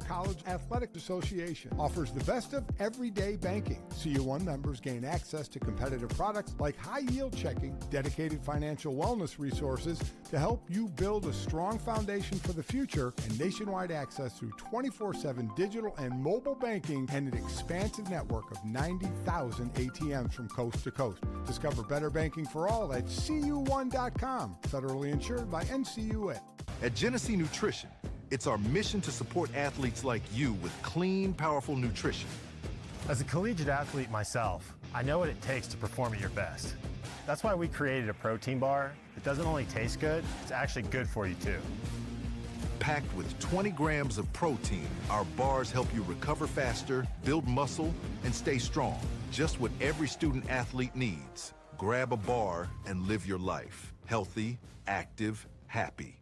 College Athletic Association offers the best of everyday banking. CU1 members gain access to competitive products like high-yield checking, dedicated financial wellness resources to help you build a strong foundation for the future, and nationwide access through 24/7 digital and mobile banking and an expansive network of 90,000 ATMs from coast to coast. Discover better banking for all at CU1.com. Federally insured by NCUA. At Genesee Nutrition, it's our mission to support athletes like you with clean, powerful nutrition. As a collegiate athlete myself, I know what it takes to perform at your best. That's why we created a protein bar that doesn't only taste good, it's actually good for you too. Packed with 20 grams of protein, our bars help you recover faster, build muscle, and stay strong. Just what every student athlete needs. Grab a bar and live your life. Healthy, active, happy.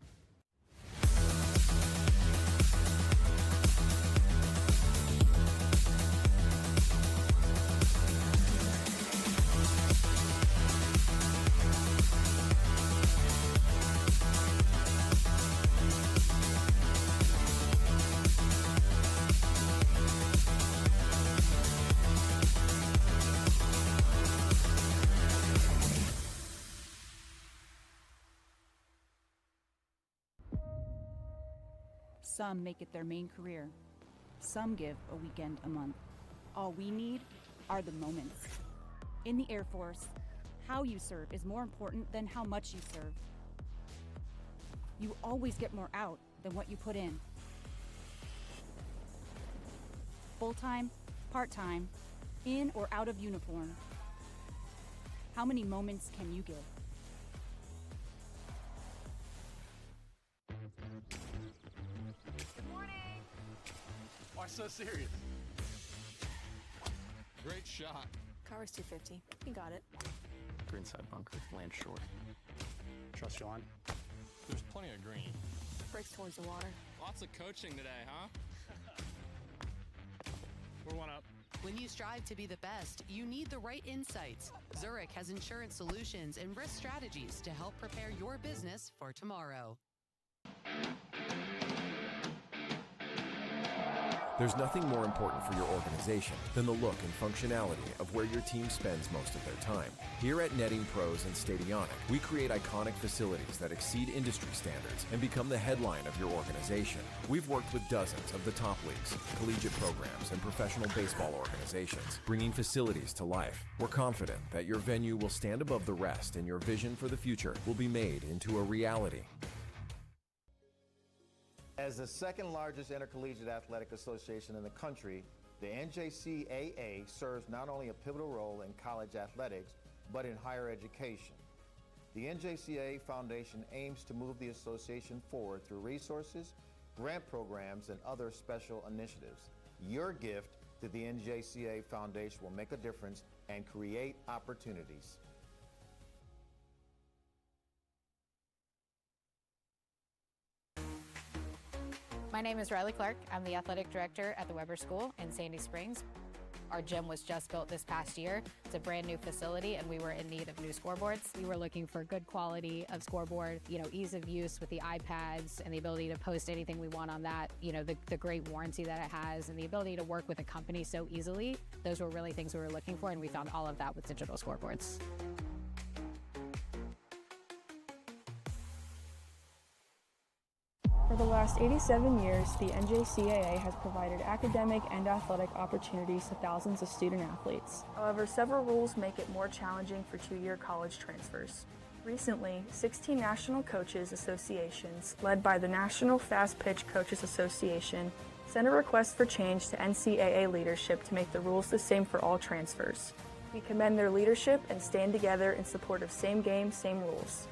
Some make it their main career. Some give a weekend a month. All we need are the moments. In the Air Force, how you serve is more important than how much you serve. You always get more out than what you put in. Full-time, part-time, in or out of uniform. How many moments can you give? Why so serious? Great shot. Car's 250. He got it. Greenside bunker, land short. Trust you on? There's plenty of green. Breaks towards the water. Lots of coaching today, huh? We're one up. When you strive to be the best, you need the right insights. Zurich has insurance solutions and risk strategies to help prepare your business for tomorrow. There's nothing more important for your organization than the look and functionality of where your team spends most of their time. Here at Netting Pros and Stadionic, we create iconic facilities that exceed industry standards and become the headline of your organization. We've worked with dozens of the top leagues, collegiate programs, and professional baseball organizations, bringing facilities to life. We're confident that your venue will stand above the rest and your vision for the future will be made into a reality. As the second largest intercollegiate athletic association in the country, the NJCAA serves not only a pivotal role in college athletics, but in higher education. The NJCAA Foundation aims to move the association forward through resources, grant programs, and other special initiatives. Your gift to the NJCAA Foundation will make a difference and create opportunities. My name is Riley Clark. I'm the athletic director at the Weber School in Sandy Springs. Our gym was just built this past year. It's a brand new facility and we were in need of new scoreboards. We were looking for good quality of scoreboard, ease of use with the iPads and the ability to post anything we want on that, the great warranty that it has and the ability to work with a company so easily. Those were really things we were looking for and we found all of that with digital scoreboards. For the last 87 years, the NJCAA has provided academic and athletic opportunities to thousands of student athletes. However, several rules make it more challenging for two-year college transfers. Recently, 16 national coaches associations, led by the National Fast Pitch Coaches Association, sent a request for change to NCAA leadership to make the rules the same for all transfers. We commend their leadership and stand together in support of same game, same rules.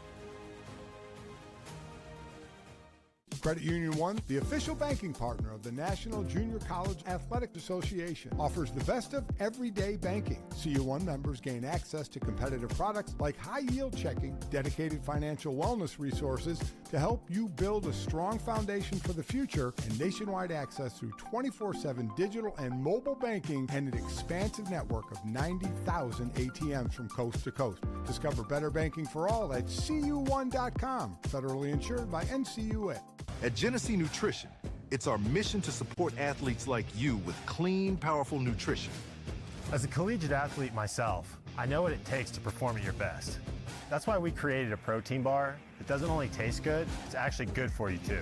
Credit Union One, the official banking partner of the National Junior College Athletic Association, offers the best of everyday banking. CU1 members gain access to competitive products like high-yield checking, dedicated financial wellness resources to help you build a strong foundation for the future, and nationwide access through 24/7 digital and mobile banking and an expansive network of 90,000 ATMs from coast to coast. Discover better banking for all at CU1.com. Federally insured by NCUA. At Genesee Nutrition, It's our mission to support athletes like you with clean, powerful nutrition. As a collegiate athlete myself, I know what it takes to perform at your best. That's why we created a protein bar that doesn't only taste good, it's actually good for you too.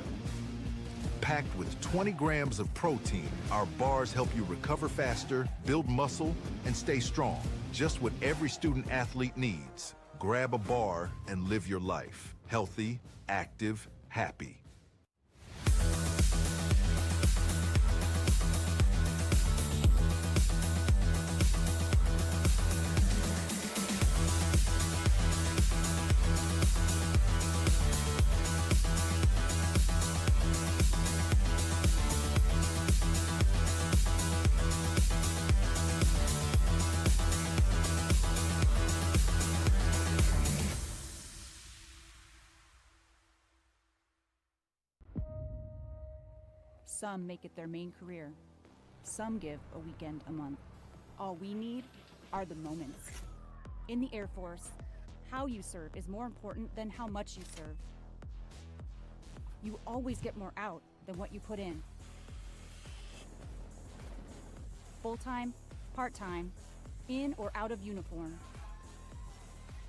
Packed with 20 grams of protein, our bars help you recover faster, build muscle, and stay strong. Just what every student athlete needs. Grab a bar and live your life. Healthy, active, happy. Some make it their main career. Some give a weekend a month. All we need are the moments. In the Air Force, how you serve is more important than how much you serve. You always get more out than what you put in. Full-time, part-time, in or out of uniform.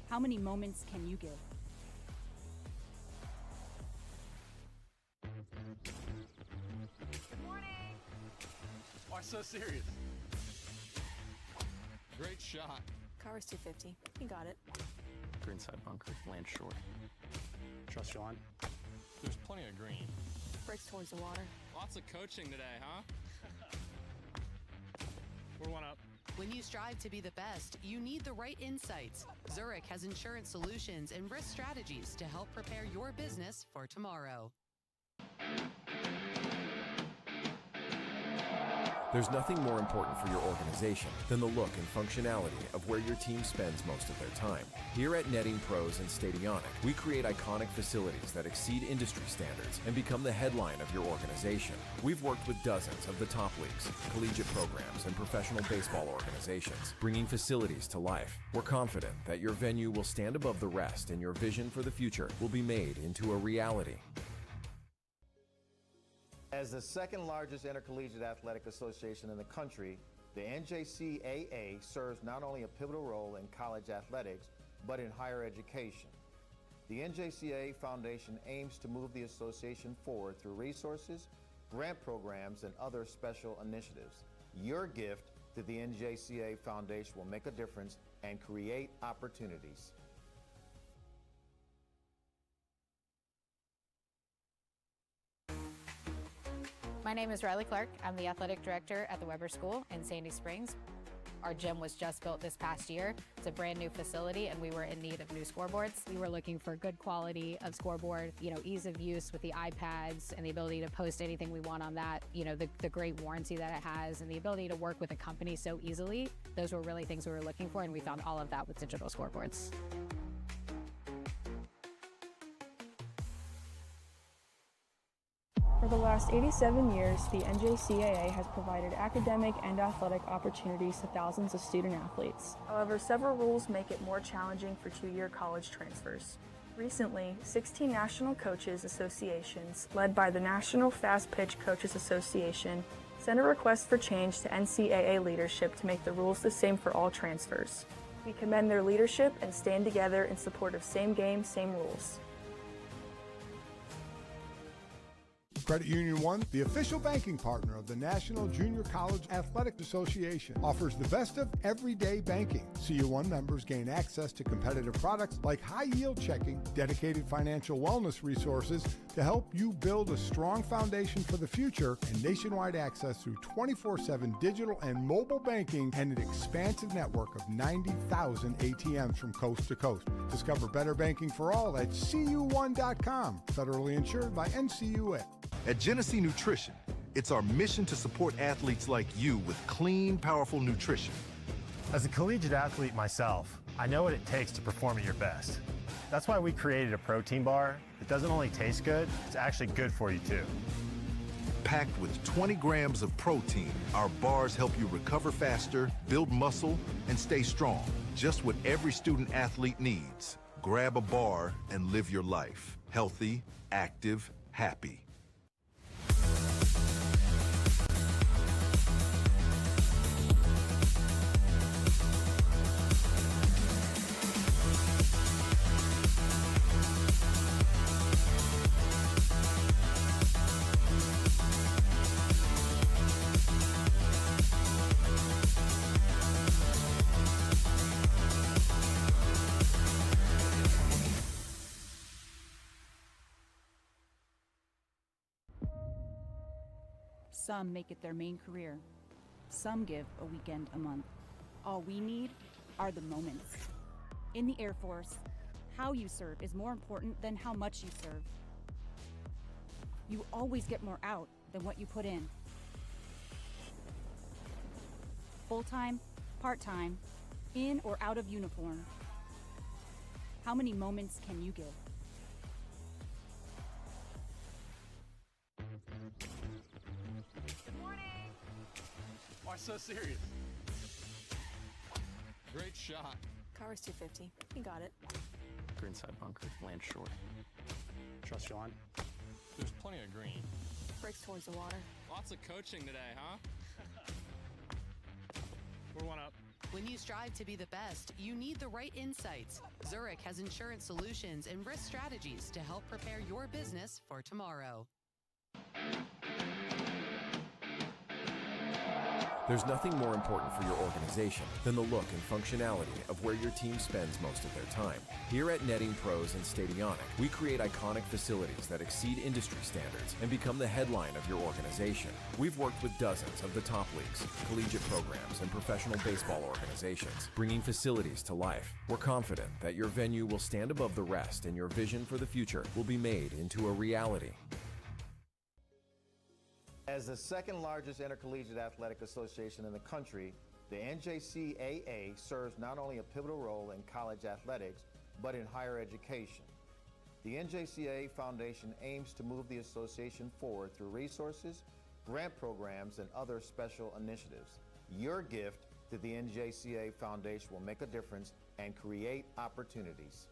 How many moments can you give? Why so serious? Great shot. Car was 250. He got it. Greenside bunker, land short. Trust your line. There's plenty of green. Breaks towards the water. Lots of coaching today, huh? We're one up. When you strive to be the best, you need the right insights. Zurich has insurance solutions and risk strategies to help prepare your business for tomorrow. There's nothing more important for your organization than the look and functionality of where your team spends most of their time. Here at Netting Pros and Stadionic, we create iconic facilities that exceed industry standards and become the headline of your organization. We've worked with dozens of the top leagues, collegiate programs, and professional baseball organizations, bringing facilities to life. We're confident that your venue will stand above the rest and your vision for the future will be made into a reality. As the second largest intercollegiate athletic association in the country, the NJCAA serves not only a pivotal role in college athletics, but in higher education. The NJCAA Foundation aims to move the association forward through resources, grant programs, and other special initiatives. Your gift to the NJCAA Foundation will make a difference and create opportunities. My name is Riley Clark. I'm the athletic director at the Weber School in Sandy Springs. Our gym was just built this past year. It's a brand new facility and we were in need of new scoreboards. We were looking for good quality of scoreboard, ease of use with the iPads and the ability to post anything we want on that, the great warranty that it has and the ability to work with a company so easily. Those were really things we were looking for and we found all of that with digital scoreboards. For the last 87 years, the NJCAA has provided academic and athletic opportunities to thousands of student athletes. However, several rules make it more challenging for two-year college transfers. Recently, 16 national coaches associations, led by the National Fast Pitch Coaches Association, sent a request for change to NCAA leadership to make the rules the same for all transfers. We commend their leadership and stand together in support of same game, same rules. Credit Union One, the official banking partner of the National Junior College Athletic Association, offers the best of everyday banking. CU1 members gain access to competitive products like high-yield checking, dedicated financial wellness resources to help you build a strong foundation for the future, and nationwide access through 24/7 digital and mobile banking and an expansive network of 90,000 ATMs from coast to coast. Discover better banking for all at cu1.com. Federally insured by NCUA. At Genesee Nutrition, it's our mission to support athletes like you with clean, powerful nutrition. As a collegiate athlete myself, I know what it takes to perform at your best. That's why we created a protein bar that doesn't only taste good, it's actually good for you too. Packed with 20 grams of protein, our bars help you recover faster, build muscle, and stay strong. Just what every student athlete needs. Grab a bar and live your life. Healthy, active, happy. Some make it their main career. Some give a weekend a month. All we need are the moments. In the Air Force, how you serve is more important than how much you serve. You always get more out than what you put in. Full-time, part-time, in or out of uniform. How many moments can you give? Good morning. Why so serious? Great shot. Car's 250. You got it. Greenside bunker, land short. Trust you on. There's plenty of green. Breaks towards the water. Lots of coaching today, huh? We're one up. When you strive to be the best, you need the right insights. Zurich has insurance solutions and risk strategies to help prepare your business for tomorrow. There's nothing more important for your organization than the look and functionality of where your team spends most of their time. Here at Netting Pros and Stadionic, we create iconic facilities that exceed industry standards and become the headline of your organization. We've worked with dozens of the top leagues, collegiate programs, and professional baseball organizations, bringing facilities to life. We're confident that your venue will stand above the rest and your vision for the future will be made into a reality. As the second largest intercollegiate athletic association in the country, the NJCAA serves not only a pivotal role in college athletics, but in higher education. The NJCAA Foundation aims to move the association forward through resources, grant programs, and other special initiatives. Your gift to the NJCAA Foundation will make a difference and create opportunities.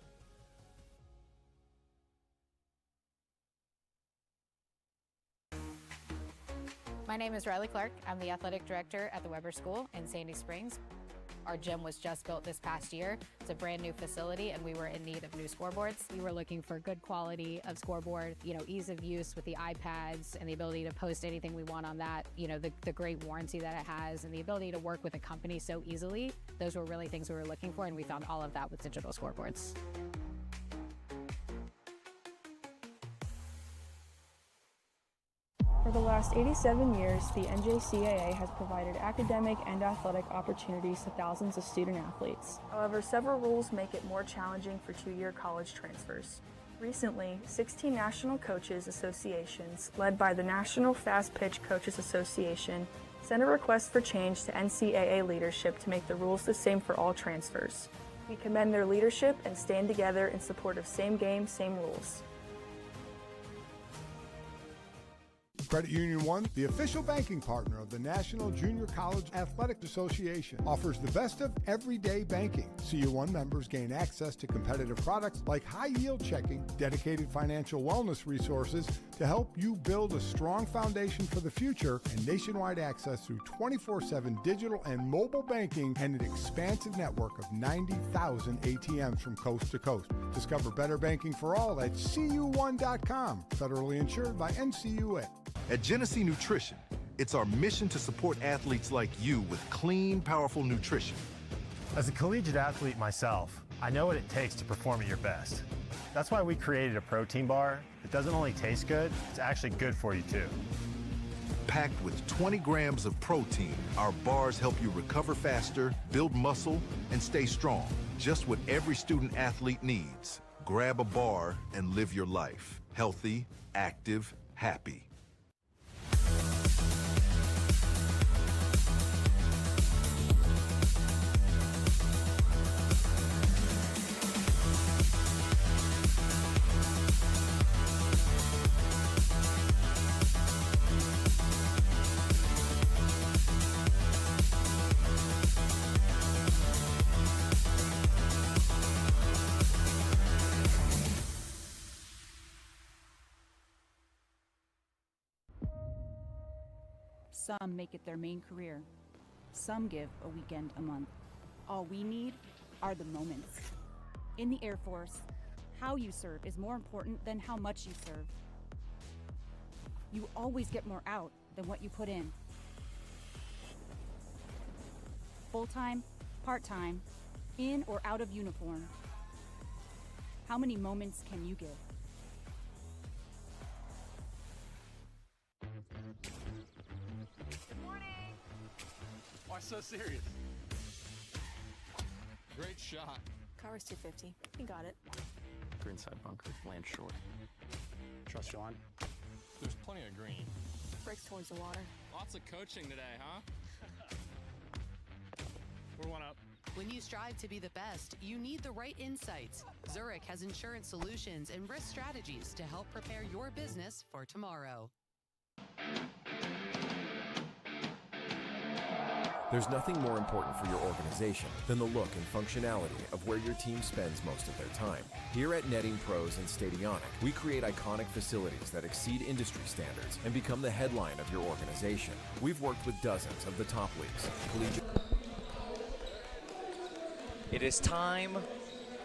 My name is Riley Clark. I'm the athletic director at the Weber School in Sandy Springs. Our gym was just built this past year. It's a brand new facility and we were in need of new scoreboards. We were looking for good quality of scoreboard, ease of use with the iPads and the ability to post anything we want on that, the great warranty that it has and the ability to work with a company so easily. Those were really things we were looking for and we found all of that with digital scoreboards. For the last 87 years, the NJCAA has provided academic and athletic opportunities to thousands of student athletes. However, several rules make it more challenging for two-year college transfers. Recently, 16 national coaches associations, led by the National Fast Pitch Coaches Association, sent a request for change to NCAA leadership to make the rules the same for all transfers. We commend their leadership and stand together in support of same game, same rules. Credit Union One, the official banking partner of the National Junior College Athletic Association, offers the best of everyday banking. CU1 members gain access to competitive products like high-yield checking, dedicated financial wellness resources to help you build a strong foundation for the future, and nationwide access through 24/7 digital and mobile banking and an expansive network of 90,000 ATMs from coast to coast. Discover better banking for all at cu1.com. Federally insured by NCUA. At Genesee Nutrition, it's our mission to support athletes like you with clean, powerful nutrition. As a collegiate athlete myself, I know what it takes to perform at your best. That's why we created a protein bar that doesn't only taste good, it's actually good for you too. Packed with 20 grams of protein, our bars help you recover faster, build muscle, and stay strong. Just what every student athlete needs. Grab a bar and live your life. Healthy, active, happy. Some make it their main career. Some give a weekend a month. All we need are the moments. In the Air Force, how you serve is more important than how much you serve. You always get more out than what you put in. Full-time, part-time, in or out of uniform. How many moments can you give? Why so serious? Great shot. Cover's 250. He got it. Greenside bunker, land short. Trust you on. There's plenty of green. Breaks towards the water. Lots of coaching today, huh? We're one up. When you strive to be the best, you need the right insights. Zurich has insurance solutions and risk strategies to help prepare your business for tomorrow. There's nothing more important for your organization than the look and functionality of where your team spends most of their time. Here at Netting Pros and Stadionic, we create iconic facilities that exceed industry standards and become the headline of your organization. We've worked with dozens of the top leagues, collegiate. It is time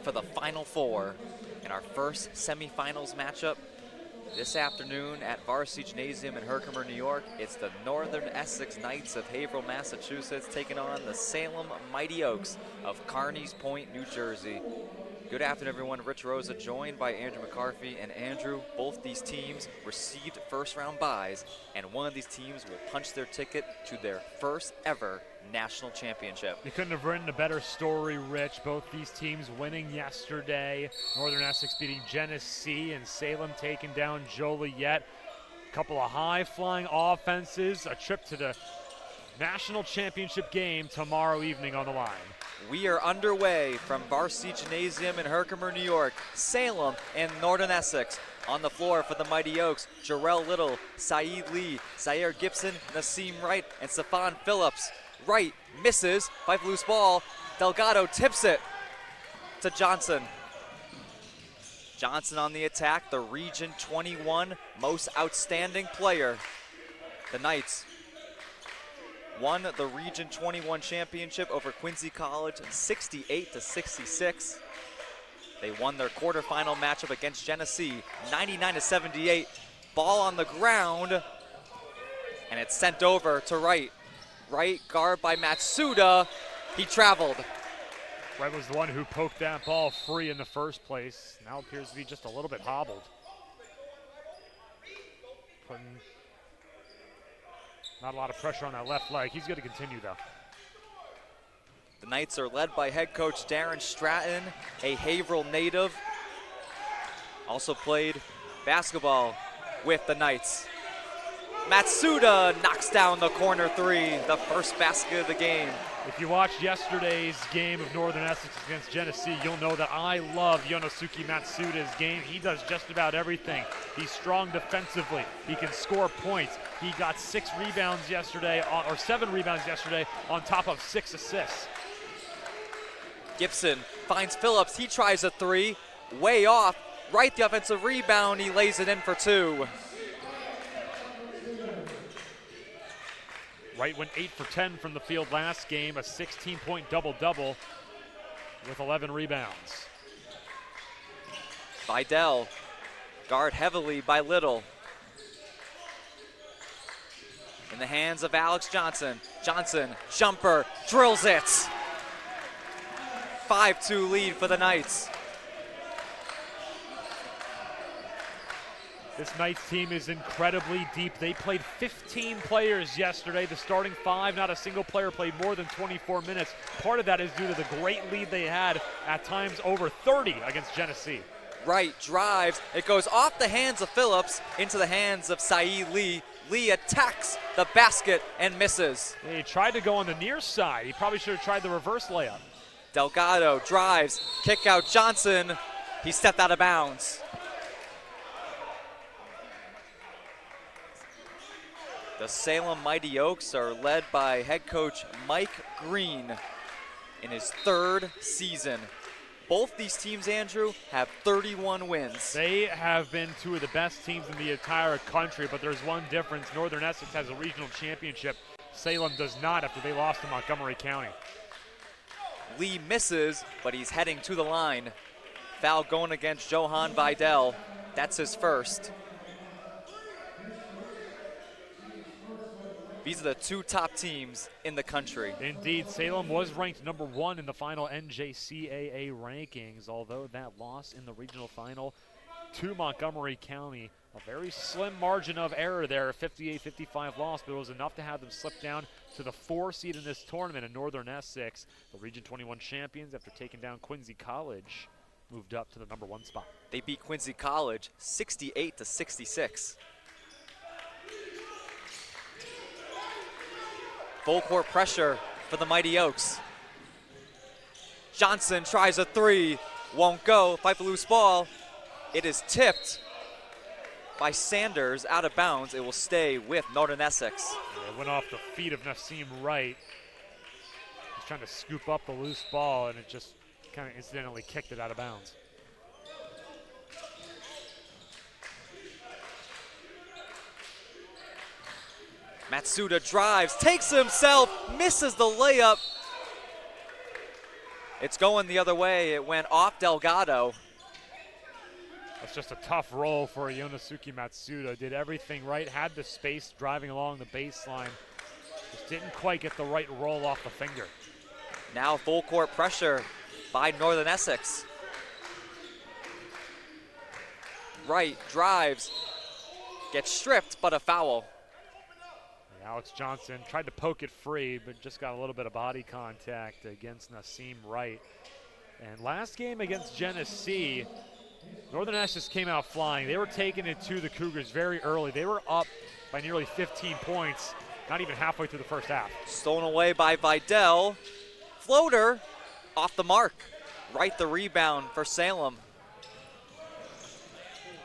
for the Final Four in our first semifinals matchup this afternoon at Varsity Gymnasium in Herkimer, New York. It's the Northern Essex Knights of Haverhill, Massachusetts, taking on the Salem Mighty Oaks of Carneys Point, New Jersey. Good afternoon, everyone. Rich Rosa joined by Andrew McCarthy. And Andrew, both these teams received first-round byes, and one of these teams will punch their ticket to their first ever national championship. You couldn't have written a better story, Rich. Both these teams winning yesterday. Northern Essex beating Genesee and Salem taking down Joliet. A couple of high-flying offenses. A trip to the national championship game tomorrow evening on the line. We are underway from Varsity Gymnasium in Herkimer, New York. Salem and Northern Essex on the floor for the Mighty Oaks. Jarrell Little, Saeed Lee, Zaire Gibson, Nassim Wright, and Stefan Phillips. Wright misses, five loose ball. Delgado tips it to Johnson. Johnson on the attack, the Region 21 most outstanding player. The Knights won the Region 21 championship over Quincy College 68-66. They won their quarterfinal matchup against Genesee 99-78. Ball on the ground, and it's sent over to Wright. Right guard by Matsuda. He traveled. Wright was the one who poked that ball free in the first place. Now appears to be just a little bit hobbled. Putting not a lot of pressure on that left leg. He's going to continue, though. The Knights are led by head coach Darren Stratton, a Haverhill native. Also played basketball with the Knights. Matsuda knocks down the corner three, the first basket of the game. If you watched yesterday's game of Northern Essex against Genesee, you'll know that I love Yonosuke Matsuda's game. He does just about everything. He's strong defensively. He can score points. He got 7 rebounds yesterday on top of 6 assists. Gibson finds Phillips. He tries a three, way off. Right, the offensive rebound. He lays it in for 2. Wright went 8 for 10 from the field last game, a 16-point double-double with 11 rebounds. Vidal, guard heavily by Little. In the hands of Alex Johnson. Johnson, jumper, drills it. 5-2 lead for the Knights. This Knights team is incredibly deep. They played 15 players yesterday. The starting 5, not a single player played more than 24 minutes. Part of that is due to the great lead they had, at times over 30 against Genesee. Wright drives. It goes off the hands of Phillips into the hands of Saeed Lee. Lee attacks the basket and misses. He tried to go on the near side. He probably should have tried the reverse layup. Delgado drives, kick out Johnson. He stepped out of bounds. The Salem Mighty Oaks are led by head coach Mike Green in his 3rd season. Both these teams, Andrew, have 31 wins. They have been 2 of the best teams in the entire country, but there's one difference. Northern Essex has a regional championship. Salem does not after they lost to Montgomery County. Lee misses, but he's heading to the line. Foul going against Johan Vidal. That's his first. These are the 2 top teams in the country. Indeed, Salem was ranked number 1 in the final NJCAA rankings, although that loss in the regional final to Montgomery County. A very slim margin of error there, a 58-55 loss, but it was enough to have them slip down to the 4 seed in this tournament in Northern Essex. The Region 21 champions, after taking down Quincy College, moved up to the number 1 spot. They beat Quincy College 68-66. Full court pressure for the Mighty Oaks. Johnson tries a 3, won't go. Fight for loose ball. It is tipped by Sanders out of bounds. It will stay with Northern Essex. It went off the feet of Nassim Wright. He's trying to scoop up the loose ball, and it just kind of incidentally kicked it out of bounds. Matsuda drives, takes himself, misses the layup. It's going the other way. It went off Delgado. That's just a tough roll for Yonosuke Matsuda. Did everything right, had the space driving along the baseline. Just didn't quite get the right roll off the finger. Now full court pressure by Northern Essex. Wright drives, gets stripped, but a foul. And Alex Johnson tried to poke it free, but just got a little bit of body contact against Nassim Wright. And last game against Genesee, Northern Essex came out flying. They were taking it to the Cougars very early. They were up by nearly 15 points, not even halfway through the first half. Stolen away by Vidal. Floater off the mark. Right the rebound for Salem.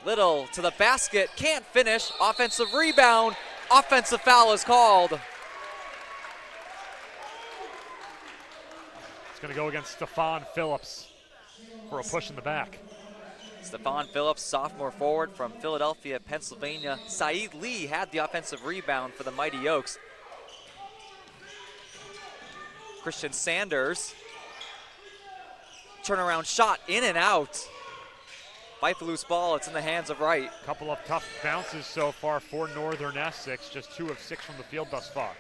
Little to the basket, can't finish. Offensive rebound, offensive foul is called. It's going to go against Stephon Phillips for a push in the back. Stephon Phillips, sophomore forward from Philadelphia, Pennsylvania. Saeed Lee had the offensive rebound for the Mighty Oaks. Christian Sanders, turnaround shot, in and out. Fight for loose ball, it's in the hands of Wright. Couple of tough bounces so far for Northern Essex, just 2 of 6 from the field thus far.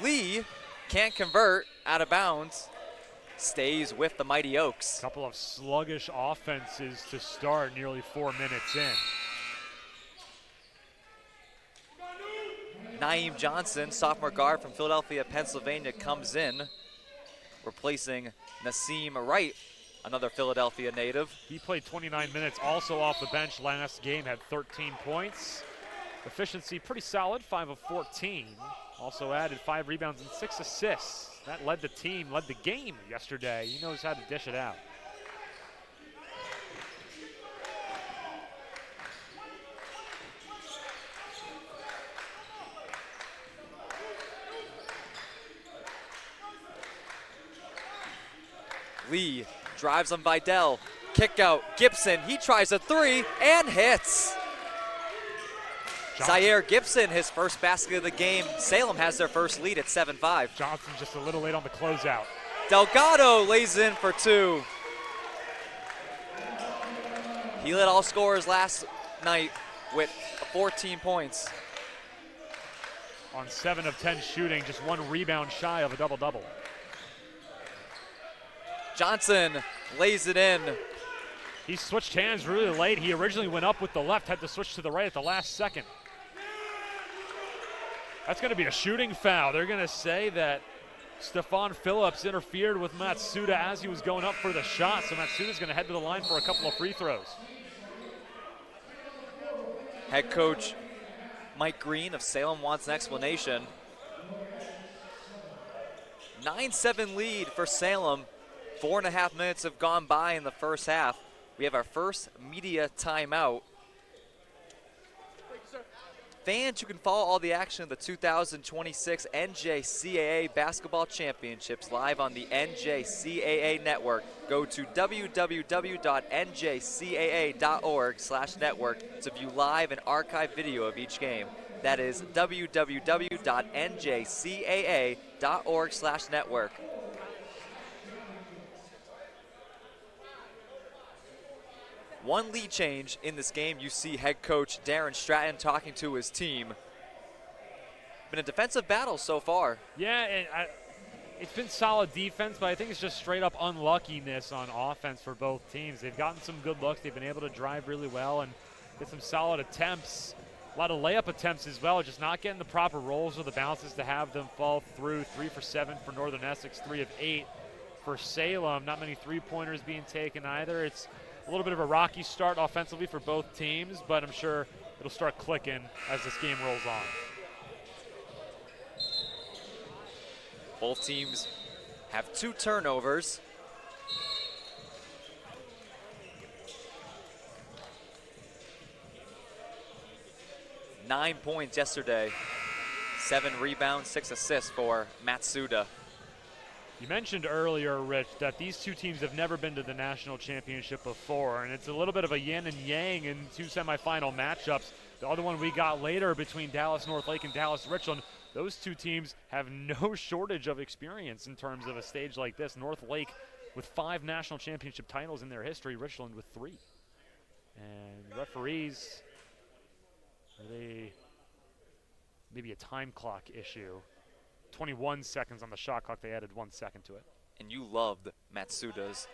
Lee can't convert, out of bounds. Stays with the Mighty Oaks. Couple of sluggish offenses to start, nearly 4 minutes in. Naeem Johnson, sophomore guard from Philadelphia, Pennsylvania, comes in, replacing Nassim Wright, another Philadelphia native. He played 29 minutes, also off the bench last game, had 13 points. Efficiency pretty solid, 5 of 14. Also added 5 rebounds and 6 assists. That led the team, led the game yesterday. He knows how to dish it out. Lee drives on Vidal. Kick out, Gibson, he tries a 3 and hits. Zaire Gibson, his first basket of the game. Salem has their first lead at 7-5. Johnson just a little late on the closeout. Delgado lays in for 2. He led all scorers last night with 14 points. On 7 of 10 shooting, just 1 rebound shy of a double-double. Johnson lays it in. He switched hands really late. He originally went up with the left, had to switch to the right at the last second. That's going to be a shooting foul. They're going to say that Stephon Phillips interfered with Matsuda as he was going up for the shot, so Matsuda's going to head to the line for a couple of free throws. Head coach Mike Green of Salem wants an explanation. 9-7 lead for Salem. 4.5 minutes have gone by in the first half. We have our first media timeout. Fans, you can follow all the action of the 2026 NJCAA Basketball Championships live on the NJCAA Network. Go to www.njcaa.org/network to view live and archive video of each game. That is www.njcaa.org/network. One lead change in this game. You see head coach Darren Stratton talking to his team. Been a defensive battle so far. Yeah, and it's been solid defense, but I think it's just straight up unluckiness on offense for both teams. They've gotten some good looks. They've been able to drive really well and get some solid attempts. A lot of layup attempts as well, just not getting the proper rolls or the bounces to have them fall through. 3 for 7 for Northern Essex, 3 of 8 for Salem. Not many three-pointers being taken either. It's a little bit of a rocky start offensively for both teams, but I'm sure it'll start clicking as this game rolls on. Both teams have 2 turnovers. Nine points yesterday, 7 rebounds, 6 assists for Matsuda. You mentioned earlier, Rich, that these two teams have never been to the national championship before, and it's a little bit of a yin and yang in 2 semifinal matchups. The other one we got later between Dallas Northlake and Dallas Richland, those 2 teams have no shortage of experience in terms of a stage like this. Northlake with 5 national championship titles in their history, Richland with 3. And referees, maybe a time clock issue. 21 seconds on the shot clock. They added 1 second to it. And you loved Matsuda's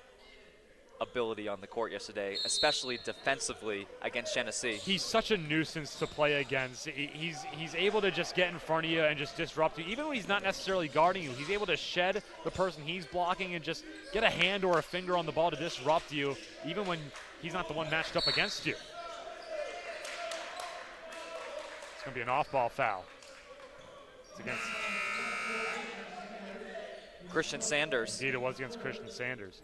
ability on the court yesterday, especially defensively against Genesee. He's such a nuisance to play against. He's able to just get in front of you and just disrupt you. Even when he's not necessarily guarding you, he's able to shed the person he's blocking and just get a hand or a finger on the ball to disrupt you, even when he's not the one matched up against you. It's going to be an off-ball foul. It's against Christian Sanders. Indeed, it was against Christian Sanders.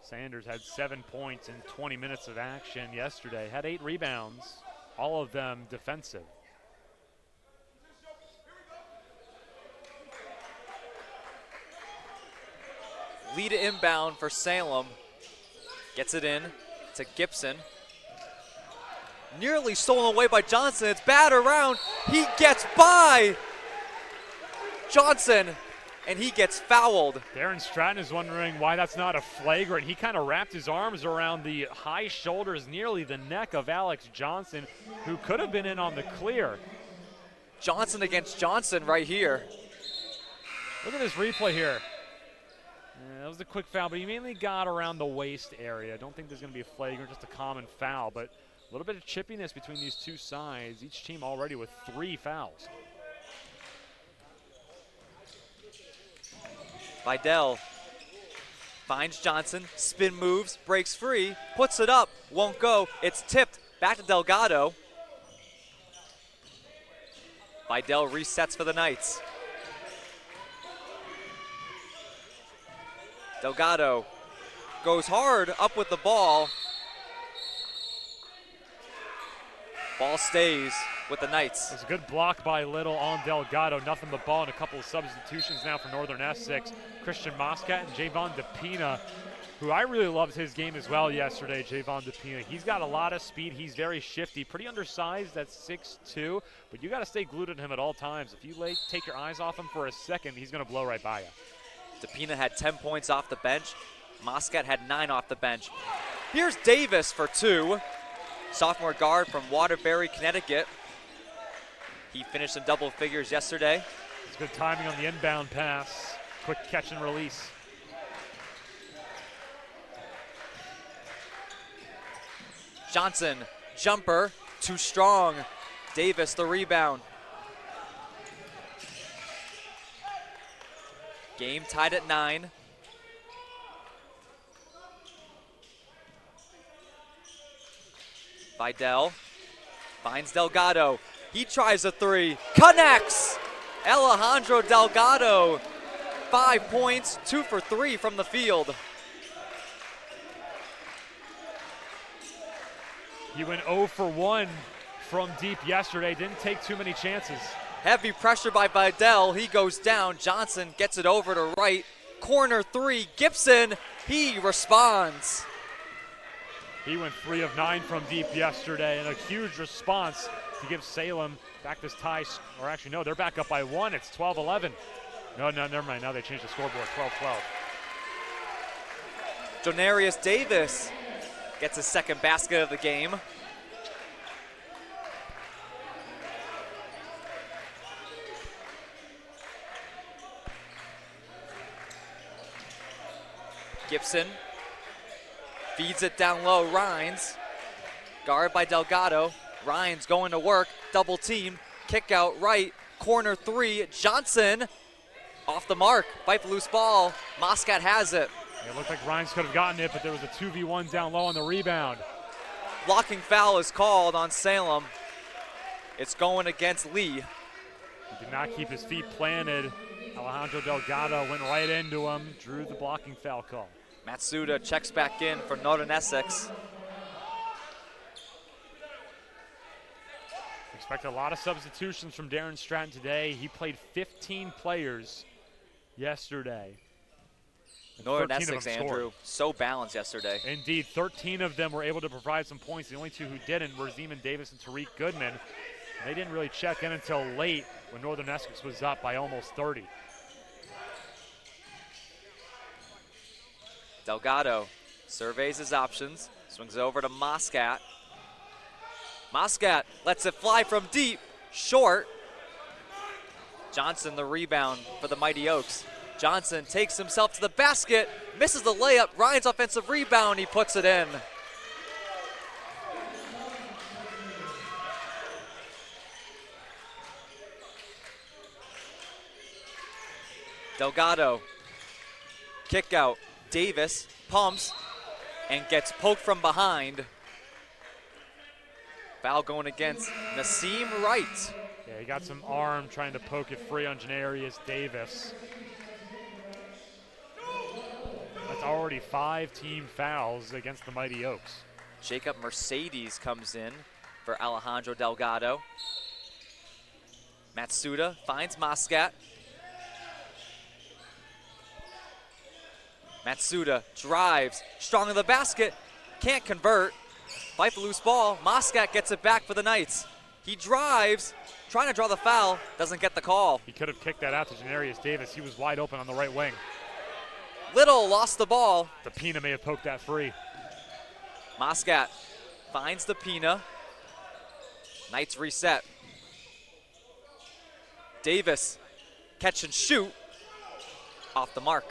Sanders had 7 points in 20 minutes of action yesterday, had 8 rebounds, all of them defensive. Lead inbound for Salem. Gets it in to Gibson. Nearly stolen away by Johnson. It's batted around. He gets by Johnson, and he gets fouled. Darren Stratton is wondering why that's not a flagrant. He kind of wrapped his arms around the high shoulders, nearly the neck of Alex Johnson, who could have been in on the clear. Johnson against Johnson right here. Look at this replay here. Yeah, that was a quick foul, but he mainly got around the waist area. I don't think there's going to be a flagrant, just a common foul, but a little bit of chippiness between these two sides. Each team already with 3 fouls. Vidal finds Johnson, spin moves, breaks free, puts it up, won't go. It's tipped back to Delgado. Vidal resets for the Knights. Delgado goes hard up with the ball. Ball stays with the Knights. It's a good block by Little on Delgado. Nothing but ball and a couple of substitutions now for Northern Essex. Christian Moscat and Javon DePina, who I really loved his game as well yesterday, Javon DePina. He's got a lot of speed. He's very shifty, pretty undersized at 6'2", but you got to stay glued to him at all times. If you take your eyes off him for a second, he's going to blow right by you. DePina had 10 points off the bench. Moscat had 9 off the bench. Here's Davis for 2. Sophomore guard from Waterbury, Connecticut. He finished in double figures yesterday. It's good timing on the inbound pass. Quick catch and release. Johnson, jumper, too strong. Davis, the rebound. Game tied at 9. Vidal finds Delgado. He tries a 3, connects. Alejandro Delgado, 5 points, 2 for 3 from the field. He went 0 for 1 from deep yesterday. Didn't take too many chances. Heavy pressure by Vidal. He goes down. Johnson gets it over to right. Corner 3. Gibson. He responds. He went 3 of 9 from deep yesterday, and a huge response to give Salem back this tie. Or actually, no, they're back up by 1. It's 12-11. No, never mind. Now they changed the scoreboard. 12-12. Jonarius Davis gets his second basket of the game. Gibson feeds it down low. Rhines, guarded by Delgado. Rhines going to work, double team, kick out right, corner three. Johnson off the mark, fight for loose ball. Moscat has it. It looked like Rhines could have gotten it, but there was a 2v1 down low on the rebound. Blocking foul is called on Salem. It's going against Lee. He did not keep his feet planted. Alejandro Delgado went right into him, drew the blocking foul call. Matsuda checks back in for Northern Essex. Expect a lot of substitutions from Darren Stratton today. He played 15 players yesterday. Northern Essex, Andrew, so balanced yesterday. Indeed, 13 of them were able to provide some points. The only two who didn't were Zeman Davis and Tariq Goodman. They didn't really check in until late when Northern Essex was up by almost 30. Delgado surveys his options, swings over to Moscat. Moscat lets it fly from deep, short. Johnson the rebound for the Mighty Oaks. Johnson takes himself to the basket, misses the layup. Ryan's offensive rebound, he puts it in. Delgado, kick out. Davis pumps and gets poked from behind. Foul going against Nassim Wright. Yeah, he got some arm trying to poke it free on Janarius Davis. That's already 5 team fouls against the Mighty Oaks. Jacob Mercedes comes in for Alejandro Delgado. Matsuda finds Moscat. Matsuda drives, strong in the basket, can't convert. Fight for loose ball, Moscat gets it back for the Knights. He drives, trying to draw the foul, doesn't get the call. He could have kicked that out to Janarius Davis. He was wide open on the right wing. Little lost the ball. The Pina may have poked that free. Moscat finds the Pina. Knights reset. Davis, catch and shoot, off the mark.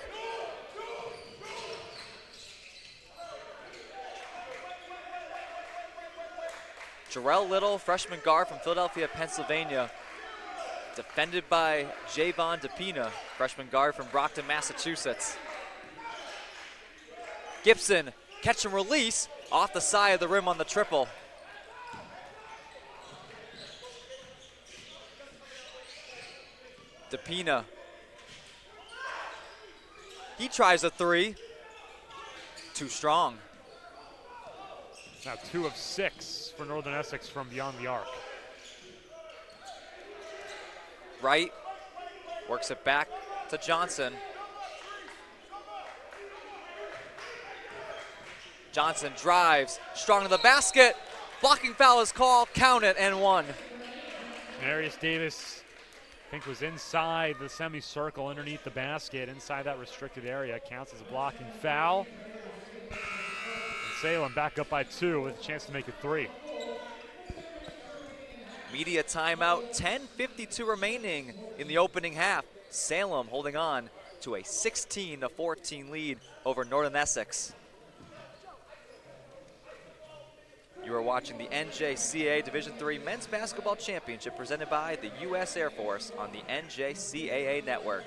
Jarrell Little, freshman guard from Philadelphia, Pennsylvania. Defended by Javon DePina, freshman guard from Brockton, Massachusetts. Gibson, catch and release, off the side of the rim on the triple. DePina. He tries a three. Too strong. Now 2 of 6 for Northern Essex from beyond the arc. Wright works it back to Johnson. Johnson drives, strong to the basket. Blocking foul is called, count it, and one. Janarius Davis, I think, was inside the semicircle underneath the basket, inside that restricted area. Counts as a blocking foul. Salem back up by 2 with a chance to make it 3. Media timeout, 10:52 remaining in the opening half. Salem holding on to a 16-14 lead over Northern Essex. You are watching the NJCAA Division III Men's Basketball Championship presented by the U.S. Air Force on the NJCAA Network.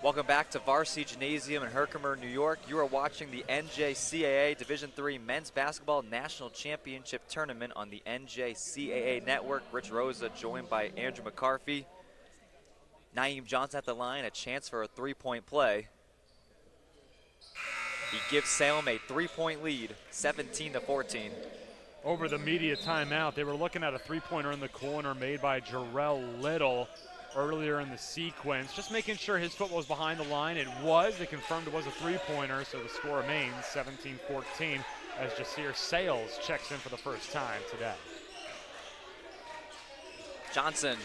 Welcome back to Varsity Gymnasium in Herkimer, New York. You are watching the NJCAA Division III Men's Basketball National Championship Tournament on the NJCAA Network. Rich Rosa joined by Andrew McCarthy. Naeem Johnson at the line, a chance for a three-point play. He gives Salem a three-point lead, 17-14. Over the media timeout, they were looking at a three-pointer in the corner made by Jarrell Little earlier in the sequence, just making sure his foot was behind the line. It was. They confirmed it was a three-pointer, so the score remains 17-14 as Jasir Sales checks in for the first time today. Johnson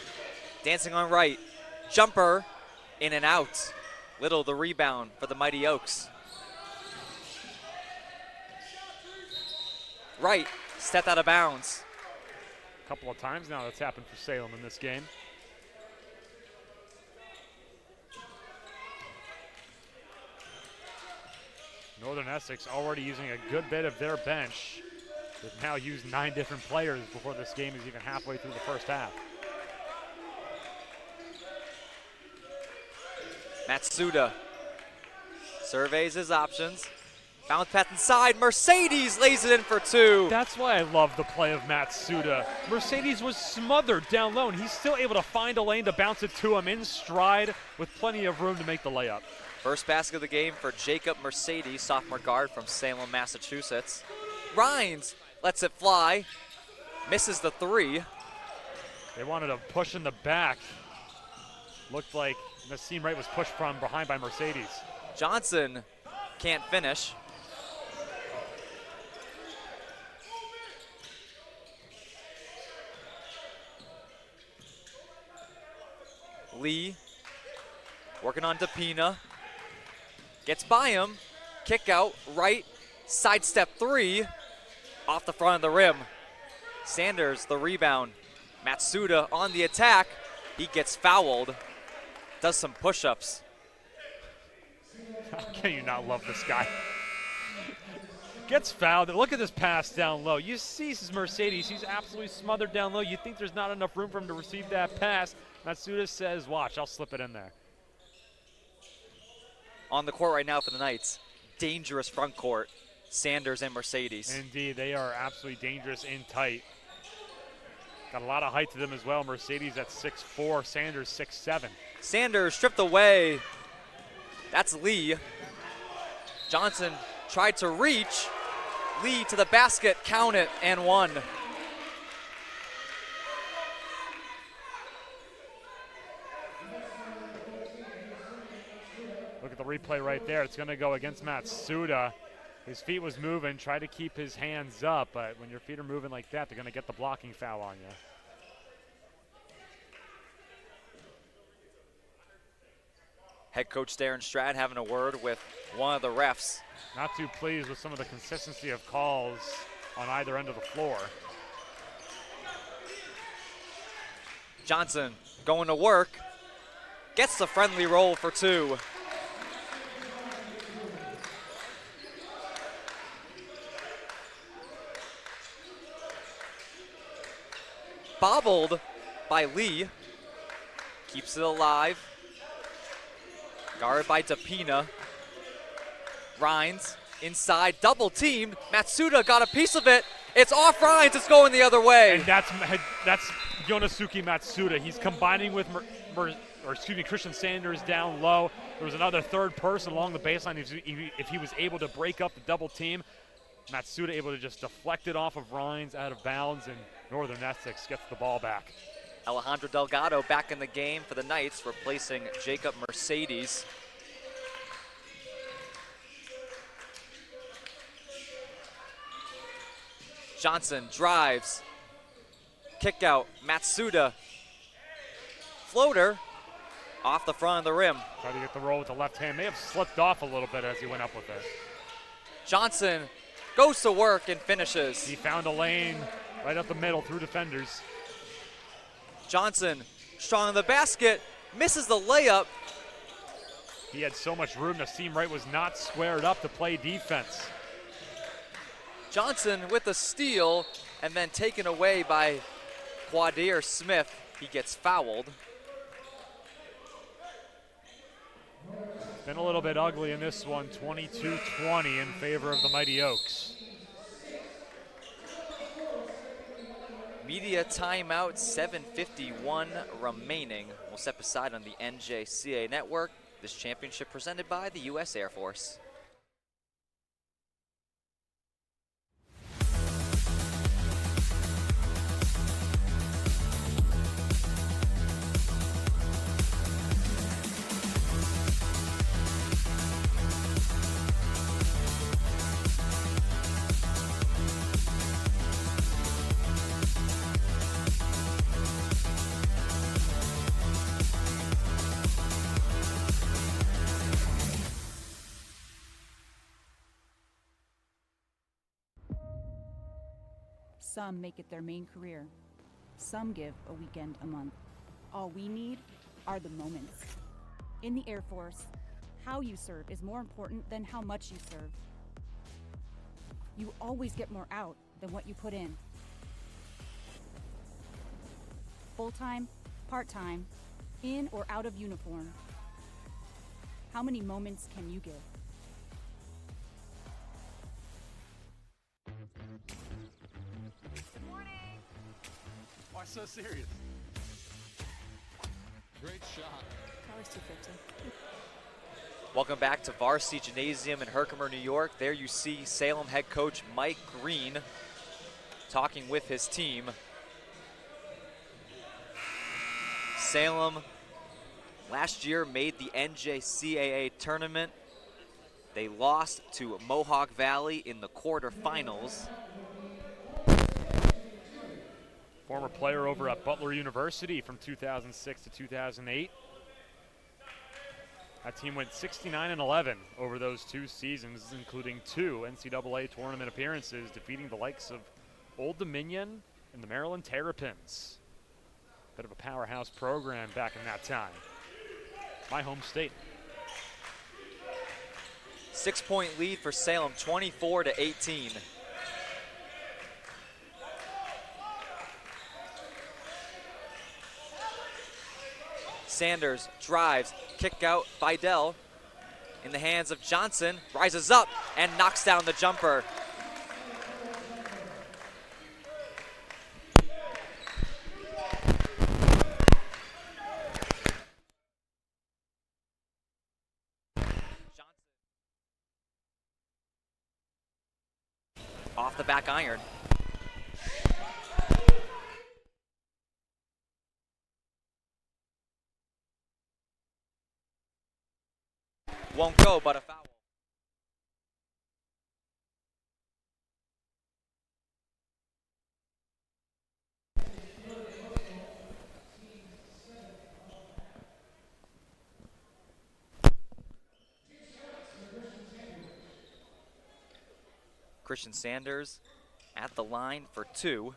dancing on right. Jumper in and out. Little the rebound for the Mighty Oaks. Right, stepped out of bounds. A couple of times now that's happened for Salem in this game. Northern Essex already using a good bit of their bench. They've now used 9 different players before this game is even halfway through the first half. Matsuda surveys his options. Bounce pass inside. Mercedes lays it in for 2. That's why I love the play of Matsuda. Mercedes was smothered down low, and he's still able to find a lane to bounce it to him in stride with plenty of room to make the layup. First basket of the game for Jacob Mercedes, sophomore guard from Salem, Massachusetts. Rhines lets it fly. Misses the 3. They wanted to push in the back. Looked like Nassim Wright was pushed from behind by Mercedes. Johnson can't finish. Lee working on DePina. Gets by him. Kick out, right, sidestep 3. Off the front of the rim. Sanders, the rebound. Matsuda on the attack. He gets fouled. Does some push-ups. How can you not love this guy? Gets fouled. Look at this pass down low. You see this is Mercedes. He's absolutely smothered down low. You think there's not enough room for him to receive that pass. Matsuda says, watch, I'll slip it in there. On the court right now for the Knights. Dangerous front court. Sanders and Mercedes. Indeed, they are absolutely dangerous in tight. Got a lot of height to them as well. Mercedes at 6'4", Sanders 6'7". Sanders stripped away. That's Lee. Johnson tried to reach. Lee to the basket, count it, and 1. Look at the replay right there. It's going to go against Matsuda. His feet was moving, tried to keep his hands up, but when your feet are moving like that, they're going to get the blocking foul on you. Head coach Darren Stroud having a word with one of the refs. Not too pleased with some of the consistency of calls on either end of the floor. Johnson going to work. Gets the friendly roll for 2. Bobbled by Lee. Keeps it alive. Guarded by DePina. Rhines inside, double teamed. Matsuda got a piece of it. It's off Rhines, it's going the other way. And that's Yonosuke Matsuda. He's combining with Christian Sanders down low. There was another third person along the baseline. If he was able to break up the double team, Matsuda able to just deflect it off of Rhines out of bounds, and Northern Essex gets the ball back. Alejandro Delgado back in the game for the Knights, replacing Jacob Mercedes. Johnson drives. Kick out. Matsuda. Floater off the front of the rim. Tried to get the roll with the left hand. May have slipped off a little bit as he went up with it. Johnson goes to work and finishes. He found a lane right up the middle through defenders. Johnson strong in the basket. Misses the layup. He had so much room. Nassim Wright was not squared up to play defense. Johnson with the steal and then taken away by Quadir Smith. He gets fouled. Been a little bit ugly in this one, 22-20 in favor of the Mighty Oaks. Media timeout, 7:51 remaining. We'll step aside on the NJCA network. This championship presented by the U.S. Air Force. Some make it their main career. Some give a weekend a month. All we need are the moments. In the Air Force, how you serve is more important than how much you serve. You always get more out than what you put in. Full-time, part-time, in or out of uniform. How many moments can you give? Why so serious? Great shot. Tower's 250. Welcome back to Varsity Gymnasium in Herkimer, New York. There you see Salem head coach Mike Green talking with his team. Salem last year made the NJCAA tournament. They lost to Mohawk Valley in the quarterfinals. Former player over at Butler University from 2006 to 2008. That team went 69-11 over those 2 seasons, including 2 NCAA tournament appearances, defeating the likes of Old Dominion and the Maryland Terrapins. Bit of a powerhouse program back in that time. My home state. 6-point lead for Salem, 24-18. Sanders drives, kick out, Vidal in the hands of Johnson, rises up and knocks down the jumper. Off the back iron. Won't go, but a foul. Christian Sanders at the line for 2.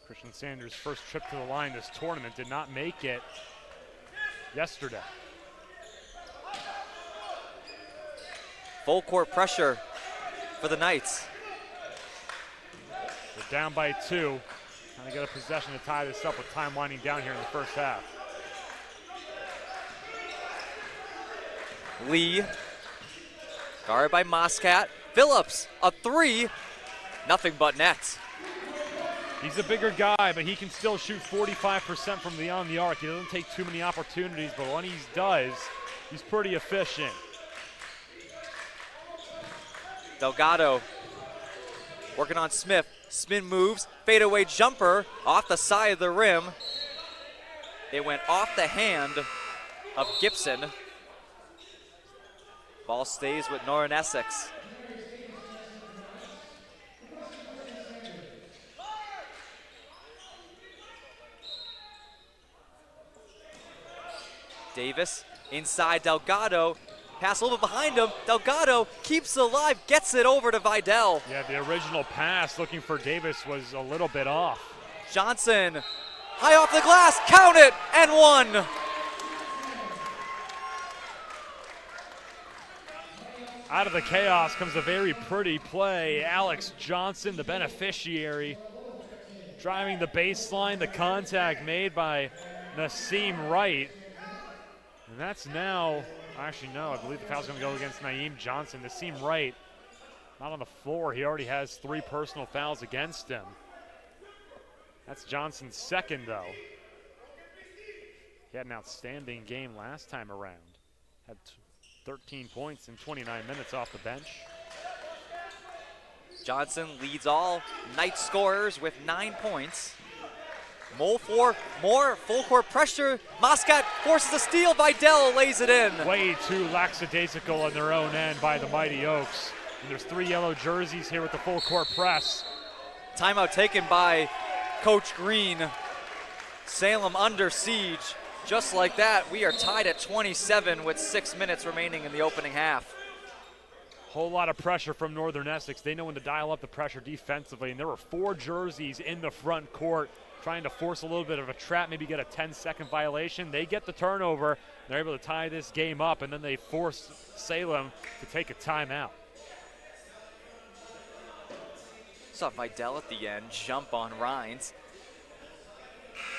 Christian Sanders' first trip to the line this tournament did not make it yesterday. Full court pressure for the Knights. They're down by 2. Trying to get a possession to tie this up with time winding down here in the first half. Lee, guarded by Moscat. Phillips, a 3, nothing but net. He's a bigger guy, but he can still shoot 45% from beyond the arc. He doesn't take too many opportunities, but when he does, he's pretty efficient. Delgado working on Smith. Spin moves, fadeaway jumper off the side of the rim. It went off the hand of Gibson. Ball stays with Northern Essex. Davis inside Delgado. Pass a little bit behind him. Delgado keeps it alive, gets it over to Vidal. Yeah, the original pass looking for Davis was a little bit off. Johnson high off the glass, count it, and one. Out of the chaos comes a very pretty play. Alex Johnson, the beneficiary, driving the baseline, the contact made by Nassim Wright. And that's now, actually no, I believe the foul's gonna go against Naeem Johnson. Nassim Wright, not on the floor. He already has 3 personal fouls against him. That's Johnson's second though. He had an outstanding game last time around. Had 13 points in 29 minutes off the bench. Johnson leads all night scorers with 9 points. More full court pressure. Moscat forces a steal. Vidal lays it in. Way too lackadaisical on their own end by the Mighty Oaks. And there's 3 yellow jerseys here with the full court press. Timeout taken by Coach Green. Salem under siege. Just like that, we are tied at 27 with 6 minutes remaining in the opening half. Whole lot of pressure from Northern Essex. They know when to dial up the pressure defensively, and there were 4 jerseys in the front court trying to force a little bit of a trap, maybe get a 10-second violation. They get the turnover. They're able to tie this game up, and then they force Salem to take a timeout. Saw Vidal at the end jump on Rhines.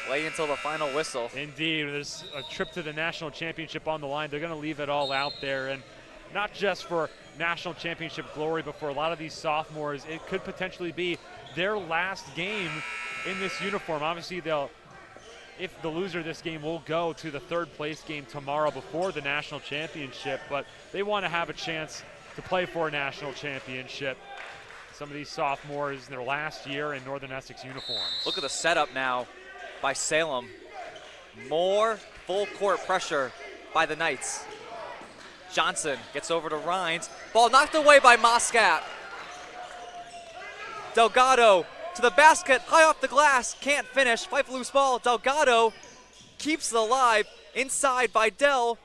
Play until the final whistle. Indeed, there's a trip to the national championship on the line. They're going to leave it all out there, and not just for national championship glory, but for a lot of these sophomores, it could potentially be their last game in this uniform. Obviously, if the loser of this game will go to the 3rd place game tomorrow before the national championship, but they want to have a chance to play for a national championship. Some of these sophomores in their last year in Northern Essex uniforms. Look at the setup now by Salem. More full court pressure by the Knights. Johnson gets over to Rhines. Ball knocked away by Moscat. Delgado to the basket, high off the glass, can't finish. Fight loose ball. Delgado keeps it alive inside Vidal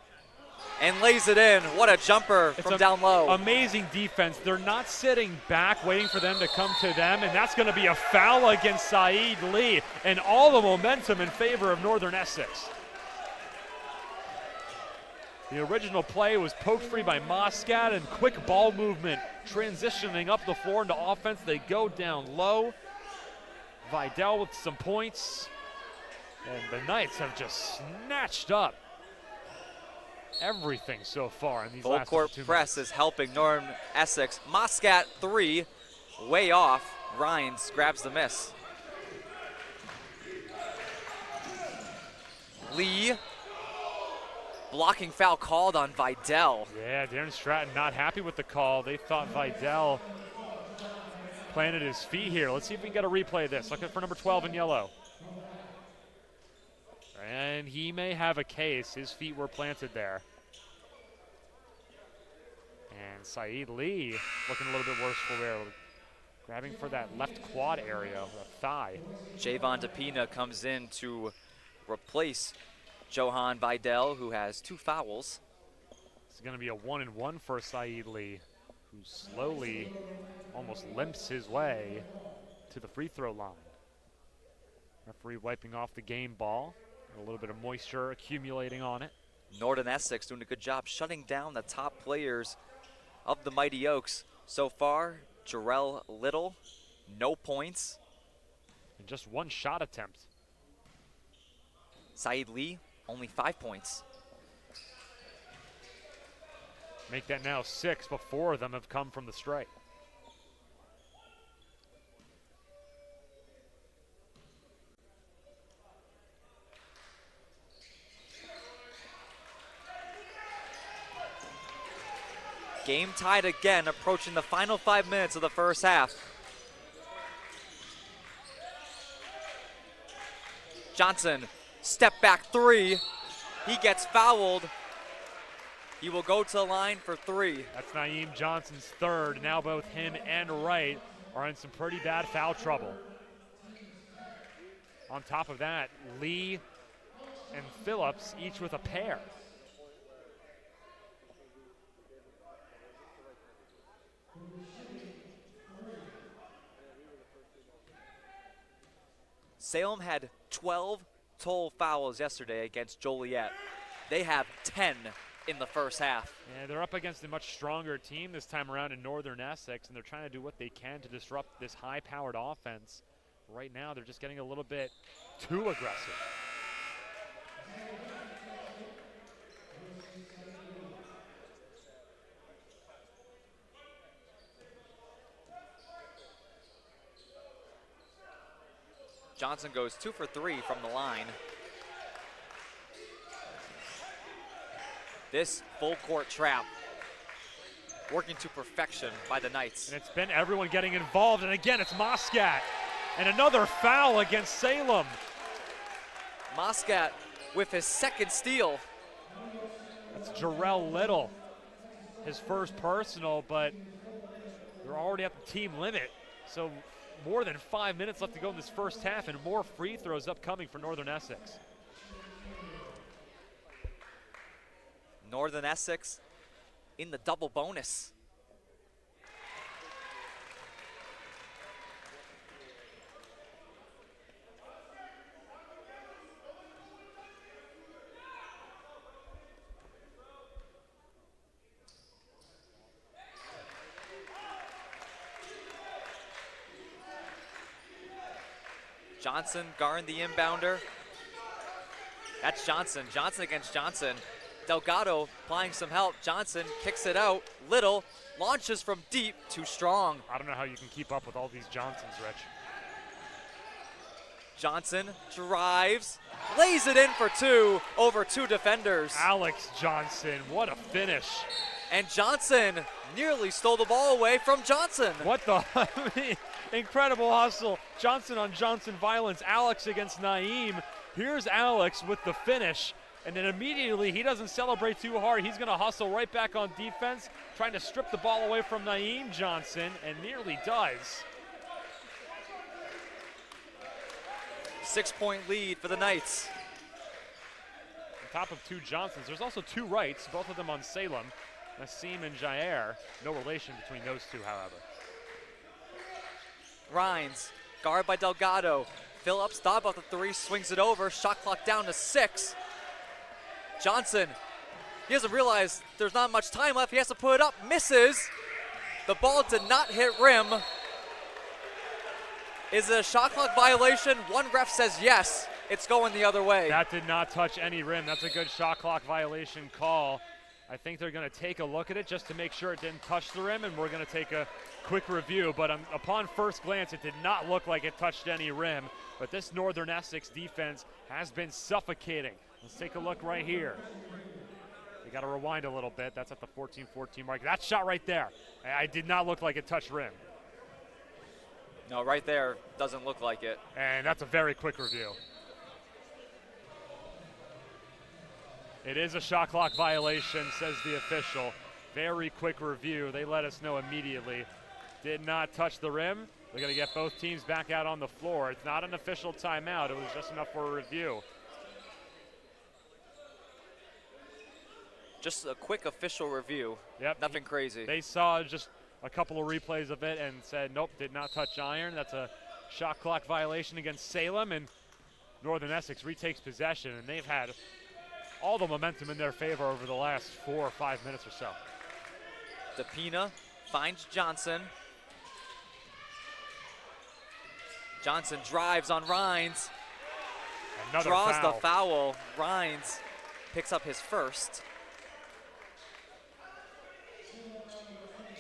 and lays it in. What a jumper from down low. Amazing defense. They're not sitting back waiting for them to come to them, and that's going to be a foul against Saeed Lee, and all the momentum in favor of Northern Essex. The original play was poked free by Moscat, and quick ball movement transitioning up the floor into offense. They go down low. Vidal with some points, and the Knights have just snatched up everything so far in these last 2 Full court press is helping Northern Essex. Moscat 3, way off. Rhines grabs the miss. Lee, blocking foul called on Vidal. Yeah, Darren Stratton not happy with the call. They thought Vidal planted his feet here. Let's see if we can get a replay of this. Looking for number 12 in yellow. And he may have a case. His feet were planted there. And Saeed Lee looking a little bit worse for there. Grabbing for that left quad area, the thigh. Javon DePina comes in to replace Johan Vidal, who has 2 fouls. It's going to be a 1-and-1 for Saeed Lee, who slowly almost limps his way to the free throw line. Referee wiping off the game ball. A little bit of moisture accumulating on it. Northern Essex doing a good job shutting down the top players of the Mighty Oaks. So far, Jarrell Little, no points. And just 1 shot attempt. Saeed Lee, only 5 points. Make that now 6, but 4 of them have come from the strike. Game tied again, approaching the final 5 minutes of the first half. Johnson, step back 3. He gets fouled. He will go to the line for 3. That's Naeem Johnson's 3rd. Now both him and Wright are in some pretty bad foul trouble. On top of that, Lee and Phillips each with a pair. Salem had 12 total fouls yesterday against Joliet. They have 10 in the first half. Yeah, they're up against a much stronger team this time around in Northern Essex, and they're trying to do what they can to disrupt this high-powered offense. Right now, they're just getting a little bit too aggressive. Johnson goes 2 for 3 from the line. This full court trap working to perfection by the Knights. And it's been everyone getting involved, and again, it's Moscat. And another foul against Salem. Moscat with his second steal. That's Jarrell Little, his first personal, but they're already at the team limit. So more than 5 minutes left to go in this first half, and more free throws upcoming for Northern Essex. Northern Essex in the double bonus. Johnson guarding the inbounder. That's Johnson. Johnson against Johnson. Delgado applying some help. Johnson kicks it out. Little launches from deep, too strong. I don't know how you can keep up with all these Johnsons, Rich. Johnson drives, lays it in for 2 over 2 defenders. Alex Johnson, what a finish. And Johnson nearly stole the ball away from Johnson. What the, incredible hustle. Johnson on Johnson violence. Alex against Naeem. Here's Alex with the finish. And then immediately he doesn't celebrate too hard. He's going to hustle right back on defense, trying to strip the ball away from Naeem Johnson, and nearly does. 6-point lead for the Knights. On top of 2 Johnsons, there's also 2 Wrights, both of them on Salem. Nassim and Jair. No relation between those 2, however. Rhines, guard by Delgado. Phillips, thought about the 3, swings it over. Shot clock down to 6. Johnson, he doesn't realize there's not much time left. He has to put it up, misses. The ball did not hit rim. Is it a shot clock violation? One ref says yes. It's going the other way. That did not touch any rim. That's a good shot clock violation call. I think they're going to take a look at it just to make sure it didn't touch the rim, and we're going to take a quick review. But upon first glance, it did not look like it touched any rim. But this Northern Essex defense has been suffocating. Let's take a look right here. We got to rewind a little bit. That's at the 14-14 mark. That shot right there, I did not look like it touched rim. No, right there doesn't look like it. And that's a very quick review. It is a shot clock violation, says the official. Very quick review. They let us know immediately. Did not touch the rim. They're going to get both teams back out on the floor. It's not an official timeout. It was just enough for a review. Just a quick official review. Yep. Nothing crazy. They saw just a couple of replays of it and said, nope, did not touch iron. That's a shot clock violation against Salem, and Northern Essex retakes possession, and they've had all the momentum in their favor over the last 4 or 5 minutes or so. DePina finds Johnson. Johnson drives on Rhines. Another draws foul. the foul. Rhines picks up his first.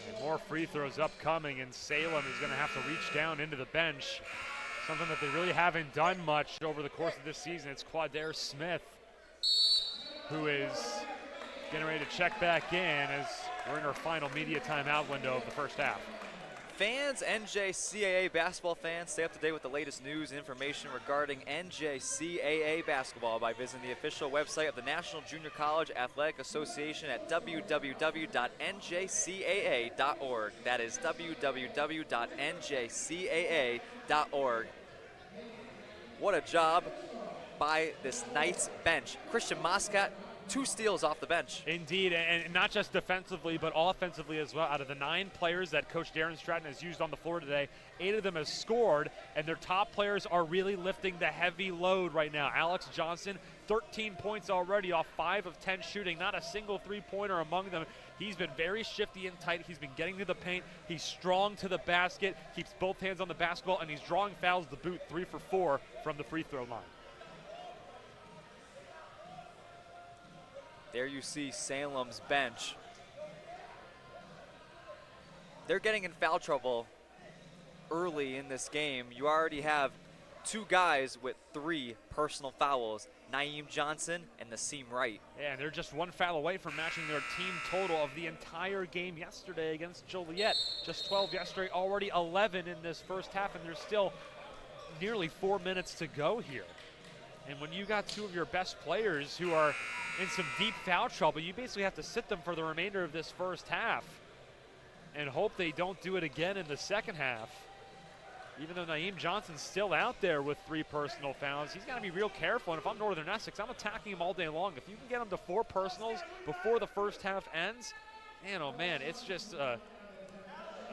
And more free throws upcoming, and Salem is going to have to reach down into the bench. Something that they really haven't done much over the course of this season. It's Quadair Smith who is getting ready to check back in as we're in our final media timeout window of the first half. Fans, NJCAA basketball fans, stay up to date with the latest news and information regarding NJCAA basketball by visiting the official website of the National Junior College Athletic Association at www.njcaa.org. That is www.njcaa.org. What a job by this Knights bench. Christian Moscat 2 steals off the bench. Indeed, and not just defensively, but offensively as well. Out of the 9 players that Coach Darren Stratton has used on the floor today, 8 of them have scored, and their top players are really lifting the heavy load right now. Alex Johnson, 13 points already off 5 of 10 shooting, not a single three-pointer among them. He's been very shifty and tight. He's been getting to the paint. He's strong to the basket, keeps both hands on the basketball, and he's drawing fouls to boot, 3 for 4 from the free throw line. There you see Salem's bench. They're getting in foul trouble early in this game. You already have 2 guys with 3 personal fouls, Naeem Johnson and Nassim Wright. Yeah, and they're just 1 foul away from matching their team total of the entire game yesterday against Joliet. Just 12 yesterday, already 11 in this first half, and there's still nearly 4 minutes to go here. And when you got 2 of your best players who are in some deep foul trouble, you basically have to sit them for the remainder of this first half and hope they don't do it again in the second half. Even though Naeem Johnson's still out there with 3 personal fouls, he's got to be real careful. And if I'm Northern Essex, I'm attacking him all day long. If you can get him to 4 personals before the first half ends, man, oh man, it's just a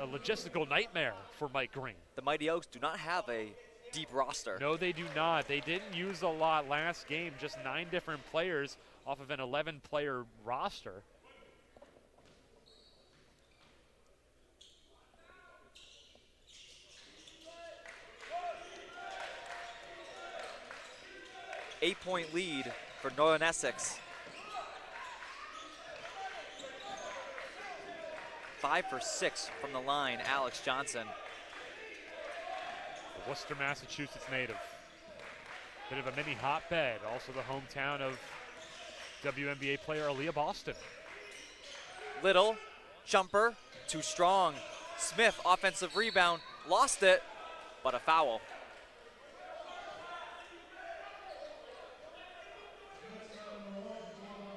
logistical nightmare for Mike Green. The Mighty Oaks do not have a deep roster. No, they do not. They didn't use a lot last game, just 9 different players off of an 11-player roster. Eight-point lead for Northern Essex. 5 for 6 from the line, Alex Johnson. Worcester, Massachusetts native. Bit of a mini hotbed, also the hometown of WNBA player Aaliyah Boston. Little, jumper, too strong. Smith, offensive rebound, lost it, but a foul.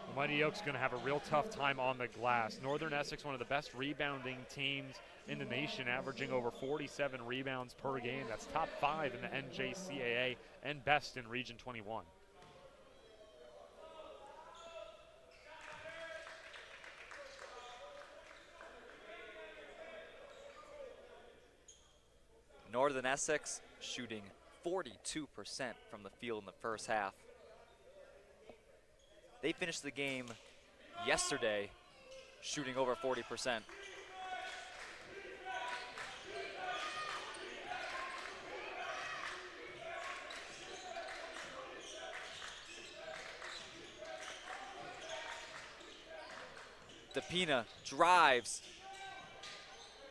The Mighty Oaks going to have a real tough time on the glass. Northern Essex, one of the best rebounding teams in the nation, averaging over 47 rebounds per game. That's top 5 in the NJCAA and best in Region 21. Northern Essex shooting 42% from the field in the first half. They finished the game yesterday shooting over 40%. DePina drives.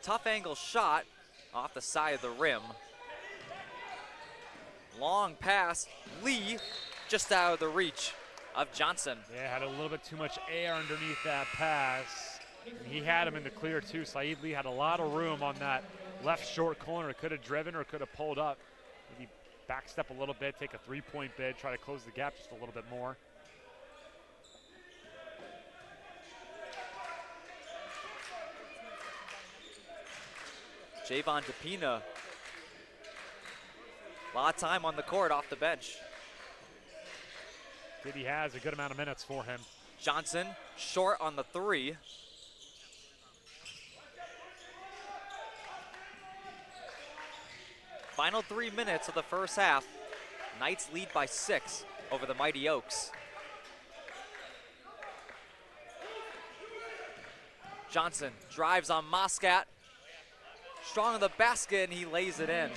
Tough angle shot off the side of the rim. Long pass. Lee just out of the reach of Johnson. Yeah, had a little bit too much air underneath that pass. He had him in the clear too. Saeed Lee had a lot of room on that left short corner. Could have driven or could have pulled up. Maybe backstep a little bit, take a 3-point bid, try to close the gap just a little bit more. Javon DePina, a lot of time on the court off the bench. He has a good amount of minutes for him. Johnson short on the 3. Final 3 minutes of the first half. Knights lead by 6 over the Mighty Oaks. Johnson drives on Moscat. Strong on the basket, and he lays it in.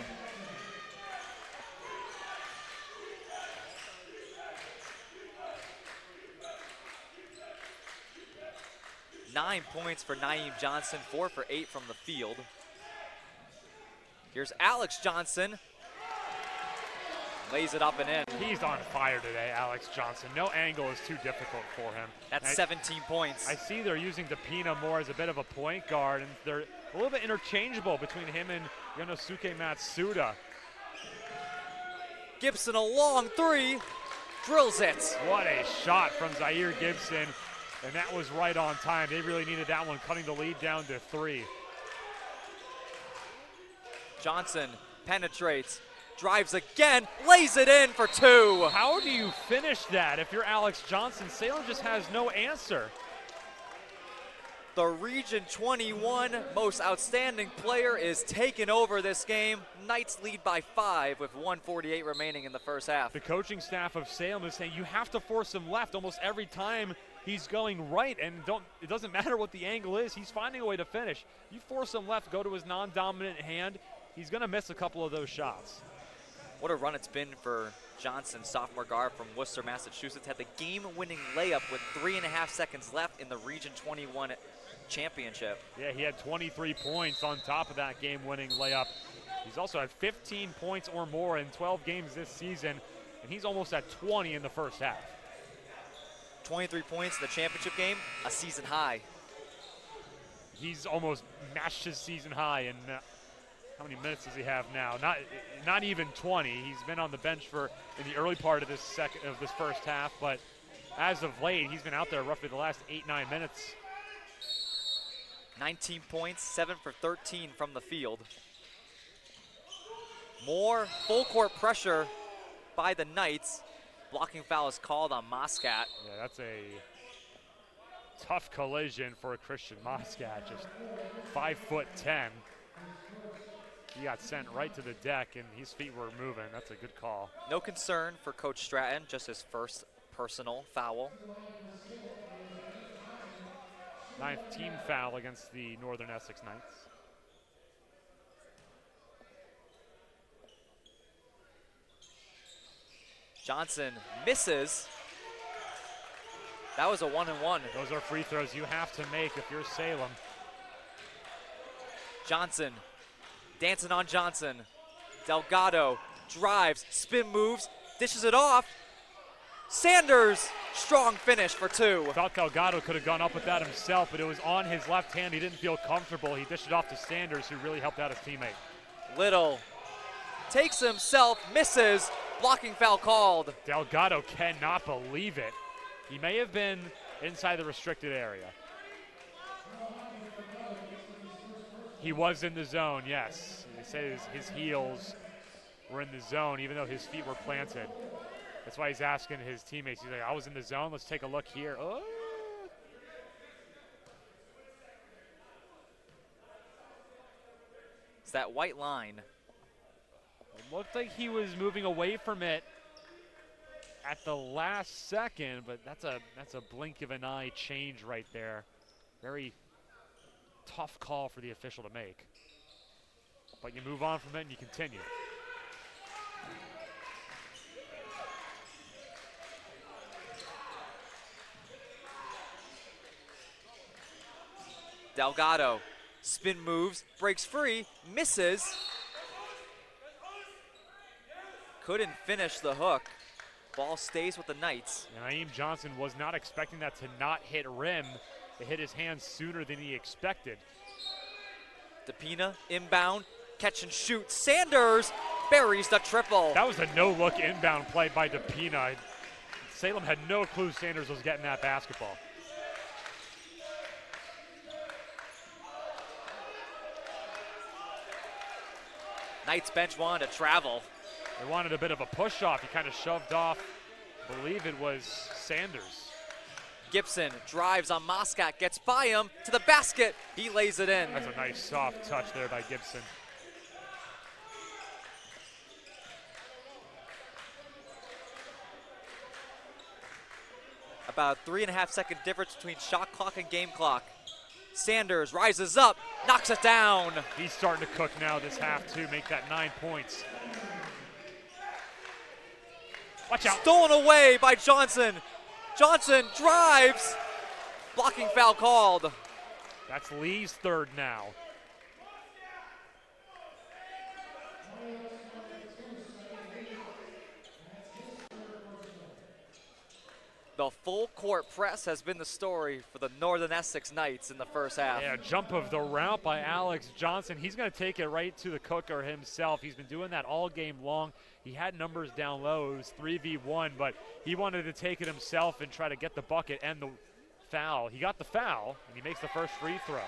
Nine points for Naeem Johnson, 4 for 8 from the field. Here's Alex Johnson. Lays it up and in. He's on fire today, Alex Johnson. No angle is too difficult for him. That's 17 points. I see they're using DePina more as a bit of a point guard, and they're a little bit interchangeable between him and Yonosuke Matsuda. Gibson, a long 3, drills it. What a shot from Zaire Gibson, and that was right on time. They really needed that one, cutting the lead down to 3. Johnson penetrates, drives again, lays it in for 2. How do you finish that if you're Alex Johnson? Salem just has no answer. The Region 21 most outstanding player is taking over this game. Knights lead by 5 with 1:48 remaining in the first half. The coaching staff of Salem is saying you have to force him left almost every time he's going right, and it doesn't matter what the angle is, he's finding a way to finish. You force him left, go to his non-dominant hand, he's going to miss a couple of those shots. What a run it's been for Johnson, sophomore guard from Worcester, Massachusetts. Had the game-winning layup with 3.5 seconds left in the Region 21 championship. Yeah, he had 23 points on top of that game-winning layup. He's also had 15 points or more in 12 games this season, and he's almost at 20 in the first half. 23 points in the championship game, a season high. He's almost matched his season high, and how many minutes does he have now? Not even 20. He's been on the bench in the early part of this first half, but as of late, he's been out there roughly the last 8-9 minutes. 19 points, 7 for 13 from the field. More full court pressure by the Knights. Blocking foul is called on Moscat. Yeah, that's a tough collision for Christian Moscat, just 5'10". He got sent right to the deck and his feet were moving. That's a good call. No concern for Coach Stratton, just his first personal foul. 9th team foul against the Northern Essex Knights. Johnson misses. That was a 1-and-1. Those are free throws you have to make if you're Salem. Johnson, dancing on Johnson. Delgado drives, spin moves, dishes it off. Sanders, strong finish for 2. Thought Delgado could have gone up with that himself, but it was on his left hand. He didn't feel comfortable. He dished it off to Sanders, who really helped out his teammate. Little takes himself, misses, blocking foul called. Delgado cannot believe it. He may have been inside the restricted area. He was in the zone, yes. They say his heels were in the zone, even though his feet were planted. That's why he's asking his teammates. He's like, I was in the zone. Let's take a look here. Oh. It's that white line. It looked like he was moving away from it at the last second, but that's a blink of an eye change right there. Very tough call for the official to make. But you move on from it and you continue. Delgado, spin moves, breaks free, misses. Couldn't finish the hook. Ball stays with the Knights. And Naeem Johnson was not expecting that to not hit rim. It hit his hands sooner than he expected. DePina, inbound, catch and shoot. Sanders buries the triple. That was a no-look inbound play by DePina. Salem had no clue Sanders was getting that basketball. Knights bench wanted to travel. They wanted a bit of a push-off. He kind of shoved off, I believe it was Sanders. Gibson drives on Moscat, gets by him to the basket. He lays it in. That's a nice soft touch there by Gibson. About a 3.5-second difference between shot clock and game clock. Sanders rises up, knocks it down. He's starting to cook now this half too, make that 9 points. Watch out. Stolen away by Johnson. Johnson drives. Blocking foul called. That's Lee's third now. The full court press has been the story for the Northern Essex Knights in the first half. Yeah, jump of the route by Alex Johnson. He's going to take it right to the cooker himself. He's been doing that all game long. He had numbers down low. It was 3v1, but he wanted to take it himself and try to get the bucket and the foul. He got the foul, and he makes the first free throw.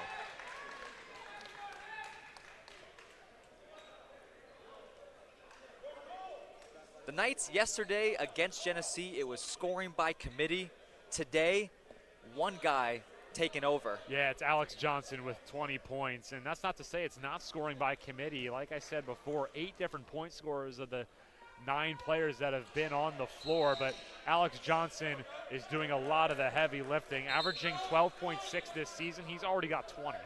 The Knights yesterday against Genesee, it was scoring by committee. Today, one guy taking over. Yeah, it's Alex Johnson with 20 points, and that's not to say it's not scoring by committee. Like I said before, 8 different point scorers of the 9 players that have been on the floor, but Alex Johnson is doing a lot of the heavy lifting, averaging 12.6 this season. He's already got 20.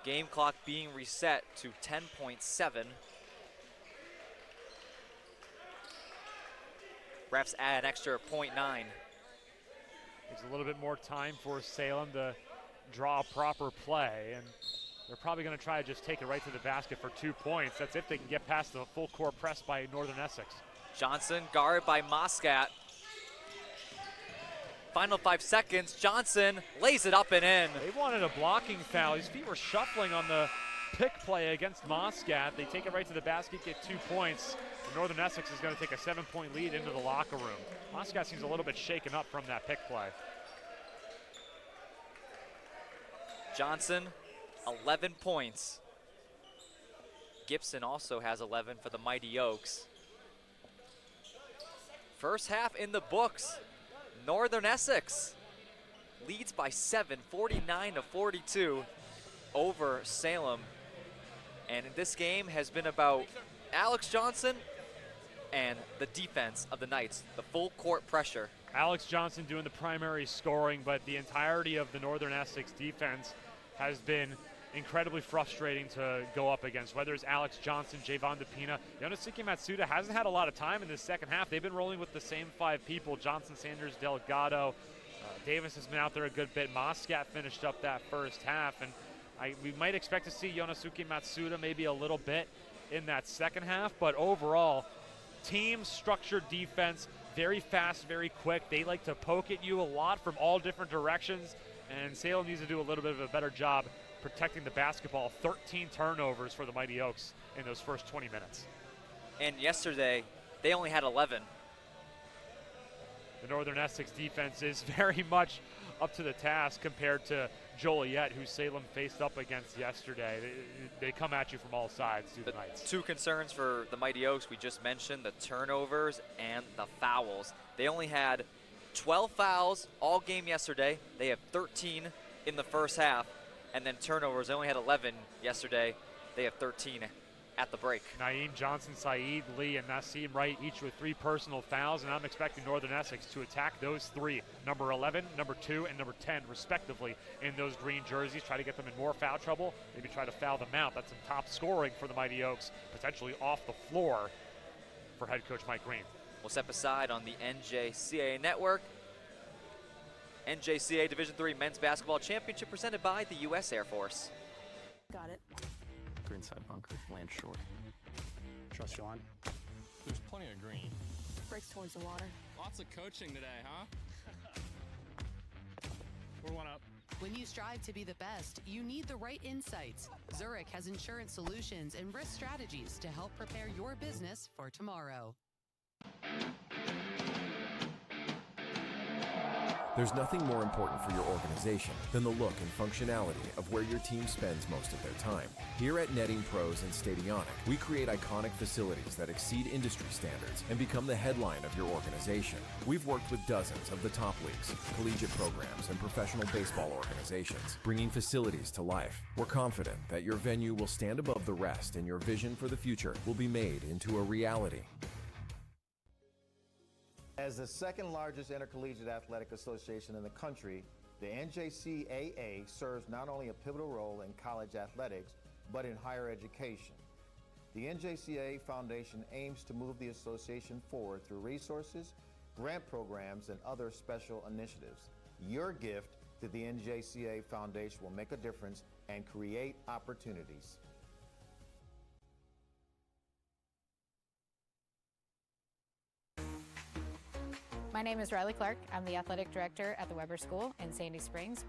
Game clock being reset to 10.7. Refs add an extra 0.9. Gives a little bit more time for Salem to draw a proper play, and they're probably going to try to just take it right to the basket for 2 points. That's if they can get past the full court press by Northern Essex. Johnson guarded by Moscat. Final 5 seconds. Johnson lays it up and in. They wanted a blocking foul. His feet were shuffling on the pick play against Moscat. They take it right to the basket, get 2 points. Northern Essex is going to take a 7-point lead into the locker room. Moscat seems a little bit shaken up from that pick play. Johnson, 11 points. Gibson also has 11 for the Mighty Oaks. First half in the books. Northern Essex leads by 7, 49-42 over Salem. And this game has been about Alex Johnson and the defense of the Knights, the full court pressure. Alex Johnson doing the primary scoring, but the entirety of the Northern Essex defense has been incredibly frustrating to go up against, whether it's Alex Johnson, Javon DePina. Yonosuke Matsuda hasn't had a lot of time in this second half. They've been rolling with the same 5 people, Johnson, Sanders, Delgado. Davis has been out there a good bit. Moscat finished up that first half, and we might expect to see Yonosuke Matsuda maybe a little bit in that second half, but overall, team structured defense, very fast, very quick. They like to poke at you a lot from all different directions, and Salem needs to do a little bit of a better job protecting the basketball. 13 turnovers for the Mighty Oaks in those first 20 minutes. And yesterday, they only had 11. The Northern Essex defense is very much up to the task compared to Joliet, who Salem faced up against yesterday. They come at you from all sides, the Knights. 2 concerns for the Mighty Oaks we just mentioned, the turnovers and the fouls. They only had 12 fouls all game yesterday. They have 13 in the first half. And then turnovers, they only had 11 yesterday. They have 13 at the break. Naeem Johnson, Saeed Lee, and Nassim Wright, each with 3 personal fouls, and I'm expecting Northern Essex to attack those 3, number 11, number 2, and number 10, respectively, in those green jerseys, try to get them in more foul trouble, maybe try to foul them out. That's some top scoring for the Mighty Oaks, potentially off the floor for head coach Mike Green. We'll step aside on the NJCAA Network. NJCAA Division III Men's Basketball Championship presented by the U.S. Air Force. Got it. Green side bunker, land short. Trust you on. There's plenty of green. Breaks towards the water. Lots of coaching today, huh? We're 1 up. When you strive to be the best, you need the right insights. Zurich has insurance solutions and risk strategies to help prepare your business for tomorrow. There's nothing more important for your organization than the look and functionality of where your team spends most of their time. Here at Netting Pros and Stadionic, we create iconic facilities that exceed industry standards and become the headline of your organization. We've worked with dozens of the top leagues, collegiate programs, and professional baseball organizations, bringing facilities to life. We're confident that your venue will stand above the rest and your vision for the future will be made into a reality. As the second largest intercollegiate athletic association in the country, the NJCAA serves not only a pivotal role in college athletics, but in higher education. The NJCAA Foundation aims to move the association forward through resources, grant programs, and other special initiatives. Your gift to the NJCAA Foundation will make a difference and create opportunities. My name is Riley Clark. I'm the athletic director at the Weber School in Sandy Springs.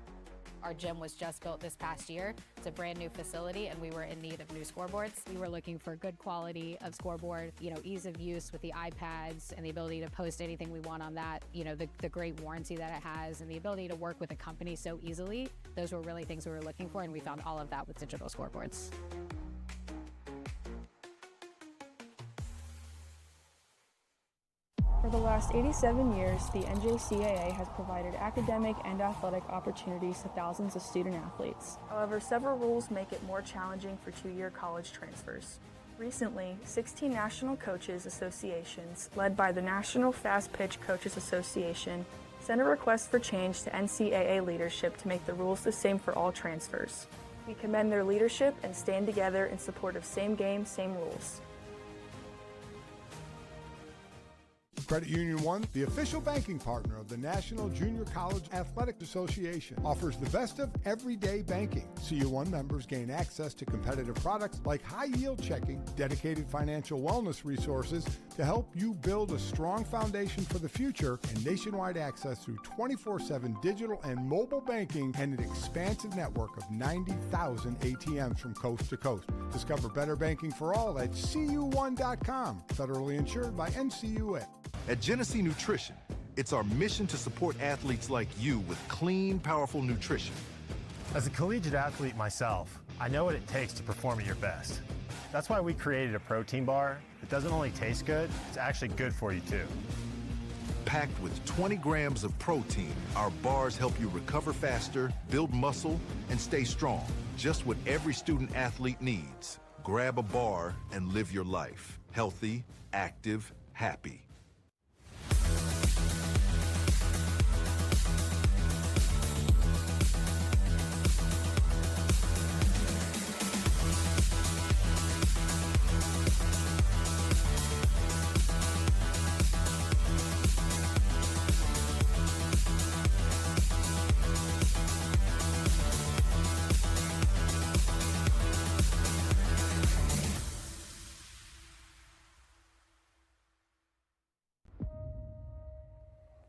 Our gym was just built this past year. It's a brand new facility and we were in need of new scoreboards. We were looking for good quality of scoreboard, ease of use with the iPads and the ability to post anything we want on that, the great warranty that it has and the ability to work with a company so easily. Those were really things we were looking for and we found all of that with digital scoreboards. For the last 87 years, the NJCAA has provided academic and athletic opportunities to thousands of student athletes. However, several rules make it more challenging for two-year college transfers. Recently, 16 national coaches associations, led by the National Fast Pitch Coaches Association, sent a request for change to NCAA leadership to make the rules the same for all transfers. We commend their leadership and stand together in support of same game, same rules. Credit Union One, the official banking partner of the National Junior College Athletic Association, offers the best of everyday banking. CU1 members gain access to competitive products like high-yield checking, dedicated financial wellness resources to help you build a strong foundation for the future, and nationwide access through 24/7 digital and mobile banking and an expansive network of 90,000 ATMs from coast to coast. Discover better banking for all at cu1.com. Federally insured by NCUA. At Genesee Nutrition, it's our mission to support athletes like you with clean, powerful nutrition. As a collegiate athlete myself, I know what it takes to perform at your best. That's why we created a protein bar that doesn't only taste good, it's actually good for you too. Packed with 20 grams of protein, our bars help you recover faster, build muscle, and stay strong. Just what every student athlete needs. Grab a bar and live your life. Healthy, active, happy.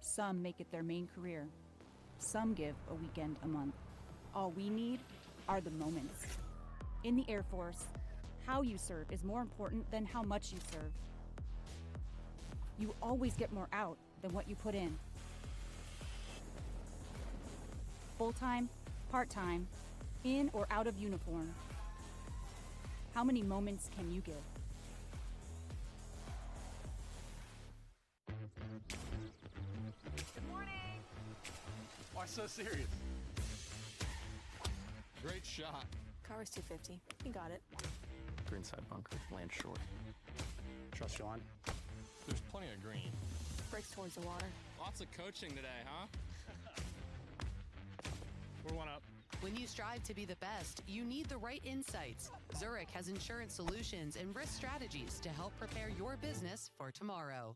Some make it their main career. Some give a weekend a month. All we need are the moments. In the Air Force, how you serve is more important than how much you serve. You always get more out than what you put in. Full-time, part-time, in or out of uniform. How many moments can you give? Why so serious? Great shot. Car was 250. He got it. Greenside bunker, land short. Trust you on. There's plenty of green. Breaks towards the water. Lots of coaching today, huh? We're one up. When you strive to be the best, you need the right insights. Zurich has insurance solutions and risk strategies to help prepare your business for tomorrow.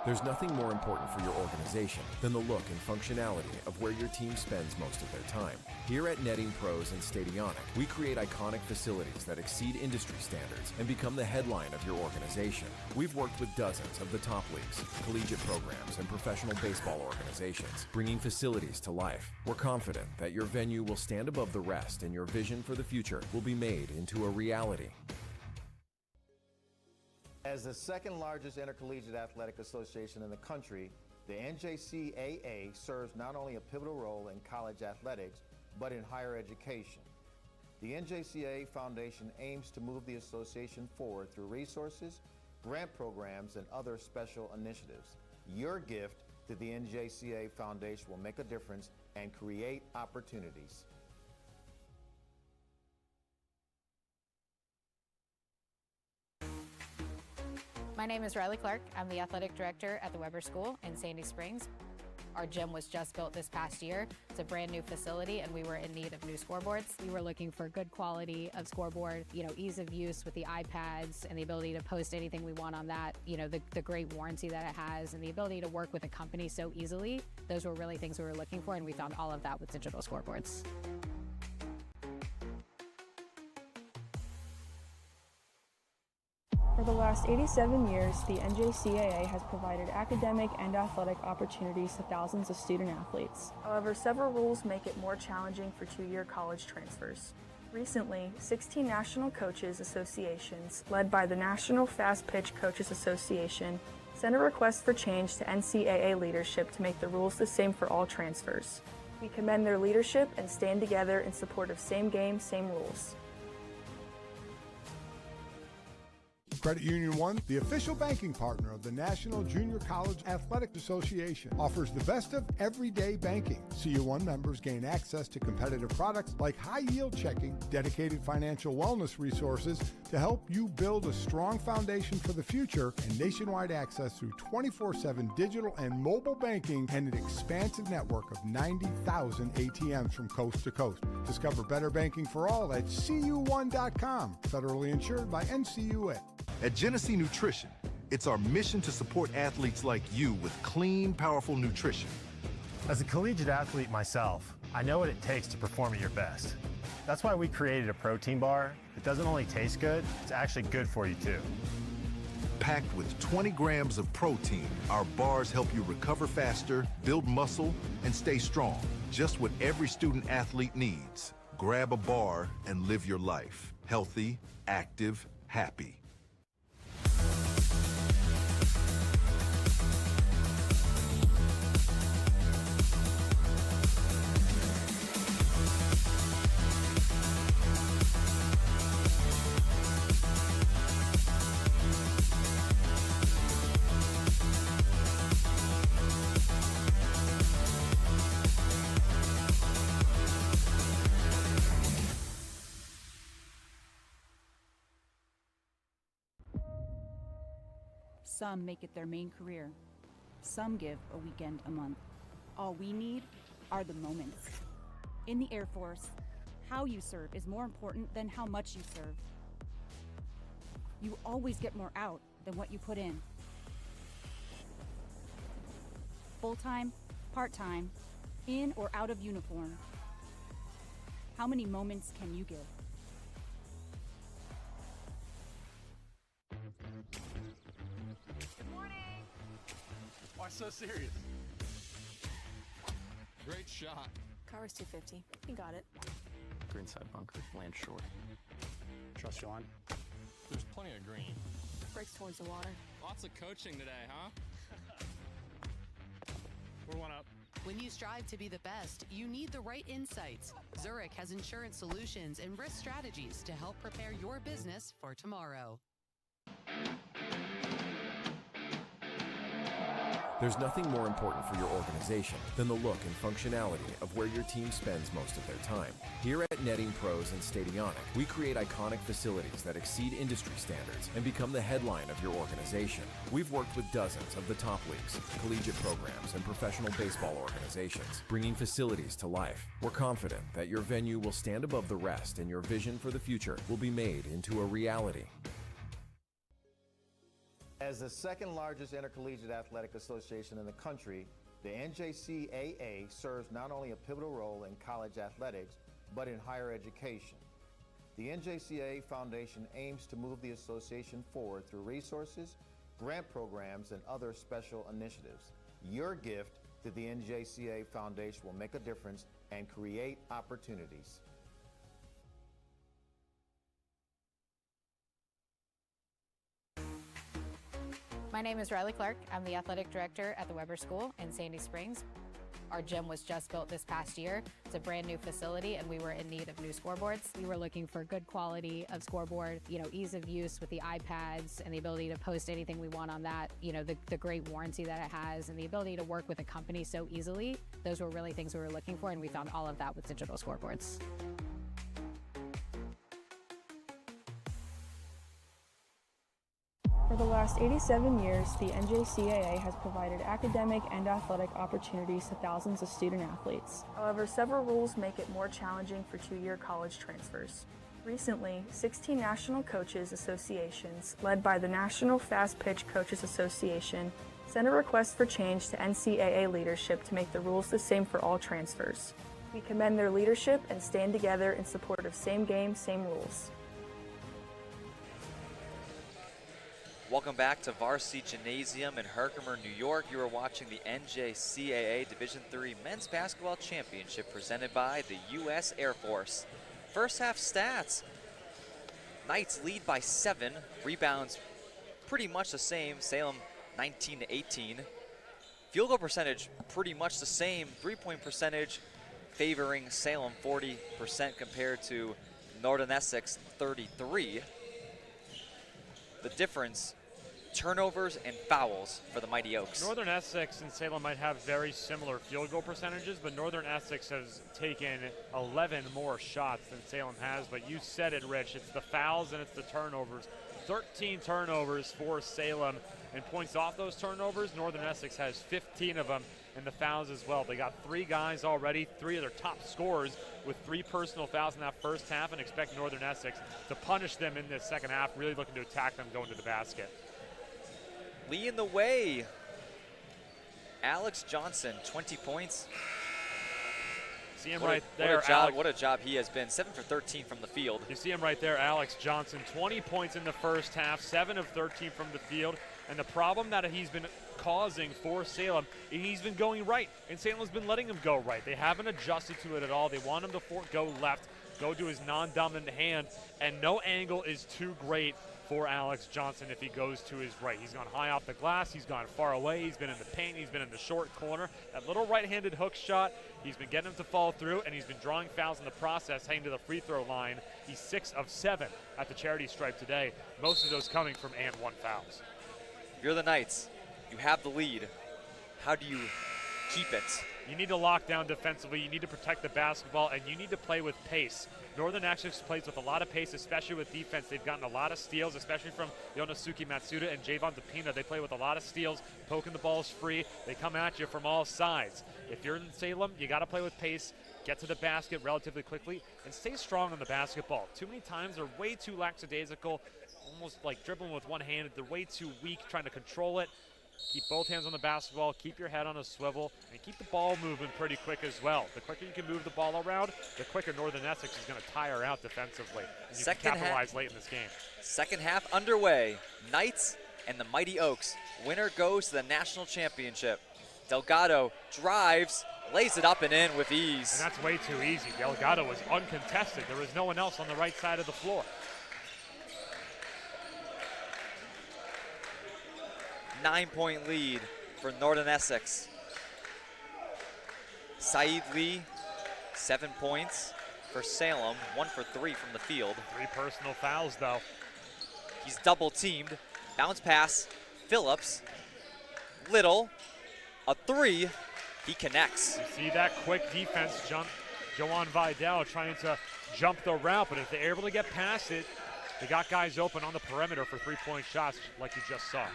There's nothing more important for your organization than the look and functionality of where your team spends most of their time. Here at Netting Pros and Stadionic, we create iconic facilities that exceed industry standards and become the headline of your organization. We've worked with dozens of the top leagues, collegiate programs, and professional baseball organizations, bringing facilities to life. We're confident that your venue will stand above the rest and your vision for the future will be made into a reality. As the second largest intercollegiate athletic association in the country, the NJCAA serves not only a pivotal role in college athletics, but in higher education. The NJCAA Foundation aims to move the association forward through resources, grant programs, and other special initiatives. Your gift to the NJCAA Foundation will make a difference and create opportunities. My name is Riley Clark. I'm the athletic director at the Weber School in Sandy Springs. Our gym was just built this past year. It's a brand new facility and we were in need of new scoreboards. We were looking for good quality of scoreboard, ease of use with the iPads and the ability to post anything we want on that, the great warranty that it has and the ability to work with a company so easily. Those were really things we were looking for and we found all of that with digital scoreboards. For the last 87 years, the NJCAA has provided academic and athletic opportunities to thousands of student athletes. However, several rules make it more challenging for two-year college transfers. Recently, 16 national coaches associations, led by the National Fast Pitch Coaches Association, sent a request for change to NCAA leadership to make the rules the same for all transfers. We commend their leadership and stand together in support of same game, same rules. Credit Union One, the official banking partner of the National Junior College Athletic Association, offers the best of everyday banking. CU1 members gain access to competitive products like high-yield checking, dedicated financial wellness resources to help you build a strong foundation for the future, and nationwide access through 24/7 digital and mobile banking and an expansive network of 90,000 ATMs from coast to coast. Discover better banking for all at cu1.com. Federally insured by NCUA. At Genesee Nutrition, it's our mission to support athletes like you with clean, powerful nutrition. As a collegiate athlete myself, I know what it takes to perform at your best. That's why we created a protein bar that doesn't only taste good, it's actually good for you too. Packed with 20 grams of protein, our bars help you recover faster, build muscle, and stay strong. Just what every student athlete needs. Grab a bar and live your life. Healthy, active, happy. Some make it their main career. Some give a weekend a month. All we need are the moments. In the Air Force, how you serve is more important than how much you serve. You always get more out than what you put in. Full-time, part-time, in or out of uniform. How many moments can you give? Why so serious? Great shot. Car's 250. You got it. Greenside bunker, land short. Trust you on. There's plenty of green. Breaks towards the water. Lots of coaching today, huh? We're one up. When you strive to be the best, you need the right insights. Zurich has insurance solutions and risk strategies to help prepare your business for tomorrow. There's nothing more important for your organization than the look and functionality of where your team spends most of their time. Here at Netting Pros and Stadionic, we create iconic facilities that exceed industry standards and become the headline of your organization. We've worked with dozens of the top leagues, collegiate programs, and professional baseball organizations, bringing facilities to life. We're confident that your venue will stand above the rest and your vision for the future will be made into a reality. As the second largest intercollegiate athletic association in the country, the NJCAA serves not only a pivotal role in college athletics, but in higher education. The NJCAA Foundation aims to move the association forward through resources, grant programs, and other special initiatives. Your gift to the NJCAA Foundation will make a difference and create opportunities. My name is Riley Clark. I'm the athletic director at the Weber School in Sandy Springs. Our gym was just built this past year. It's a brand new facility and we were in need of new scoreboards. We were looking for good quality of scoreboard, ease of use with the iPads and the ability to post anything we want on that, the great warranty that it has and the ability to work with a company so easily. Those were really things we were looking for and we found all of that with digital scoreboards. For the last 87 years, the NJCAA has provided academic and athletic opportunities to thousands of student athletes. However, several rules make it more challenging for two-year college transfers. Recently, 16 national coaches associations, led by the National Fast Pitch Coaches Association, sent a request for change to NCAA leadership to make the rules the same for all transfers. We commend their leadership and stand together in support of same game, same rules. Welcome back to Varsity Gymnasium in Herkimer, New York. You are watching the NJCAA Division III Men's Basketball Championship presented by the U.S. Air Force. First half stats. Knights lead by 7. Rebounds pretty much the same. Salem 19-18. Field goal percentage pretty much the same. 3-point percentage favoring Salem 40% compared to Northern Essex 33%. The difference, turnovers and fouls for the Mighty Oaks. Northern Essex and Salem might have very similar field goal percentages, but Northern Essex has taken 11 more shots than Salem has. But you said it, Rich. It's the fouls and it's the turnovers. 13 turnovers for Salem, and points off those turnovers, Northern Essex has 15 of them, and the fouls as well. They got 3 guys already, 3 of their top scorers with 3 personal fouls in that first half, and expect Northern Essex to punish them in this second half, really looking to attack them going to the basket. Leading the way, Alex Johnson, 20 points. See him right there. What a job he has been. 7 for 13 from the field. You see him right there, Alex Johnson. 20 points in the first half, 7 of 13 from the field. And the problem that he's been causing for Salem, he's been going right, and Salem's been letting him go right. They haven't adjusted to it at all. They want him to go left, go to his non-dominant hand, and no angle is too great for Alex Johnson if he goes to his right. He's gone high off the glass, he's gone far away, he's been in the paint, he's been in the short corner. That little right-handed hook shot, he's been getting him to fall through, and he's been drawing fouls in the process, heading to the free throw line. He's 6 of 7 at the charity stripe today, most of those coming from and one fouls. You're the Knights, you have the lead. How do you keep it? You need to lock down defensively, you need to protect the basketball, and you need to play with pace. Northern Essex plays with a lot of pace, especially with defense. They've gotten a lot of steals, especially from Yonosuke Matsuda and Javon DePina. They play with a lot of steals, poking the balls free. They come at you from all sides. If you're in Salem, you got to play with pace, get to the basket relatively quickly, and stay strong on the basketball. Too many times they're way too lackadaisical, almost like dribbling with one hand. They're way too weak trying to control it. Keep both hands on the basketball, keep your head on a swivel, and keep the ball moving pretty quick as well. The quicker you can move the ball around, the quicker Northern Essex is going to tire out defensively. And you can capitalize late in this game. Second half underway. Knights and the Mighty Oaks. Winner goes to the national championship. Delgado drives, lays it up and in with ease. And that's way too easy. Delgado was uncontested. There was no one else on the right side of the floor. 9-point lead for Northern Essex. Saeed Lee, 7 points for Salem, 1 for 3 from the field. 3 personal fouls though. He's double teamed. Bounce pass, Phillips, Little, a 3, he connects. You see that quick defense jump, Joan Vidal trying to jump the route, but if they're able to get past it, they got guys open on the perimeter for 3-point shots like you just saw.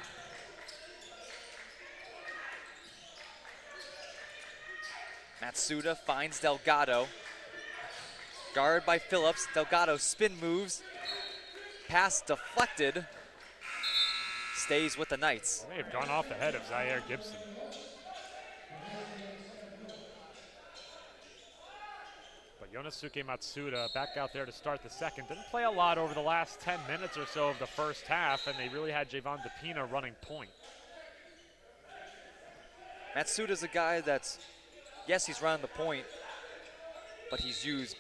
Matsuda finds Delgado. Guarded by Phillips. Delgado spin moves. Pass deflected. Stays with the Knights. May have gone off the head of Zaire Gibson. But Yonosuke Matsuda back out there to start the second. Didn't play a lot over the last 10 minutes or so of the first half, and they really had Javon DePina running point. Matsuda's a guy that's, yes, he's running the point, but he's used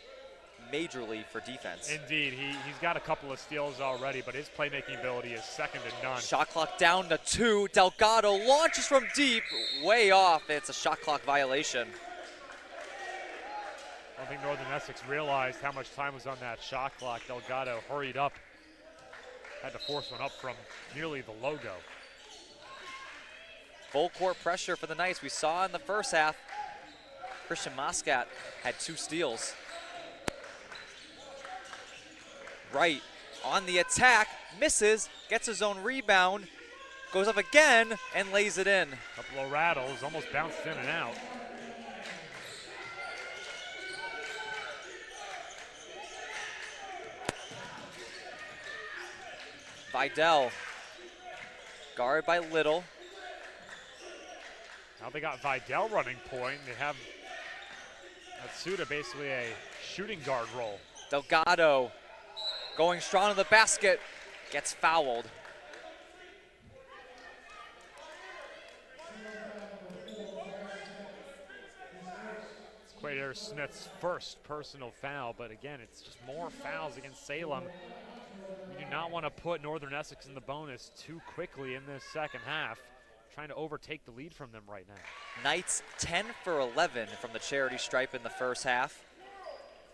majorly for defense. Indeed, he's got a couple of steals already, but his playmaking ability is second to none. Shot clock down to 2. Delgado launches from deep, way off. It's a shot clock violation. I don't think Northern Essex realized how much time was on that shot clock. Delgado hurried up, had to force one up from nearly the logo. Full court pressure for the Knights. We saw in the first half, Christian Moscat had 2 steals. Wright on the attack, misses, gets his own rebound, goes up again, and lays it in. Couple of rattles, almost bounced in and out. Vidal, guarded by Little. Now they got Vidal running point. They have Matsuda basically a shooting guard role. Delgado going strong to the basket, gets fouled. Quader Smith's first personal foul, but again, it's just more fouls against Salem. You do not want to put Northern Essex in the bonus too quickly in this second half, trying to overtake the lead from them right now. Knights 10 for 11 from the charity stripe in the first half.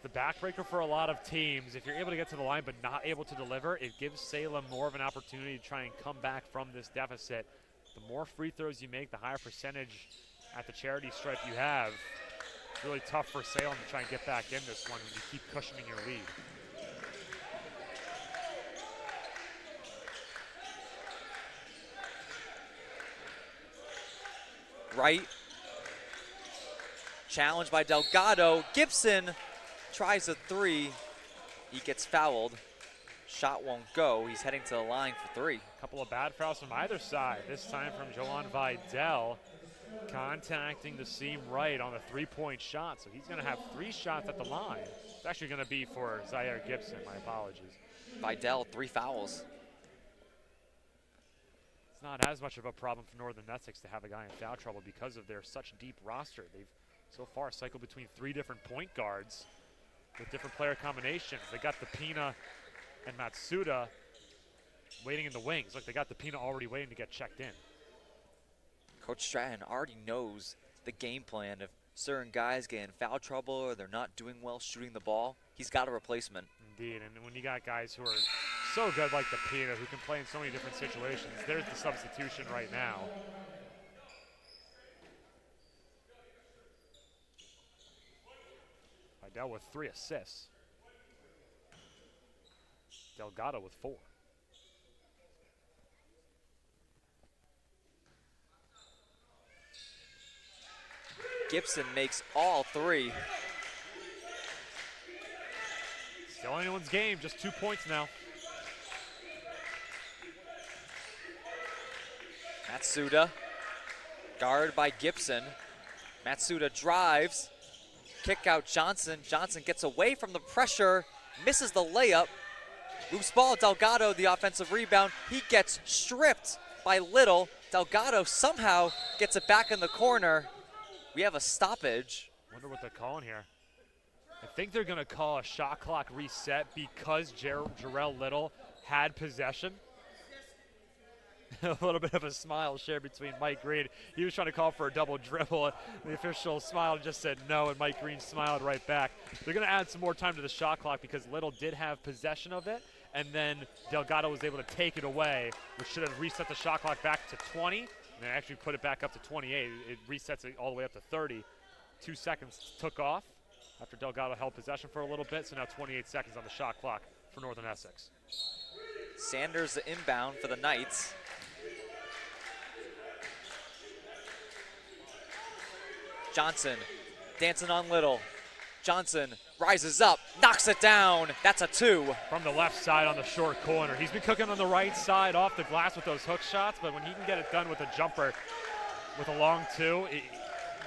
The backbreaker for a lot of teams, if you're able to get to the line but not able to deliver, it gives Salem more of an opportunity to try and come back from this deficit. The more free throws you make, the higher percentage at the charity stripe you have. It's really tough for Salem to try and get back in this one when you keep cushioning your lead. Right. Challenged by Delgado. Gibson tries a three. He gets fouled. Shot won't go. He's heading to the line for three. A couple of bad fouls from either side. This time from Joan Vidal, contacting the seam right on the three-point shot. So he's going to have 3 shots at the line. It's actually going to be for Zaire Gibson. My apologies. Vidal, 3 fouls. It's not as much of a problem for Northern Essex to have a guy in foul trouble because of their such deep roster. They've so far cycled between 3 different point guards with different player combinations. They got the Pina and Matsuda waiting in the wings. Look, they got the Pina already waiting to get checked in. Coach Stratton already knows the game plan. If certain guys get in foul trouble or they're not doing well shooting the ball, he's got a replacement. Indeed, and when you got guys who are so good like the Pina, who can play in so many different situations, there's the substitution right now. Vidal with 3 assists. Delgado with 4. Gibson makes all 3. Still anyone's game, just 2 points now. Matsuda, guarded by Gibson. Matsuda drives, kick out Johnson. Johnson gets away from the pressure, misses the layup. Loose ball, Delgado, the offensive rebound. He gets stripped by Little. Delgado somehow gets it back in the corner. We have a stoppage. Wonder what they're calling here. I think they're going to call a shot clock reset because Jarrell Little had possession. A little bit of a smile shared between Mike Green. He was trying to call for a double dribble. The official smiled and just said no, and Mike Green smiled right back. They're going to add some more time to the shot clock because Little did have possession of it, and then Delgado was able to take it away, which should have reset the shot clock back to 20, and then actually put it back up to 28. It resets it all the way up to 30. 2 seconds took off after Delgado held possession for a little bit, so now 28 seconds on the shot clock for Northern Essex. Sanders the inbound for the Knights. Johnson dancing on Little. Johnson rises up, knocks it down. That's a 2. From the left side on the short corner. He's been cooking on the right side off the glass with those hook shots, but when he can get it done with a jumper with a long 2,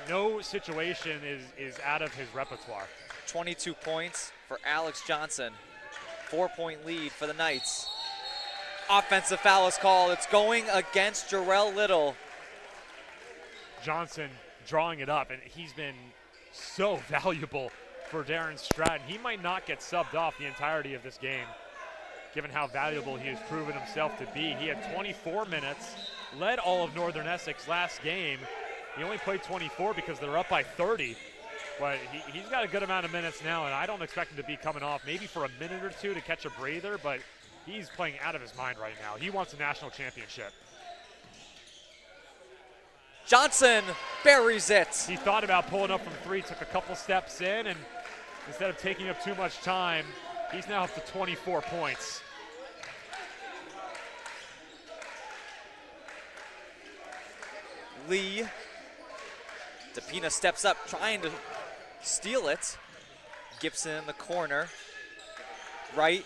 no situation is out of his repertoire. 22 points for Alex Johnson. 4-point lead for the Knights. Offensive foul is called. It's going against Jarrell Little. Johnson drawing it up, and he's been so valuable for Darren Stratton. He might not get subbed off the entirety of this game, given how valuable he has proven himself to be. He had 24 minutes, led all of Northern Essex last game. He only played 24 because they're up by 30, but he's got a good amount of minutes now, and I don't expect him to be coming off maybe for a minute or 2 to catch a breather, but he's playing out of his mind right now. He wants a national championship. Johnson buries it. He thought about pulling up from 3, took a couple steps in, and instead of taking up too much time, he's now up to 24 points. Lee. DePina steps up, trying to steal it. Gibson in the corner. Right.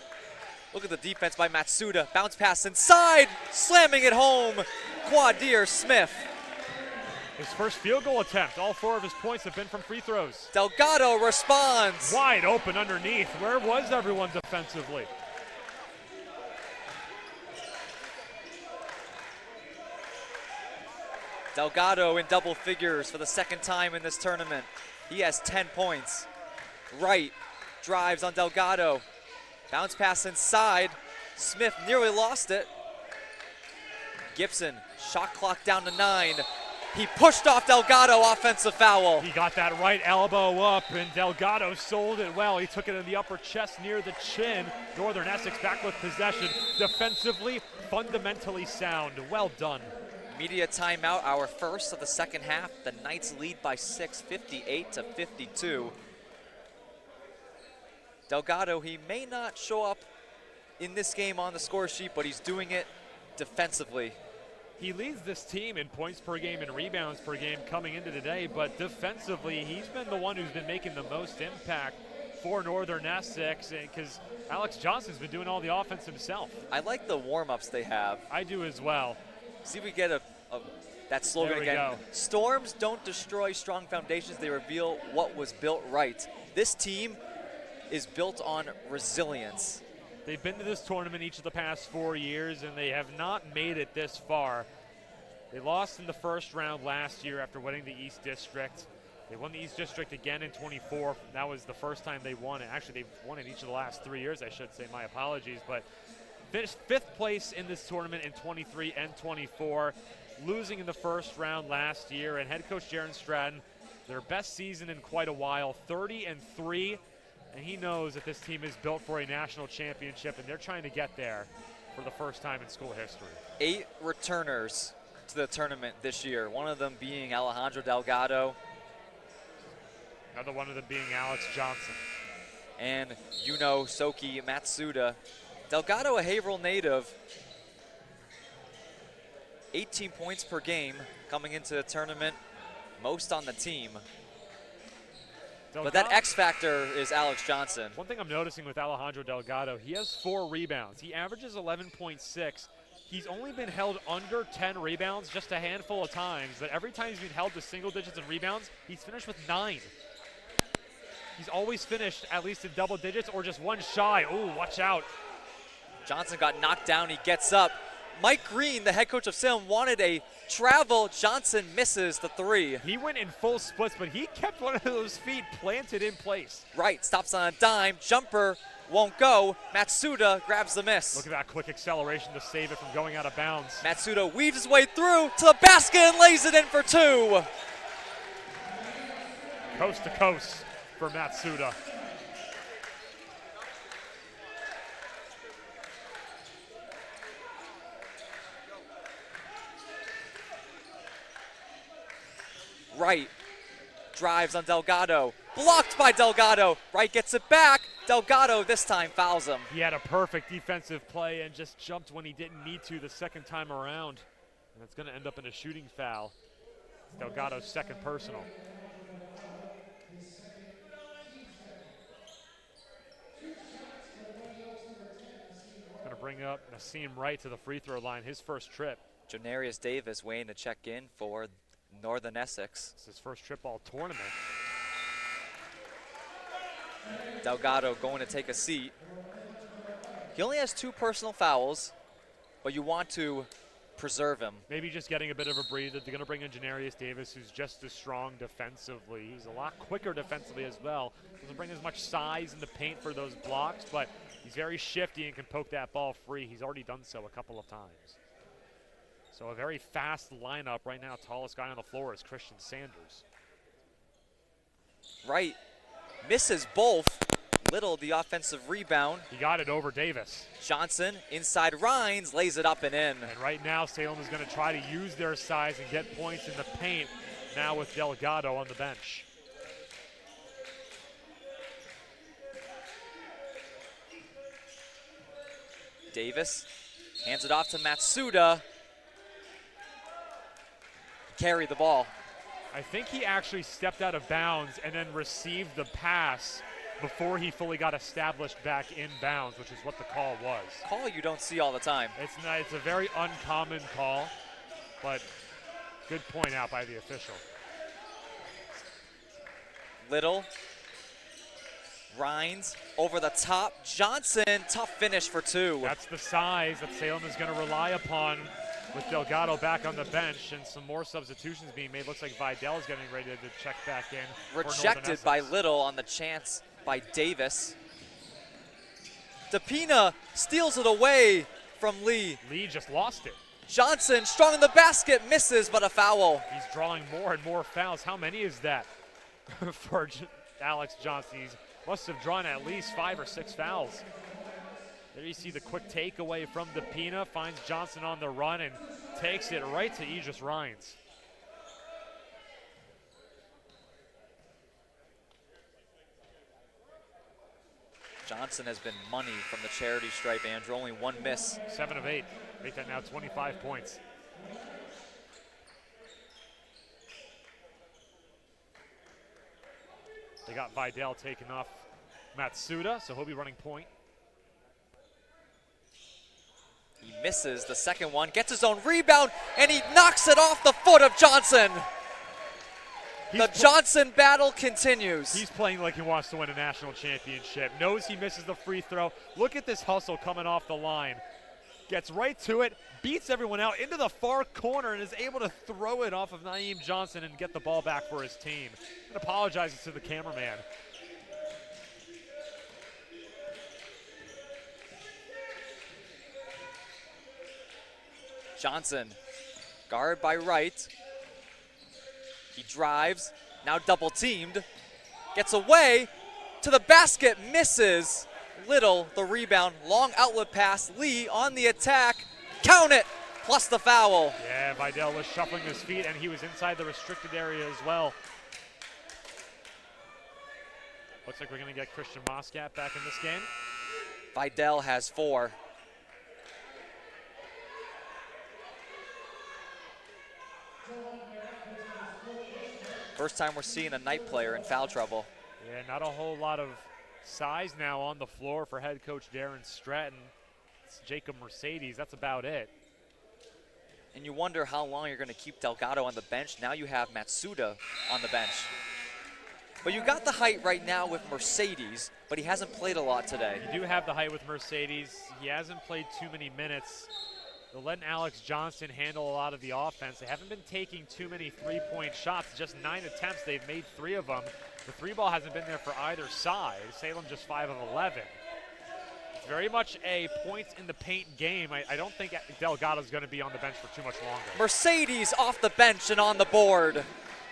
Look at the defense by Matsuda. Bounce pass inside, slamming it home. Quadir Smith. His first field goal attempt. All 4 of his points have been from free throws. Delgado responds. Wide open underneath. Where was everyone defensively? Delgado in double figures for the second time in this tournament. He has 10 points. Wright drives on Delgado. Bounce pass inside. Smith nearly lost it. Gibson, shot clock down to 9. He pushed off Delgado, offensive foul. He got that right elbow up, and Delgado sold it well. He took it in the upper chest near the chin. Northern Essex back with possession. Defensively, fundamentally sound. Well done. Media timeout, our first of the second half. The Knights lead by 6, 58-52. Delgado, he may not show up in this game on the score sheet, but he's doing it defensively. He leads this team in points per game and rebounds per game coming into today, but defensively, he's been the one who's been making the most impact for Northern Essex, because Alex Johnson's been doing all the offense himself. I like the warm-ups they have. I do as well. See if we get that slogan again. Go. Storms don't destroy strong foundations, they reveal what was built right. This team is built on resilience. They've been to this tournament each of the past 4 years, and they have not made it this far. They lost in the first round last year after winning the East District. They won the East District again in 24. That was the first time they won it. Actually, they've won it each of the last 3 years, I should say. My apologies. But finished 5th place in this tournament in 23 and 24, losing in the first round last year. And head coach Jaron Stratton, their best season in quite a while, 30-3. And he knows that this team is built for a national championship, and they're trying to get there for the first time in school history. 8 returners to the tournament this year, one of them being Alejandro Delgado. Another one of them being Alex Johnson. And Soki Matsuda. Delgado, a Haverhill native, 18 points per game coming into the tournament, most on the team. But that X factor is Alex Johnson. One thing I'm noticing with Alejandro Delgado, he has 4 rebounds. He averages 11.6. He's only been held under 10 rebounds just a handful of times, but every time he's been held to single digits in rebounds, he's finished with 9. He's always finished at least in double digits or just one shy. Ooh, watch out. Johnson got knocked down, he gets up. Mike Green, the head coach of Salem, wanted a travel. Johnson misses the 3. He went in full splits, but he kept one of those feet planted in place. Right, stops on a dime, jumper won't go. Matsuda grabs the miss. Look at that quick acceleration to save it from going out of bounds. Matsuda weaves his way through to the basket and lays it in for 2. Coast to coast for Matsuda. Wright drives on Delgado. Blocked by Delgado. Wright gets it back. Delgado this time fouls him. He had a perfect defensive play and just jumped when he didn't need to the second time around. And it's going to end up in a shooting foul. It's Delgado's second personal. Going to bring up Nassim Wright to the free throw line, his first trip. Janarius Davis waiting to check in for Northern Essex. It's his first trip all tournament. Delgado going to take a seat. He only has 2 personal fouls, but you want to preserve him. Maybe just getting a bit of a breather. They're going to bring in Janarius Davis, who's just as strong defensively. He's a lot quicker defensively as well. Doesn't bring as much size in the paint for those blocks, but he's very shifty and can poke that ball free. He's already done so a couple of times. So a very fast lineup right now. Tallest guy on the floor is Christian Sanders. Wright misses both. Little, the offensive rebound. He got it over Davis. Johnson inside Rhines, lays it up and in. And right now Salem is going to try to use their size and get points in the paint now with Delgado on the bench. Davis hands it off to Matsuda. Carry the ball. I think he actually stepped out of bounds and then received the pass before he fully got established back in bounds, which is what the call was. Call you don't see all the time. It's a very uncommon call, but good point out by the official. Little. Rhines over the top. Johnson, tough finish for 2. That's the size that Salem is going to rely upon with Delgado back on the bench and some more substitutions being made. Looks like Vidal is getting ready to check back in. Rejected by Little on the chance by Davis. DePina steals it away from Lee. Lee just lost it. Johnson strong in the basket, misses, but a foul. He's drawing more and more fouls. How many is that for Alex Johnson? He must have drawn at least 5 or 6 fouls. There you see the quick takeaway from DePina, finds Johnson on the run and takes it right to Idris Rhines. Johnson has been money from the charity stripe, Andrew. Only 1 miss. 7 of 8. Make that now 25 points. They got Vidal taking off Matsuda, so he'll be running point. He misses the second one, gets his own rebound, and he knocks it off the foot of Johnson. The Johnson battle continues. He's playing like he wants to win a national championship. Knows he misses the free throw. Look at this hustle coming off the line. Gets right to it, beats everyone out into the far corner, and is able to throw it off of Naeem Johnson and get the ball back for his team. And apologizes to the cameraman. Johnson, guard by Wright. He drives, now double teamed, gets away to the basket, misses. Little, the rebound, long outlet pass. Lee on the attack, count it, plus the foul. Yeah, Vidal was shuffling his feet, and he was inside the restricted area as well. Looks like we're going to get Christian Moscat back in this game. Vidal has 4. First time we're seeing a night player in foul trouble. Yeah, not a whole lot of size now on the floor for head coach Darren Stratton. It's Jacob Mercedes, that's about it. And you wonder how long you're going to keep Delgado on the bench. Now you have Matsuda on the bench. But you got the height right now with Mercedes, but he hasn't played a lot today. You do have the height with Mercedes. He hasn't played too many minutes. They're letting Alex Johnson handle a lot of the offense. They haven't been taking too many three-point shots. Just 9 attempts, they've made 3 of them. The 3-ball hasn't been there for either side. Salem just 5 of 11. It's very much a points-in-the-paint game. I don't think Delgado's going to be on the bench for too much longer. Mercedes off the bench and on the board.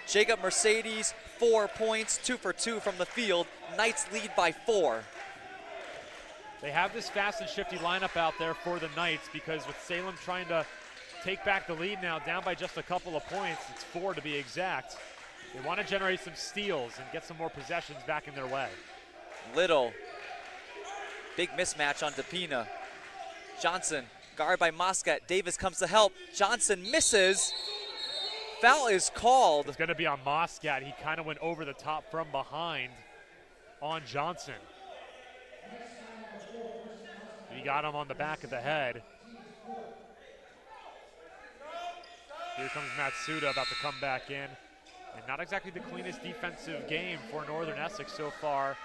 Jacob Mercedes, 4 points, 2 for 2 from the field. Knights lead by 4. They have this fast and shifty lineup out there for the Knights because with Salem trying to take back the lead now, down by just a couple of points, it's 4 to be exact. They want to generate some steals and get some more possessions back in their way. Little, big mismatch on DePina. Johnson, guard by Moscat. Davis comes to help. Johnson misses. Foul is called. It's going to be on Moscat. He kind of went over the top from behind on Johnson. He got him on the back of the head. Here comes Matsuda about to come back in. And not exactly the cleanest defensive game for Northern Essex so far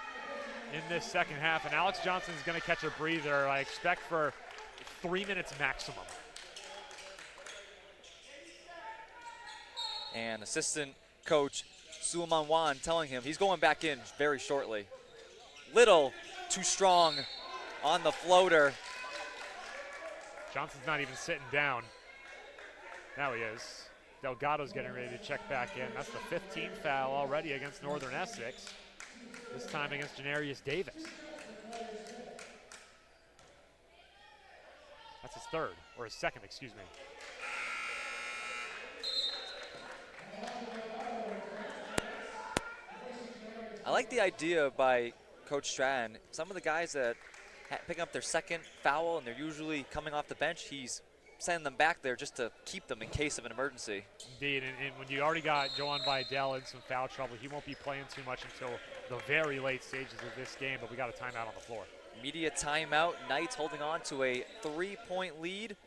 in this second half. And Alex Johnson is going to catch a breather, I expect, for 3 minutes maximum. And assistant coach Suleiman Wan telling him he's going back in very shortly. Little, too strong on the floater. Johnson's not even sitting down. Now he is. Delgado's getting ready to check back in. That's the 15th foul already against Northern Essex. This time against Janarius Davis. That's his 3rd, or his 2nd, excuse me. I like the idea by Coach Stratton. Some of the guys that picking up their 2nd foul and they're usually coming off the bench, he's sending them back there just to keep them in case of an emergency. Indeed, and when you already got Joan Vidal in some foul trouble, he won't be playing too much until the very late stages of this game, but we got a timeout on the floor. Media timeout. Knights holding on to a 3-point lead.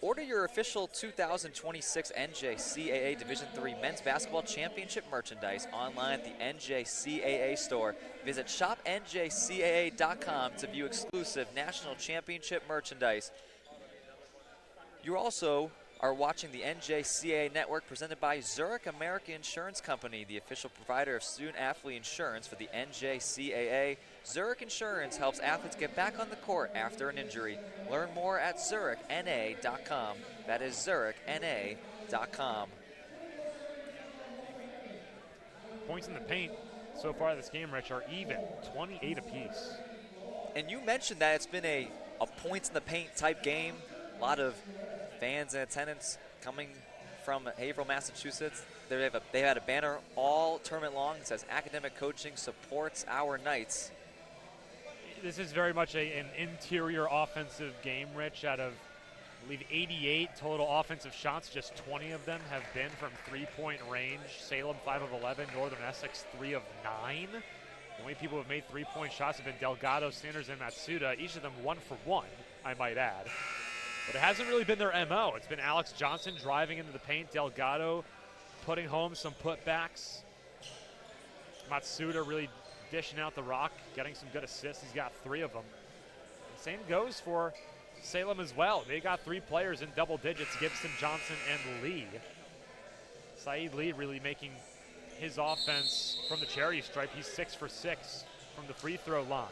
Order your official 2026 NJCAA Division III Men's Basketball Championship merchandise online at the NJCAA store. Visit shopnjcaa.com to view exclusive National Championship merchandise. You also are watching the NJCAA Network presented by Zurich American Insurance Company, the official provider of student-athlete insurance for the NJCAA. Zurich Insurance helps athletes get back on the court after an injury. Learn more at zurichna.com. That is zurichna.com. Points in the paint so far this game, Rich, are even, 28 apiece. And you mentioned that it's been a points in the paint type game. A lot of fans in attendance coming from Haverhill, Massachusetts. They had a banner all tournament long that says academic coaching supports our Knights. This is very much an interior offensive game, Rich. Out of, I believe, 88 total offensive shots, just 20 of them have been from three-point range. Salem, 5 of 11. Northern Essex, 3 of 9. The only people who have made three-point shots have been Delgado, Sanders, and Matsuda, each of them 1 for 1, I might add. But it hasn't really been their MO. It's been Alex Johnson driving into the paint, Delgado putting home some putbacks. Matsuda really dishing out the rock, getting some good assists. He's got 3 of them. The same goes for Salem as well. They got 3 players in double digits, Gibson, Johnson, and Lee. Saeed Lee really making his offense from the charity stripe. He's 6 for 6 from the free throw line.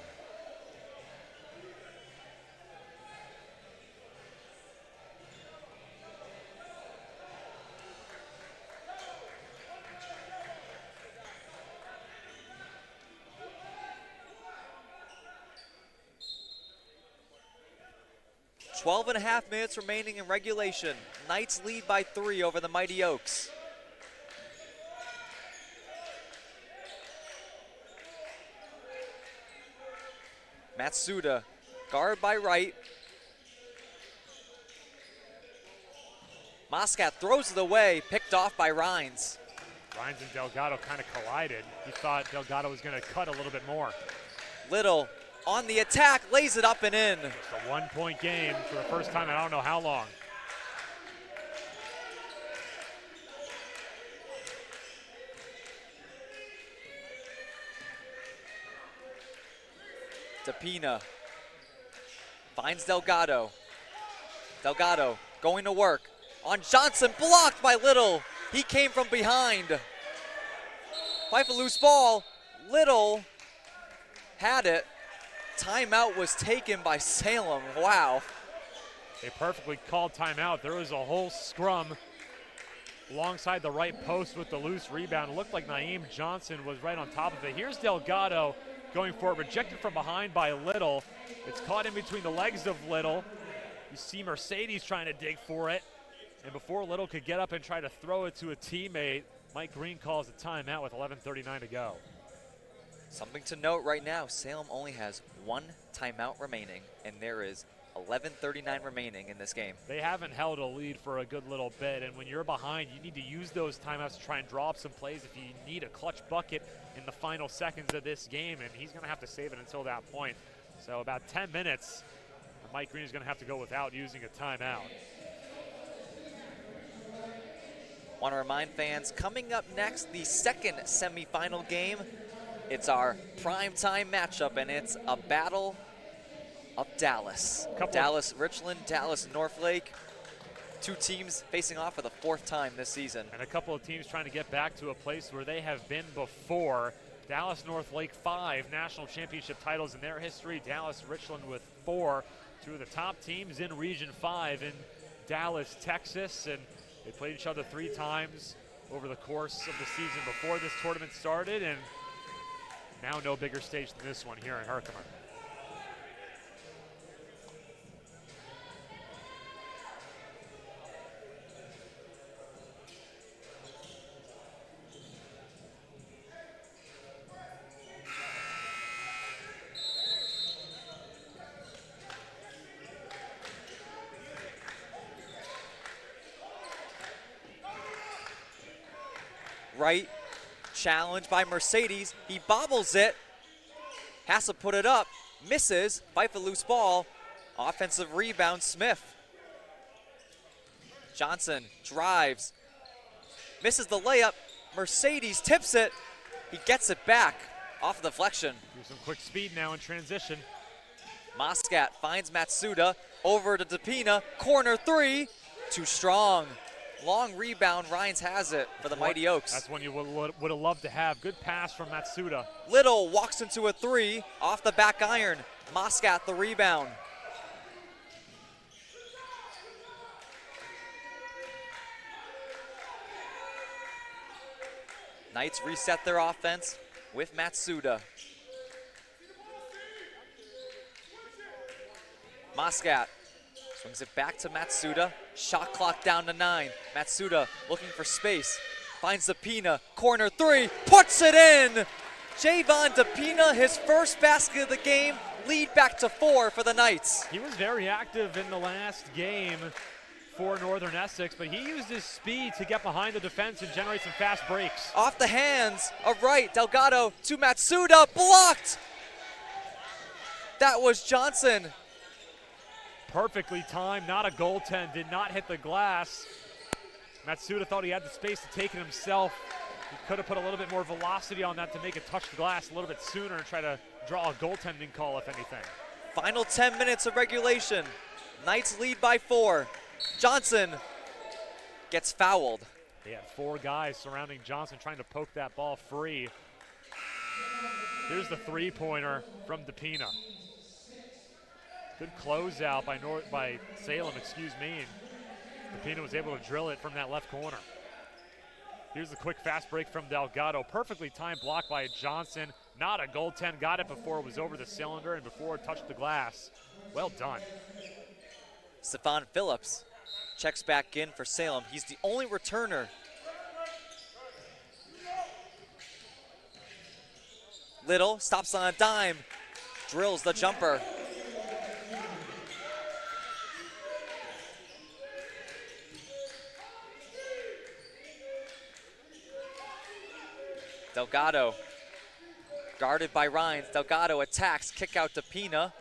Twelve and a half minutes remaining in regulation. Knights lead by 3 over the Mighty Oaks. Matsuda, guard by right. Moscat throws it away, picked off by Rhines. Rhines and Delgado kind of collided. He thought Delgado was going to cut a little bit more. Little on the attack, lays it up and in. It's a 1-point game for the first time in I don't know how long. DePina finds Delgado. Delgado going to work on Johnson, blocked by Little. He came from behind. Fife a loose ball. Little had it. Timeout was taken by Salem. Wow. They perfectly called timeout. There was a whole scrum alongside the right post with the loose rebound. It looked like Naeem Johnson was right on top of it. Here's Delgado going for it, rejected from behind by Little. It's caught in between the legs of Little. You see Mercedes trying to dig for it. And before Little could get up and try to throw it to a teammate, Mike Green calls a timeout with 11:39 to go. Something to note right now, Salem only has 1 timeout remaining, and there is 11:39 remaining in this game. They haven't held a lead for a good little bit, and when you're behind, you need to use those timeouts to try and draw up some plays if you need a clutch bucket in the final seconds of this game, and he's going to have to save it until that point. So about 10 minutes, Mike Green is going to have to go without using a timeout. Want to remind fans, coming up next, the second semifinal game. It's our primetime matchup, and it's a battle of Dallas. Dallas Richland, Dallas Northlake. 2 teams facing off for the 4th time this season. And a couple of teams trying to get back to a place where they have been before. Dallas Northlake, 5 national championship titles in their history. Dallas Richland with 4. 2 of the top teams in Region 5 in Dallas, Texas. And they played each other 3 times over the course of the season before this tournament started. And now no bigger stage than this one here in Herkimer. Right, challenge by Mercedes. He bobbles it, has to put it up, misses, Fife a loose ball. Offensive rebound, Smith. Johnson drives, misses the layup. Mercedes tips it. He gets it back off the deflection. Do some quick speed now in transition. Moscat finds Matsuda, over to DePina, corner three, too strong. Long rebound, Rhines has it for the Mighty Oaks. That's one you would have loved to have. Good pass from Matsuda. Little walks into a three, off the back iron. Moscat the rebound. Knights reset their offense with Matsuda. Moscat swings it back to Matsuda. Shot clock down to 9. Matsuda looking for space. Finds DePina. Corner three. Puts it in! Javon DePina, his first basket of the game. Lead back to 4 for the Knights. He was very active in the last game for Northern Essex, but he used his speed to get behind the defense and generate some fast breaks. Off the hands of Wright. Delgado to Matsuda. Blocked! That was Johnson. Perfectly timed, not a goaltend, did not hit the glass. Matsuda thought he had the space to take it himself. He could have put a little bit more velocity on that to make it touch the glass a little bit sooner and try to draw a goaltending call, if anything. Final 10 minutes of regulation. Knights lead by 4. Johnson gets fouled. They had 4 guys surrounding Johnson trying to poke that ball free. Here's the three-pointer from DePina. Good closeout by Salem, and DePina was able to drill it from that left corner. Here's the quick fast break from Delgado. Perfectly timed block by Johnson. Not a goaltend. Got it before it was over the cylinder and before it touched the glass. Well done. Stephon Phillips checks back in for Salem. He's the only returner. Little stops on a dime. Drills the jumper. Delgado, guarded by Rhines. Delgado attacks, kick out to Pina.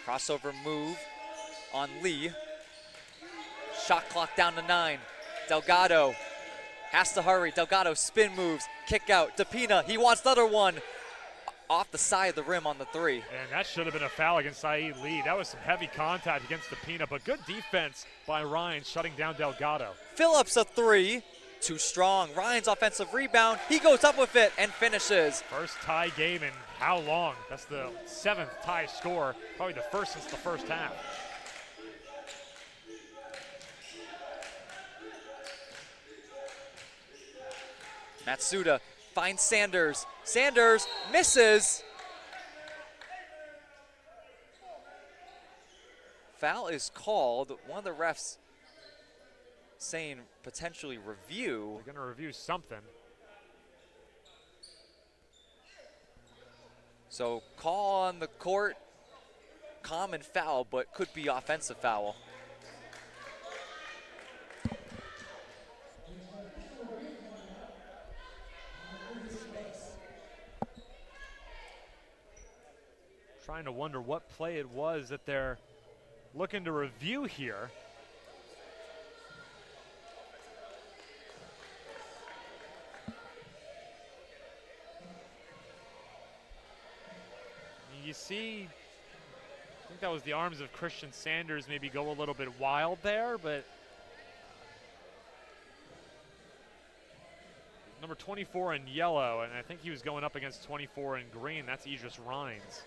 Crossover move on Lee. Shot clock down to 9. Delgado has to hurry. Delgado spin moves, kick out. DePina, he wants another one. Off the side of the rim on the 3. And that should have been a foul against Saeed Lee. That was some heavy contact against DePina, but good defense by Ryan shutting down Delgado. Phillips a 3. Too strong. Ryan's offensive rebound. He goes up with it and finishes. First tie game in how long? That's the 7th tie score. Probably the first since the first half. Matsuda finds Sanders. Sanders misses. Foul is called. One of the refs saying potentially review. They're going to review something. So call on the court, common foul, but could be offensive foul. Trying to wonder what play it was that they're looking to review here. You see, I think that was the arms of Christian Sanders maybe go a little bit wild there, but number 24 in yellow, and I think he was going up against 24 in green. That's Idris Rhines.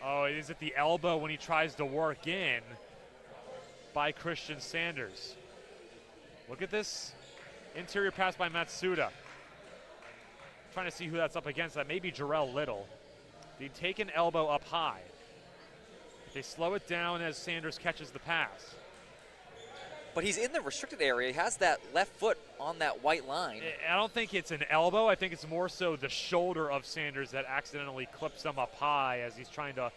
Oh, it is at the elbow when he tries to work in by Christian Sanders. Look at this interior pass by Matsuda. Trying to see who that's up against. That may be Jarrell Little. They take an elbow up high. They slow it down as Sanders catches the pass. But he's in the restricted area. He has that left foot on that white line. I don't think it's an elbow. I think it's more so the shoulder of Sanders that accidentally clips him up high as he's trying to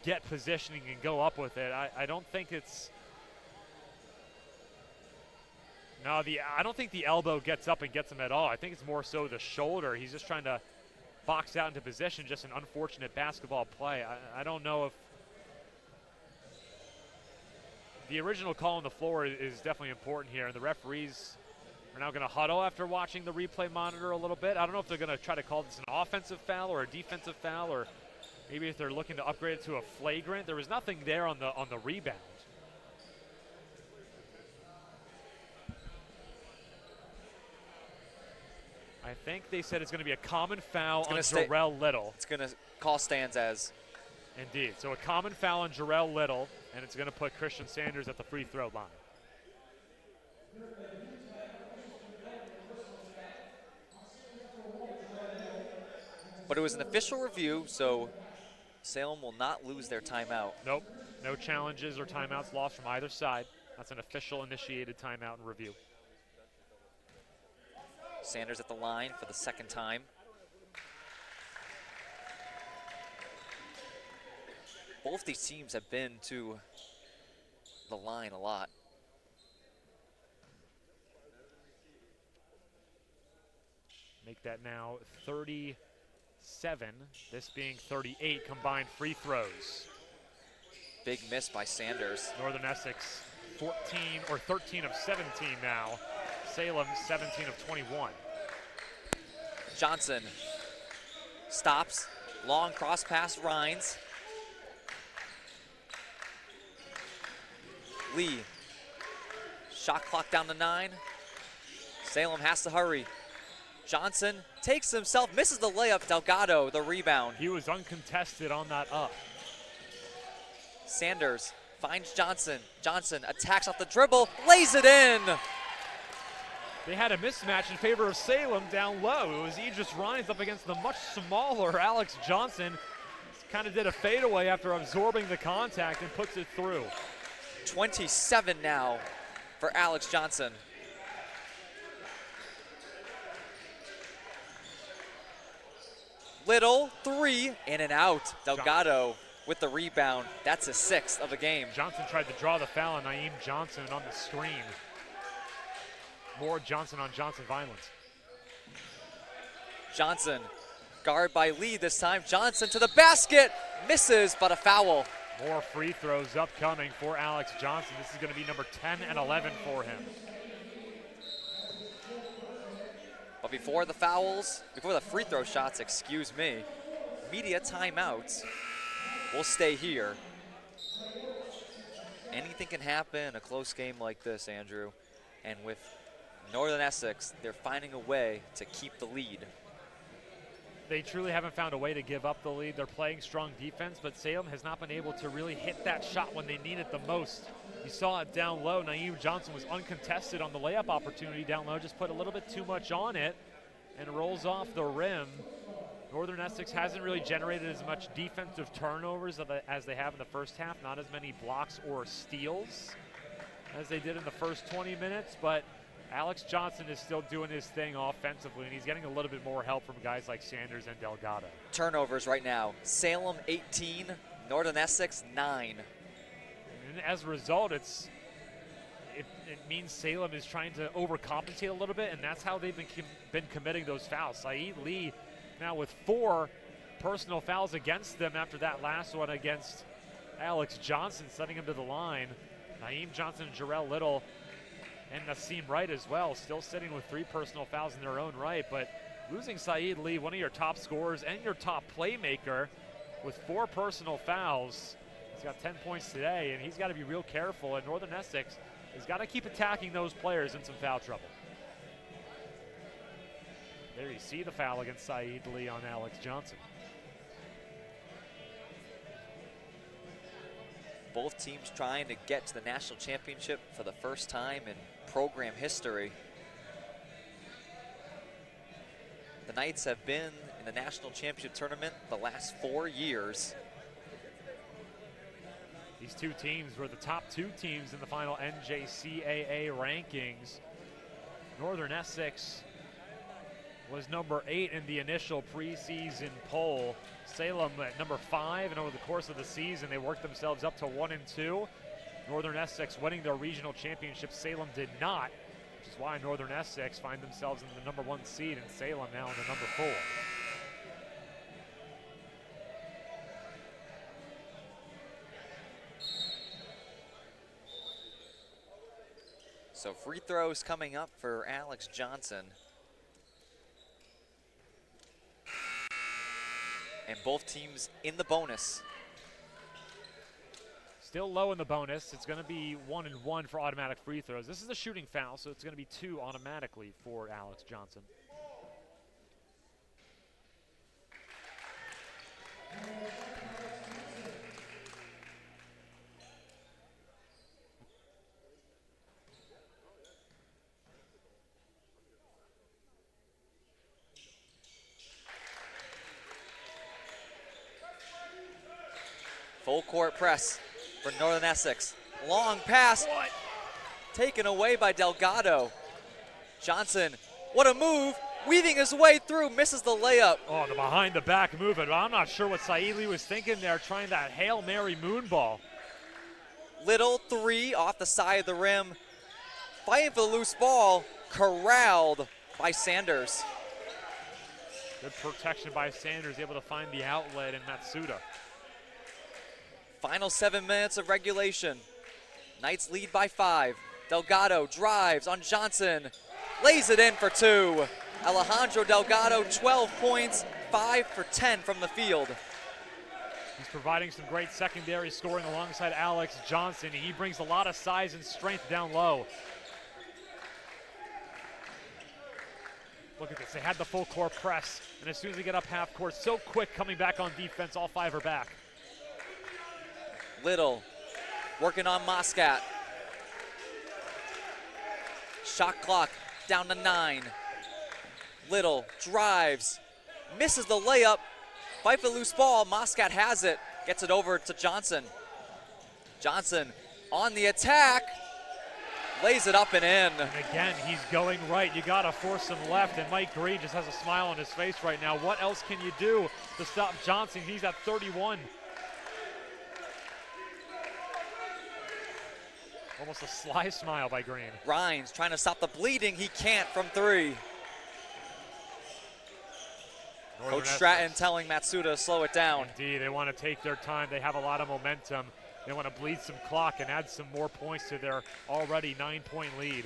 get positioning and go up with it. I don't think it's... No, I don't think the elbow gets up and gets him at all. I think it's more so the shoulder. He's just trying to box out into position. Just an unfortunate basketball play. I don't know if the original call on the floor is definitely important here, and the referees We're now going to huddle after watching the replay monitor a little bit. I don't know if they're going to try to call this an offensive foul or a defensive foul, or maybe if they're looking to upgrade it to a flagrant. There was nothing there on the rebound. I think they said it's going to be a common foul on Jarrell Little. It's going to call stands as. Indeed. So a common foul on Jarrell Little, and it's going to put Christian Sanders at the free throw line. But it was an official review, so Salem will not lose their timeout. Nope. No challenges or timeouts lost from either side. That's an official initiated timeout and review. Sanders at the line for the second time. Both these teams have been to the line a lot. Make that now 37, this being 38 combined free throws. Big miss by Sanders. Northern Essex 13 of 17 now. Salem 17 of 21. Johnson stops, long cross pass, Rhines. Lee, shot clock down to 9. Salem has to hurry. Johnson takes himself, misses the layup. Delgado, the rebound. He was uncontested on that up. Sanders finds Johnson. Johnson attacks off the dribble, lays it in. They had a mismatch in favor of Salem down low. It was Idris Rhines up against the much smaller Alex Johnson. Kind of did a fadeaway after absorbing the contact and puts it through. 27 now for Alex Johnson. Little, 3, in and out. Delgado with the rebound. That's his 6th of the game. Johnson tried to draw the foul on Naeem Johnson on the screen. More Johnson on Johnson violence. Johnson, guard by Lee this time. Johnson to the basket, misses, but a foul. More free throws upcoming for Alex Johnson. This is going to be number 10 and 11 for him. But before the fouls, before the free throw shots, excuse me, media timeouts will stay here. Anything can happen in a close game like this, Andrew. And with Northern Essex, they're finding a way to keep the lead. They truly haven't found a way to give up the lead. They're playing strong defense, but Salem has not been able to really hit that shot when they need it the most. You saw it down low. Naeem Johnson was uncontested on the layup opportunity down low, just put a little bit too much on it and rolls off the rim. Northern Essex hasn't really generated as much defensive turnovers as they have in the first half, not as many blocks or steals as they did in the first 20 minutes, but Alex Johnson is still doing his thing offensively, and he's getting a little bit more help from guys like Sanders and Delgado. Turnovers right now. Salem 18, Northern Essex 9. And as a result, it means Salem is trying to overcompensate a little bit, and that's how they've been committing those fouls. Saeed Lee now with 4 personal fouls against them after that last one against Alex Johnson, sending him to the line. Naeem Johnson and Jarrell Little and Nassim Wright as well, still sitting with 3 personal fouls in their own right, but losing Saeed Lee, one of your top scorers and your top playmaker, with 4 personal fouls. He's got 10 points today, and he's got to be real careful, and Northern Essex has got to keep attacking those players in some foul trouble. There you see the foul against Saeed Lee on Alex Johnson. Both teams trying to get to the national championship for the first time in program history. The Knights have been in the national championship tournament the last 4 years. These two teams were the top 2 teams in the final NJCAA rankings. Northern Essex was number 8 in the initial preseason poll. Salem at number 5, and over the course of the season, they worked themselves up to 1 and 2. Northern Essex winning their regional championship. Salem did not, which is why Northern Essex find themselves in the number 1 seed, and Salem now in the number 4. So free throws coming up for Alex Johnson. And both teams in the bonus. Still low in the bonus. It's going to be 1 and 1 for automatic free throws. This is a shooting foul, so it's going to be 2 automatically for Alex Johnson. Full court press for Northern Essex. Long pass. What? Taken away by Delgado. Johnson, what a move. Weaving his way through, misses the layup. Oh, the behind the back move. I'm not sure what Saeed Lee was thinking there, trying that Hail Mary moon ball. Little three off the side of the rim. Fighting for the loose ball. Corralled by Sanders. Good protection by Sanders, able to find the outlet in Matsuda. Final 7 minutes of regulation. Knights lead by 5. Delgado drives on Johnson. Lays it in for 2. Alejandro Delgado, 12 points, 5 for 10 from the field. He's providing some great secondary scoring alongside Alex Johnson. He brings a lot of size and strength down low. Look at this, they had the full court press, and as soon as they get up half court, so quick coming back on defense, all 5 are back. Little working on Moscat. Shot clock down to 9. Little drives, misses the layup, fight for the loose ball. Moscat has it, gets it over to Johnson. Johnson on the attack, lays it up and in. And again, he's going right. You got to force him left, and Mike Green just has a smile on his face right now. What else can you do to stop Johnson? He's at 31. Almost a sly smile by Green. Rhines trying to stop the bleeding. He can't from 3. Northern Coach Stratton telling Matsuda to slow it down. Indeed, they want to take their time. They have a lot of momentum. They want to bleed some clock and add some more points to their already 9-point lead.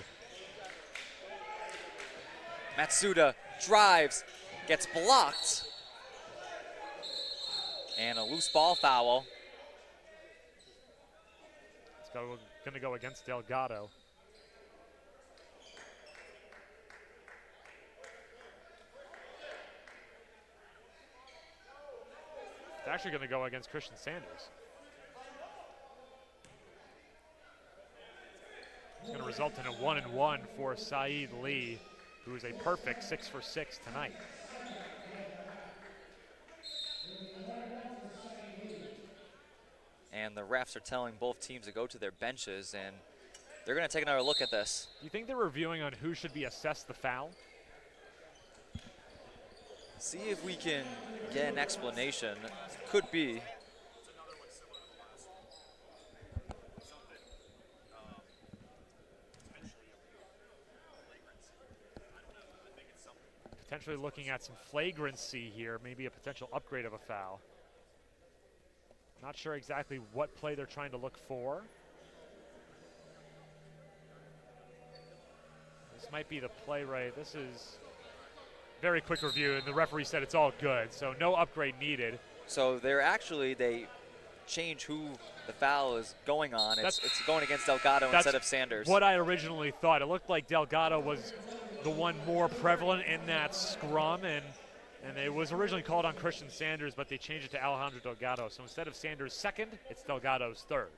Matsuda drives, gets blocked. And a loose ball foul. It's going to go against Delgado. It's actually going to go against Christian Sanders. It's going to result in a 1-and-1 for Saeed Lee, who is a perfect 6 for 6 tonight. And the refs are telling both teams to go to their benches, and they're going to take another look at this. Do you think they're reviewing on who should be assessed the foul? See if we can get an explanation. Could be. Potentially looking at some flagrancy here, maybe a potential upgrade of a foul. Not sure exactly what play they're trying to look for. This might be the play right. This is very quick review, and the referee said it's all good, so no upgrade needed. So they change who the foul is going on. It's going against Delgado instead of Sanders. What I originally thought. It looked like Delgado was the one more prevalent in that scrum, and it was originally called on Christian Sanders, but they changed it to Alejandro Delgado. So instead of Sanders' second, it's Delgado's third.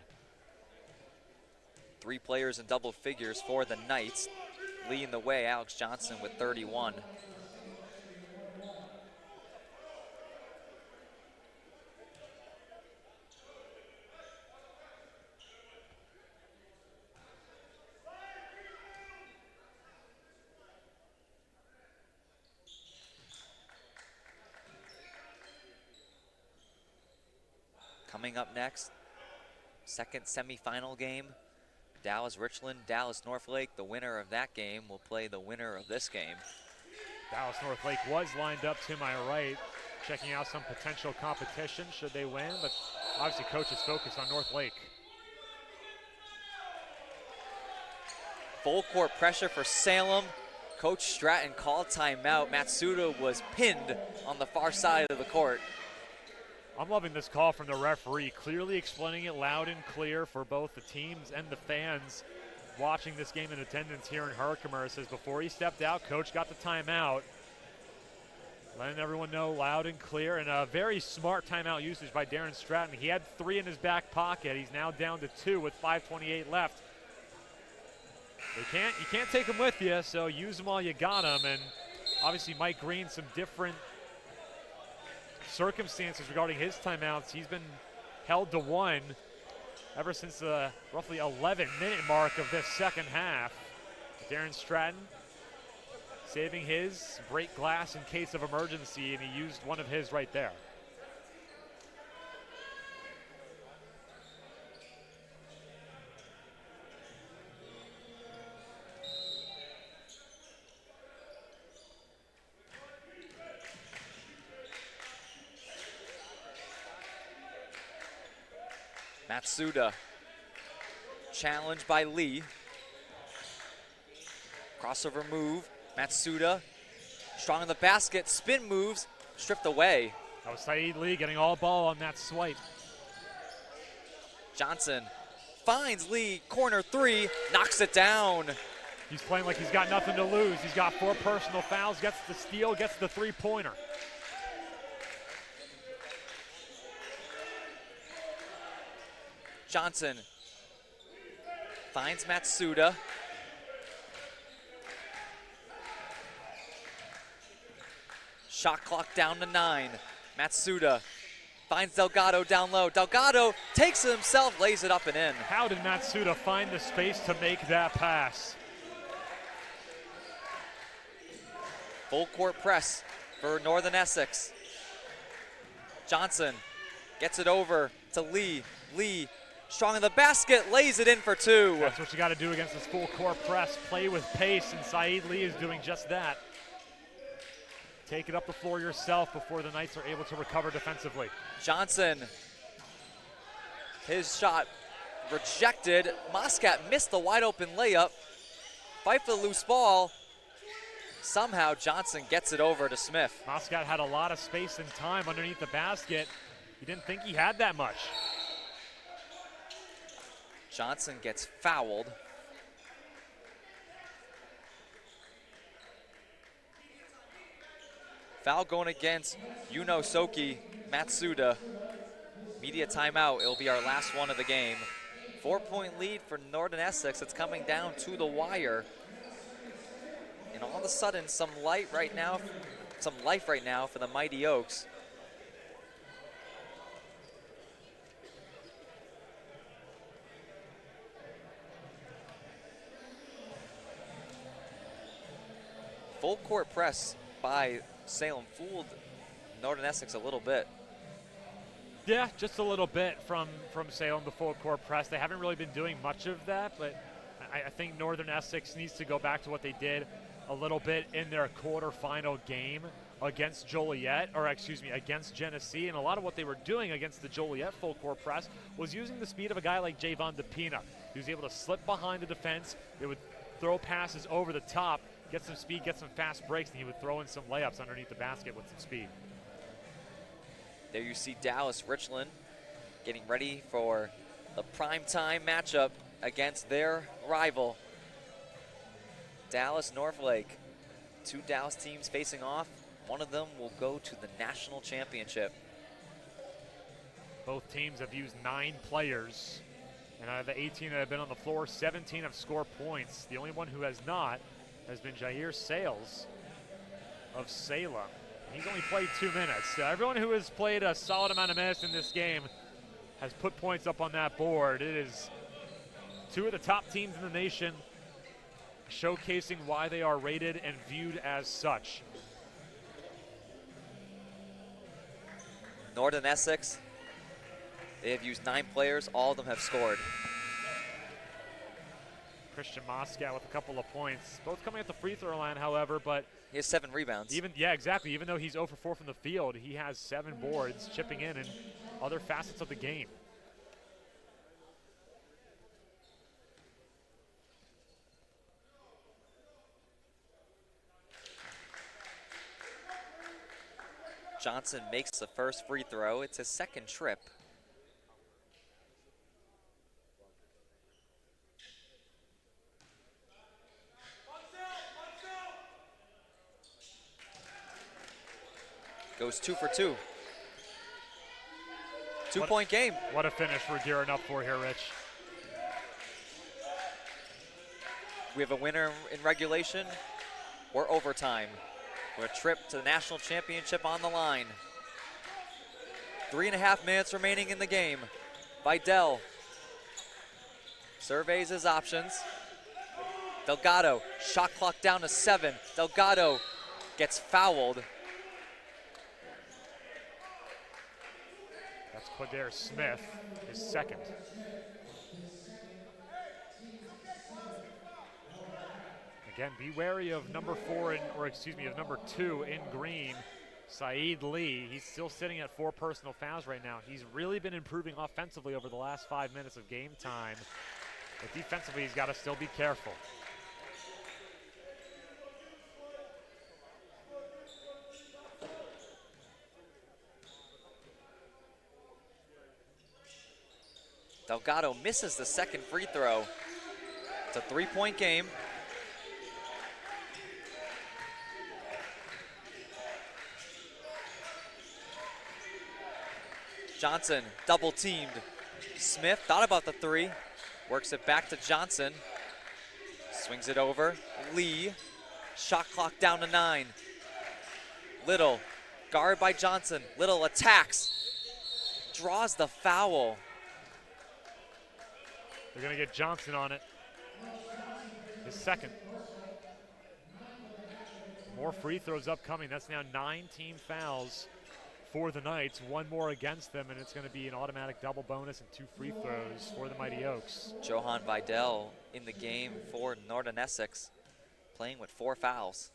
3 players in double figures for the Knights. Leading the way, Alex Johnson with 31. Coming up next, second semifinal game, Dallas-Richland, Dallas-Northlake. The winner of that game will play the winner of this game. Dallas-Northlake was lined up to my right, checking out some potential competition should they win, but obviously coach is focused on Northlake. Full court pressure for Salem. Coach Stratton called timeout. Matsuda was pinned on the far side of the court. I'm loving this call from the referee, clearly explaining it loud and clear for both the teams and the fans watching this game in attendance here in Herkimer. It says before he stepped out, coach got the timeout. Letting everyone know loud and clear, and a very smart timeout usage by Darren Stratton. He had 3 in his back pocket. He's now down to 2 with 5:28 left. You can't take them with you, so use them while you got them. And obviously Mike Green, some different circumstances regarding his timeouts. He's been held to 1 ever since the roughly 11-minute mark of this second half. Darren Stratton saving his break glass in case of emergency, and he used one of his right there. Matsuda challenged by Lee. Crossover move. Matsuda strong in the basket. Spin moves. Stripped away. That was Saeed Lee getting all ball on that swipe. Johnson finds Lee. Corner 3. Knocks it down. He's playing like he's got nothing to lose. He's got 4 personal fouls. Gets the steal. Gets the 3-pointer. Johnson finds Matsuda. Shot clock down to 9. Matsuda finds Delgado down low. Delgado takes it himself, lays it up and in. How did Matsuda find the space to make that pass? Full court press for Northern Essex. Johnson gets it over to Lee. Lee strong in the basket, lays it in for 2. That's what you got to do against this full court press. Play with pace, and Saeed Lee is doing just that. Take it up the floor yourself before the Knights are able to recover defensively. Johnson, his shot rejected. Moscat missed the wide open layup. Fight for the loose ball. Somehow Johnson gets it over to Smith. Moscat had a lot of space and time underneath the basket. He didn't think he had that much. Johnson gets fouled. Foul going against Yuno Soki Matsuda. Media timeout. It'll be our last one of the game. 4-point lead for Northern Essex. It's coming down to the wire. And all of a sudden, some life right now for the Mighty Oaks. Full court press by Salem fooled Northern Essex a little bit. Yeah, just a little bit from Salem, the full court press. They haven't really been doing much of that, but I think Northern Essex needs to go back to what they did a little bit in their quarterfinal game against against Genesee. And a lot of what they were doing against the Joliet full court press was using the speed of a guy like Javon DePina. He was able to slip behind the defense. They would throw passes over the top, get some speed, get some fast breaks, and he would throw in some layups underneath the basket with some speed. There you see Dallas Richland getting ready for the primetime matchup against their rival, Dallas Northlake. 2 Dallas teams facing off. One of them will go to the national championship. Both teams have used 9 players, and out of the 18 that have been on the floor, 17 have scored points. The only one who has not has been Jair Sales of Salem. He's only played 2 minutes. So everyone who has played a solid amount of minutes in this game has put points up on that board. It is 2 of the top teams in the nation, showcasing why they are rated and viewed as such. Northern Essex, they have used 9 players. All of them have scored. Christian Moscow with a couple of points, both coming at the free throw line, however, but he has 7 rebounds. Even though he's 0 for 4 from the field, he has 7 boards, chipping in other facets of the game. Johnson makes the first free throw. It's his second trip. Goes 2 for 2. Two-point game. What a finish we're gearing up for here, Rich. We have a winner in regulation or overtime. We're a trip to the national championship on the line. 3.5 minutes remaining in the game. Vidal surveys his options. Delgado, shot clock down to 7. Delgado gets fouled. That's Quadair Smith, his second. Again, be wary of number 4, of number 2 in green, Saeed Lee. He's still sitting at 4 personal fouls right now. He's really been improving offensively over the last 5 minutes of game time. But defensively, he's got to still be careful. Delgado misses the second free throw. It's a 3-point game. Johnson double teamed. Smith thought about the 3, works it back to Johnson. Swings it over. Lee, shot clock down to 9. Little, guard by Johnson. Little attacks, draws the foul. They're going to get Johnson on it. His second. More free throws upcoming. That's now 9 team fouls for the Knights. 1 more against them, and it's going to be an automatic double bonus and 2 free throws for the Mighty Oaks. Johan Vidal in the game for Northern Essex, playing with 4 fouls.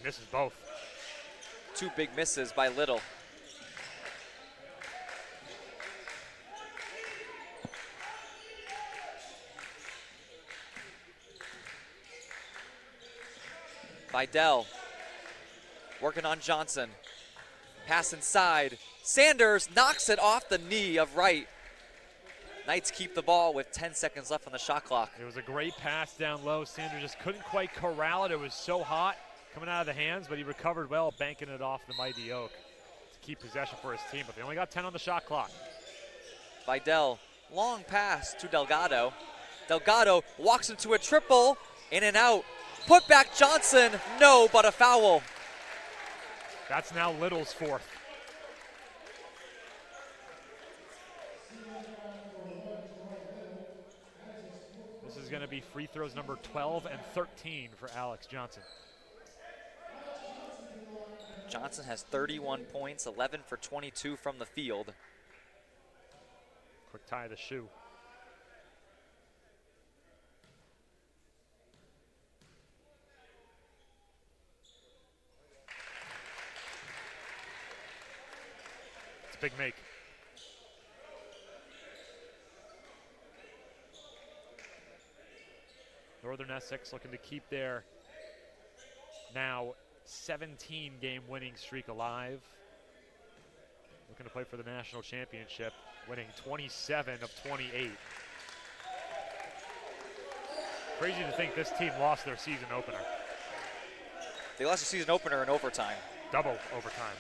Misses both. 2 big misses by Little. Vidal working on Johnson. Pass inside. Sanders knocks it off the knee of Wright. Knights keep the ball with 10 seconds left on the shot clock. It was a great pass down low. Sanders just couldn't quite corral it. It was so hot coming out of the hands, but he recovered well, banking it off the Mighty Oak to keep possession for his team, but they only got 10 on the shot clock. Vidal, long pass to Delgado. Delgado walks into a triple, in and out. Put back Johnson, no, but a foul. That's now Little's 4th. This is going to be free throws number 12 and 13 for Alex Johnson. Johnson has 31 points, 11 for 22 from the field. Quick tie of the shoe. It's a big make. Northern Essex looking to keep their now 17-game winning streak alive. Looking to play for the national championship, winning 27 of 28. Crazy to think this team lost their season opener. They lost their season opener in overtime. Double overtime.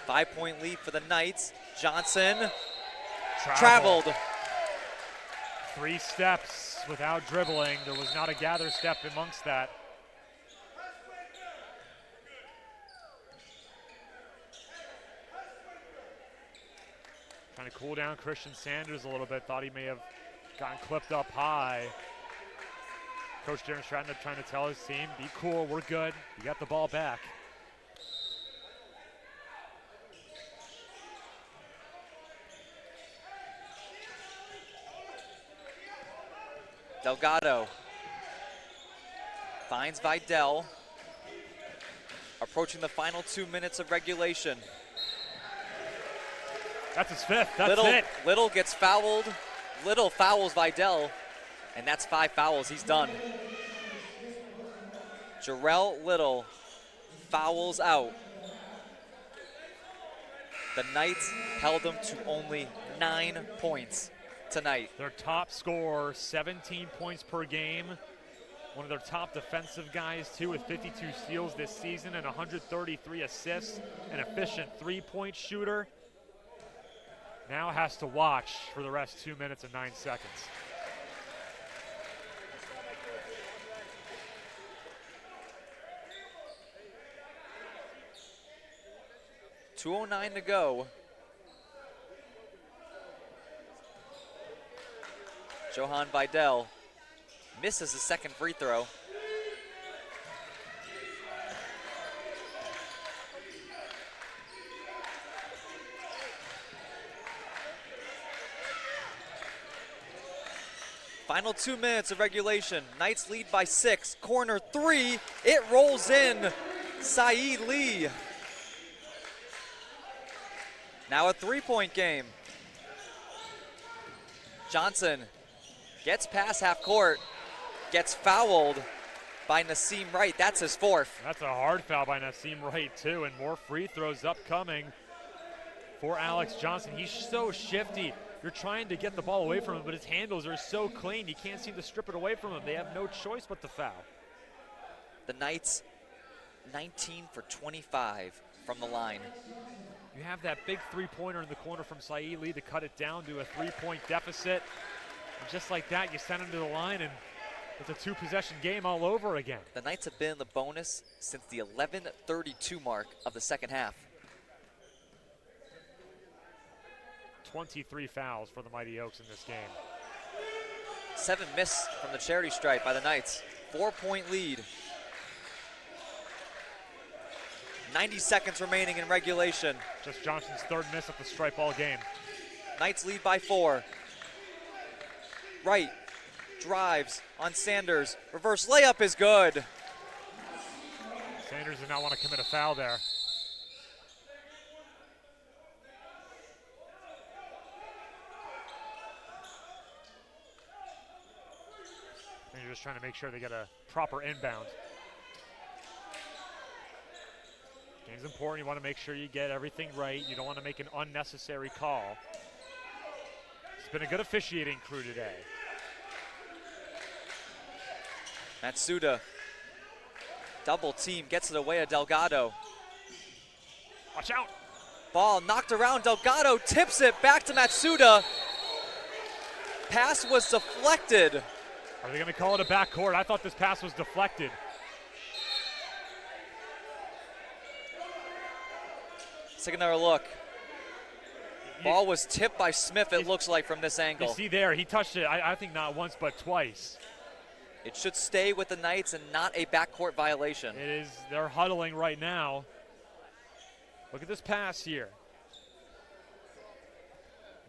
Five-point lead for the Knights. Johnson traveled. 3 steps without dribbling. There was not a gather step amongst that. Trying to cool down Christian Sanders a little bit. Thought he may have gotten clipped up high. Coach Darren Stratton trying to tell his team, be cool, we're good. You got the ball back. Delgado finds Vidal. Approaching the final 2 minutes of regulation. That's his fifth. That's it. Little gets fouled. Little fouls Vidal, and that's 5 fouls. He's done. Jarrell Little fouls out. The Knights held them to only 9 points tonight. Their top scorer, 17 points per game. One of their top defensive guys, too, with 52 steals this season and 133 assists. An efficient three-point shooter. Now has to watch for the rest 2 minutes and 9 seconds. .209 to go. Johan Vidal misses his second free throw. Final 2 minutes of regulation. Knights lead by 6. Corner 3. It rolls in. Saeed Lee. Now a 3-point game. Johnson gets past half court. Gets fouled by Nassim Wright. That's his 4th. That's a hard foul by Nassim Wright, too, and more free throws upcoming for Alex Johnson. He's so shifty. You're trying to get the ball away from him, but his handles are so clean, you can't seem to strip it away from him. They have no choice but to foul. The Knights, 19 for 25 from the line. You have that big three-pointer in the corner from Saeed Lee to cut it down to a 3-point deficit. And just like that, you send him to the line, and it's a 2-possession game all over again. The Knights have been in the bonus since the 11:32 mark of the second half. 23 fouls for the Mighty Oaks in this game. 7 missed from the charity stripe by the Knights. 4-point lead. 90 seconds remaining in regulation. Just Johnson's 3rd miss at the stripe all game. Knights lead by 4. Wright drives on Sanders. Reverse layup is good. Sanders did not want to commit a foul there. And you're just trying to make sure they get a proper inbound. Game's important. You want to make sure you get everything right. You don't want to make an unnecessary call. It's been a good officiating crew today. Matsuda, double team, gets it away at Delgado. Watch out. Ball knocked around, Delgado tips it back to Matsuda. Pass was deflected. Are they going to call it a backcourt? I thought this pass was deflected. Let's take another look. Ball was tipped by Smith, it looks like, from this angle. You see there, he touched it, I think not once, but twice. It should stay with the Knights and not a backcourt violation. It is, they're huddling right now. Look at this pass here.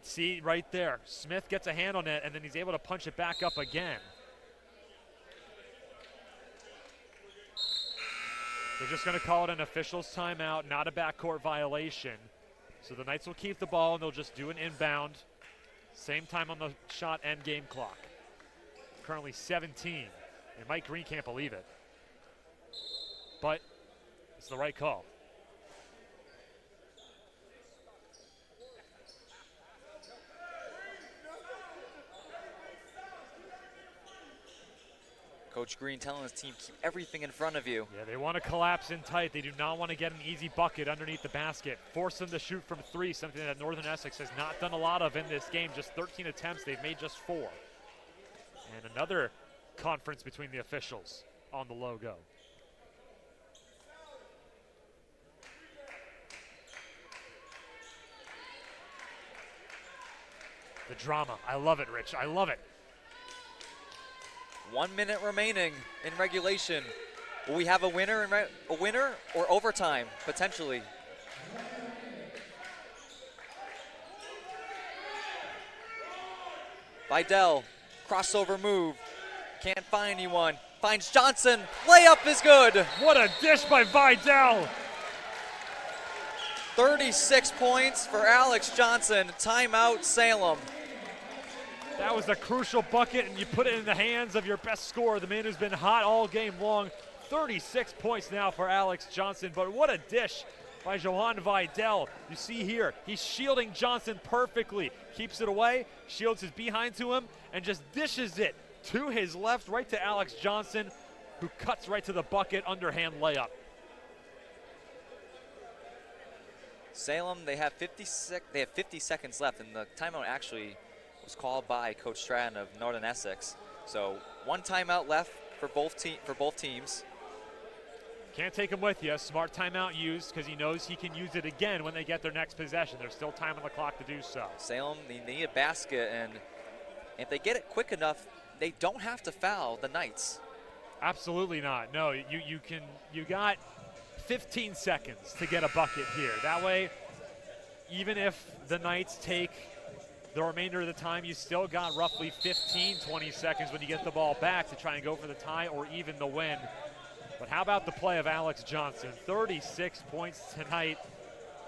See, right there, Smith gets a hand on it, and then he's able to punch it back up again. They're just going to call it an official's timeout, not a backcourt violation. So the Knights will keep the ball, and they'll just do an inbound. Same time on the shot and game clock. Currently 17, and Mike Green can't believe it. But it's the right call. Coach Green telling his team, keep everything in front of you. Yeah, they want to collapse in tight. They do not want to get an easy bucket underneath the basket. Force them to shoot from 3, something that Northern Essex has not done a lot of in this game. Just 13 attempts, they've made just 4. And another conference between the officials on the logo. The drama, I love it, Rich, I love it. 1 minute remaining in regulation. Will we have a winner or overtime, potentially? Vidal, crossover move, Can't find anyone. Finds Johnson. Layup is good. What a dish by Vidal. 36 points for Alex Johnson. Timeout, Salem. That was a crucial bucket, and you put it in the hands of your best scorer, the man who's been hot all game long. 36 points now for Alex Johnson, but what a dish by Johan Vidal. You see here, he's shielding Johnson perfectly. Keeps it away, shields his behind to him, and just dishes it to his left, right to Alex Johnson, who cuts right to the bucket, underhand layup. Salem, they have 50 seconds left, and the timeout actually was called by Coach Stratton of Northern Essex. So one timeout left for both teams. Can't take him with you. Smart timeout used because he knows he can use it again when they get their next possession. There's still time on the clock to do so. Salem, they need a basket, and if they get it quick enough, they don't have to foul the Knights. Absolutely not. No, you got 15 seconds to get a bucket here. That way, even if the Knights take the remainder of the time, you still got roughly 15, 20 seconds when you get the ball back to try and go for the tie or even the win. But how about the play of Alex Johnson? 36 points tonight,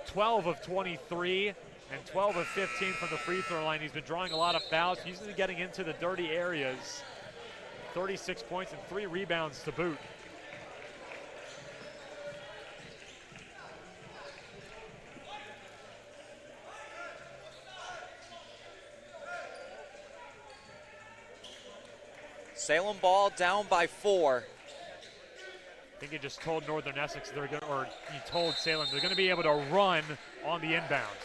12 of 23, and 12 of 15 from the free throw line. He's been drawing a lot of fouls, usually getting into the dirty areas. 36 points and 3 rebounds to boot. Salem ball down by 4. I think he just told Northern Essex they're going, or he told Salem they're going to be able to run on the inbound.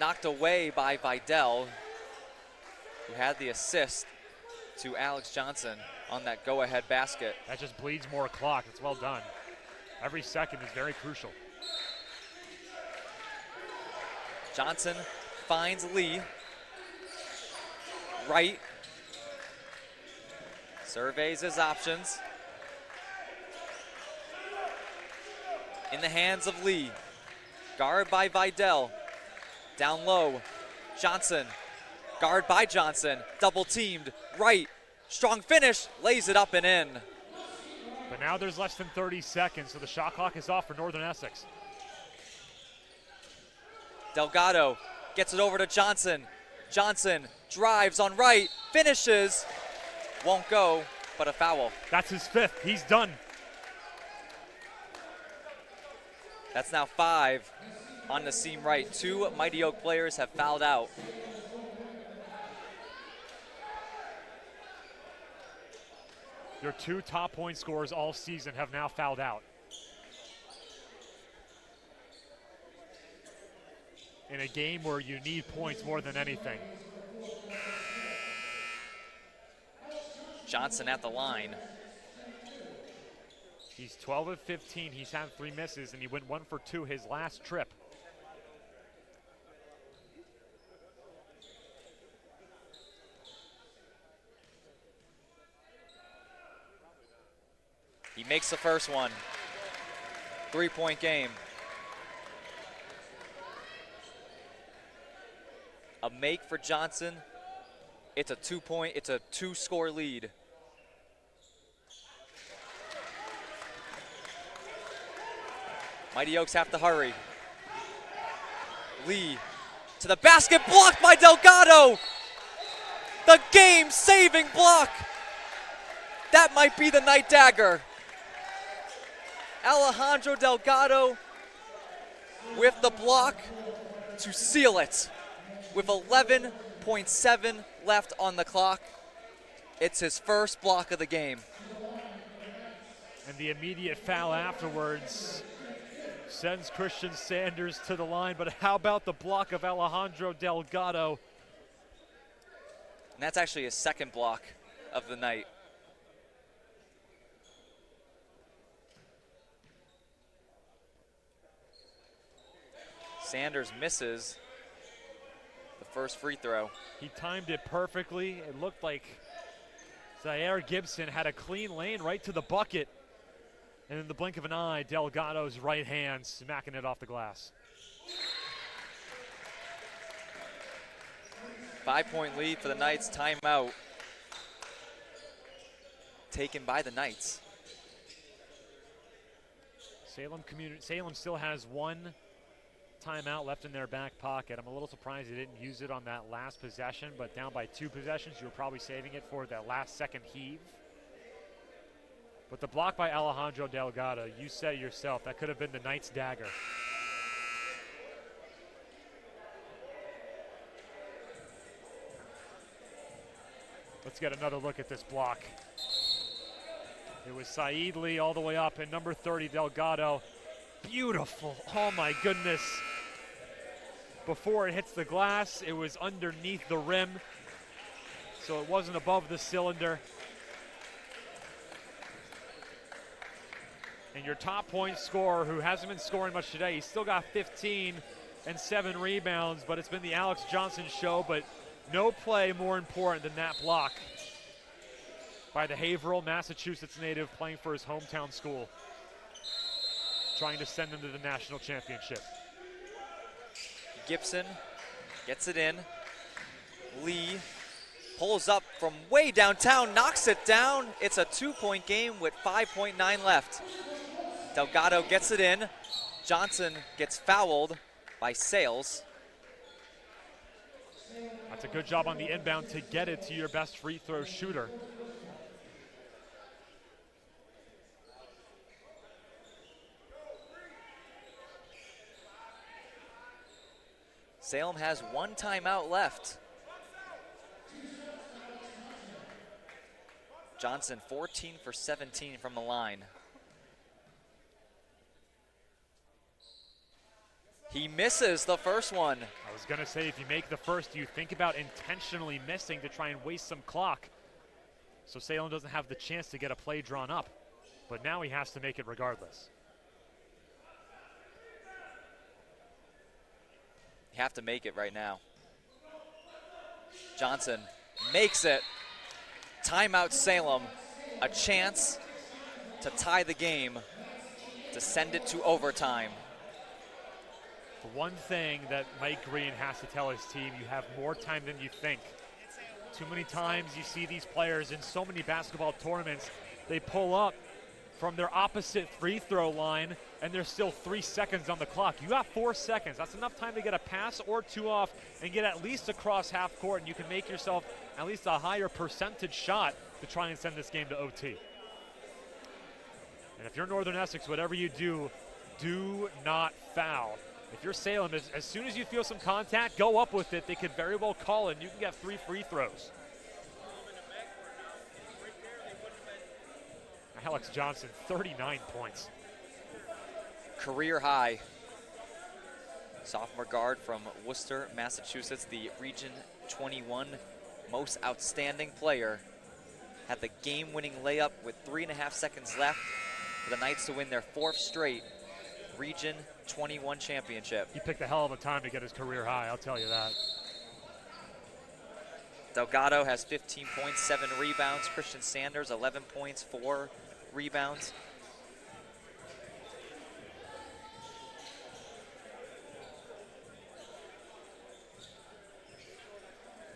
Knocked away by Vidal, who had the assist to Alex Johnson on that go-ahead basket. That just bleeds more clock. It's well done. Every second is very crucial. Johnson finds Lee. Right. Surveys his options. In the hands of Lee. Guard by Vidal. Down low. Johnson. Guard by Johnson. Double teamed. Right. Strong finish. Lays it up and in. But now there's less than 30 seconds, so the shot clock is off for Northern Essex. Delgado gets it over to Johnson. Johnson drives on right. Finishes. Won't go, but a foul. That's his 5th. He's done. That's now 5 on the seam right. 2 Mighty Oak players have fouled out. Your 2 top point scorers all season have now fouled out. In a game where you need points more than anything. Johnson at the line. He's 12 of 15. He's had 3 misses, and he went 1 for 2 his last trip. He makes the first one. 3-point game. A make for Johnson. It's a 2-score lead. Mighty Oaks have to hurry. Lee to the basket, blocked by Delgado. The game-saving block. That might be the night dagger. Alejandro Delgado with the block to seal it. With 11.7 left on the clock, it's his first block of the game. And the immediate foul afterwards sends Christian Sanders to the line, but how about the block of Alejandro Delgado? And that's actually his second block of the night. Sanders misses the first free throw. He timed it perfectly. It looked like Zaire Gibson had a clean lane right to the bucket. And in the blink of an eye, Delgado's right hand smacking it off the glass. 5-point lead for the Knights. Timeout taken by the Knights. Salem still has one timeout left in their back pocket. I'm a little surprised they didn't use it on that last possession, but down by 2 possessions, you were probably saving it for that last second heave. But the block by Alejandro Delgado, you said it yourself, that could have been the Knights' dagger. Let's get another look at this block. It was Saeed Lee all the way up, and number 30, Delgado. Beautiful, oh my goodness. Before it hits the glass, it was underneath the rim, so it wasn't above the cylinder. And your top point scorer, who hasn't been scoring much today, he's still got 15 and 7 rebounds, but it's been the Alex Johnson show, but no play more important than that block by the Haverhill, Massachusetts native playing for his hometown school, trying to send them to the national championship. Gibson gets it in. Lee pulls up from way downtown, knocks it down. It's a 2-point game with 5.9 left. Delgado gets it in. Johnson gets fouled by Sales. That's a good job on the inbound to get it to your best free throw shooter. Salem has 1 timeout left. Johnson 14 for 17 from the line. He misses the first one. I was gonna say, if you make the first, you think about intentionally missing to try and waste some clock, so Salem doesn't have the chance to get a play drawn up. But now he has to make it regardless. You have to make it right now. Johnson makes it. Timeout Salem. A chance to tie the game, to send it to overtime. The one thing that Mike Green has to tell his team, you have more time than you think. Too many times you see these players in so many basketball tournaments, they pull up from their opposite free throw line and there's still 3 seconds on the clock. You got 4 seconds. That's enough time to get a pass or 2 off and get at least across half court, and you can make yourself at least a higher percentage shot to try and send this game to OT. And if you're Northern Essex, whatever you do, do not foul. If you're Salem, as soon as you feel some contact, go up with it. They could very well call it, and you can get 3 free throws. Alex Johnson, 39 points. Career high. Sophomore guard from Worcester, Massachusetts, the Region 21 most outstanding player. Had the game-winning layup with 3.5 seconds left for the Knights to win their 4th straight Region 21 championship. He picked a hell of a time to get his career high, I'll tell you that. Delgado has 15 points, 7 rebounds. Christian Sanders, 11 points, 4 rebounds.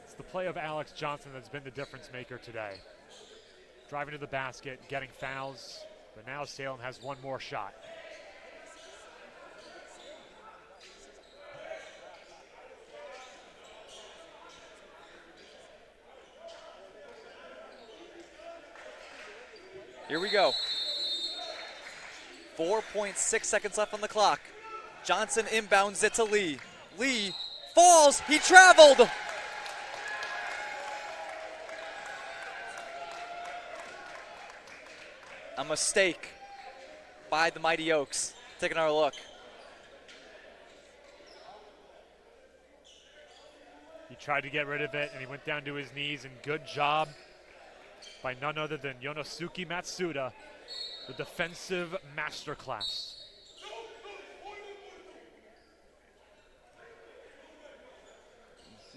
It's the play of Alex Johnson that's been the difference maker today. Driving to the basket, getting fouls, but now Salem has one more shot. Here we go. 4.6 seconds left on the clock. Johnson inbounds it to Lee. Lee falls, he traveled. A mistake by the Mighty Oaks. Taking our look. He tried to get rid of it, and he went down to his knees, and good job by none other than Yonosuke Matsuda, the defensive masterclass.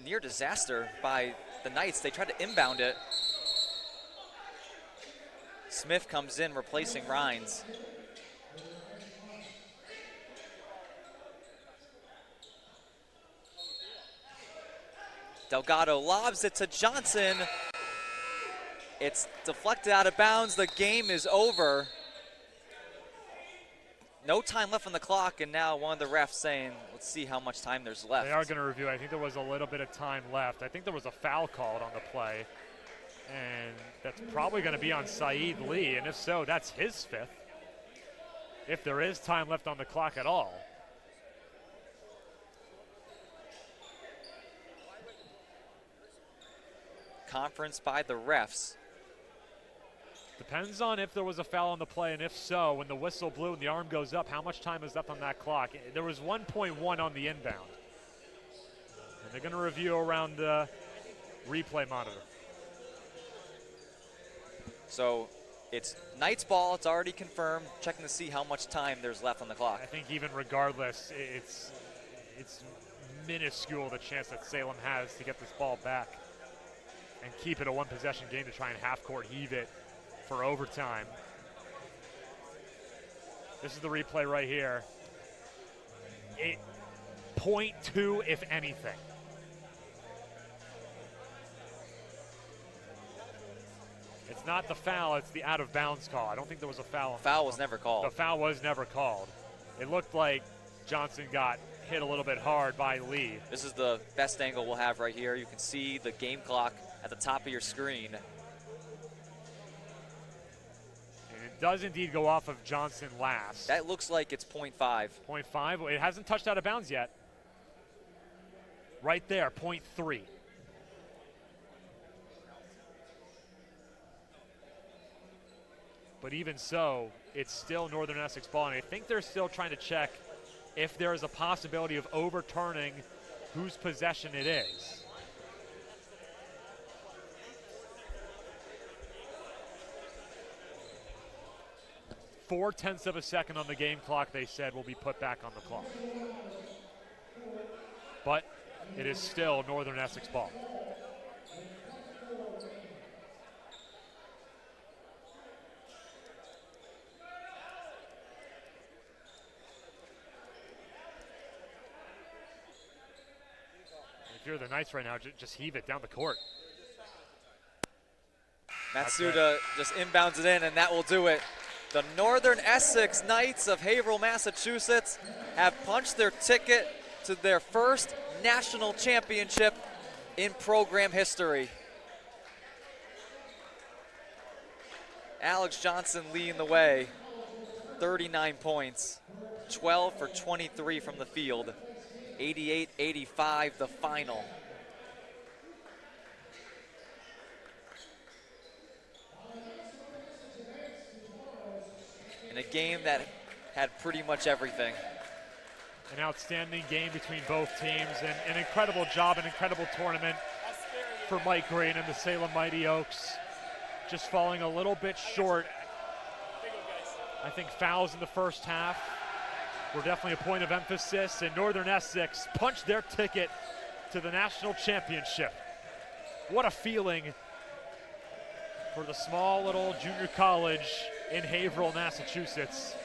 Near disaster by the Knights. They tried to inbound it. Smith comes in replacing Rhines. Delgado lobs it to Johnson. It's deflected out of bounds. The game is over. No time left on the clock, and now one of the refs saying, let's see how much time there's left. They are going to review. I think there was a little bit of time left. I think there was a foul called on the play, and that's probably going to be on Saeed Lee, and if so, that's his fifth, if there is time left on the clock at all. Conference by the refs. Depends on if there was a foul on the play, and if so, when the whistle blew and the arm goes up, how much time is left on that clock? There was 1.1 on the inbound. And they're going to review around the replay monitor. So it's Knight's ball. It's already confirmed. Checking to see how much time there's left on the clock. I think even regardless, it's minuscule the chance that Salem has to get this ball back and keep it a one-possession game to try and half-court heave it for overtime. This is the replay right here. 0.2, if anything. It's not the foul, it's the out-of-bounds call. I don't think there was a foul. Foul was never called. The foul was never called. It looked like Johnson got hit a little bit hard by Lee. This is the best angle we'll have right here. You can see the game clock at the top of your screen. And it does indeed go off of Johnson last. That looks like it's 0.5. 0.5. It hasn't touched out of bounds yet. Right there, 0.3. But even so, it's still Northern Essex ball, and I think they're still trying to check if there is a possibility of overturning whose possession it is. Four-tenths of a second on the game clock, they said, will be put back on the clock. But it is still Northern Essex ball. If you're the Knights right now, just heave it down the court. Matsuda just inbounds it in, and that will do it. The Northern Essex Knights of Haverhill, Massachusetts have punched their ticket to their first national championship in program history. Alex Johnson leading the way, 39 points, 12 for 23 from the field, 88-85 the final. In a game that had pretty much everything. An outstanding game between both teams, and an incredible job, an incredible tournament for Mike Green and the Salem Mighty Oaks. Just falling a little bit short. I think fouls in the first half were definitely a point of emphasis, and Northern Essex punched their ticket to the national championship. What a feeling for the small little junior college in Haverhill, Massachusetts.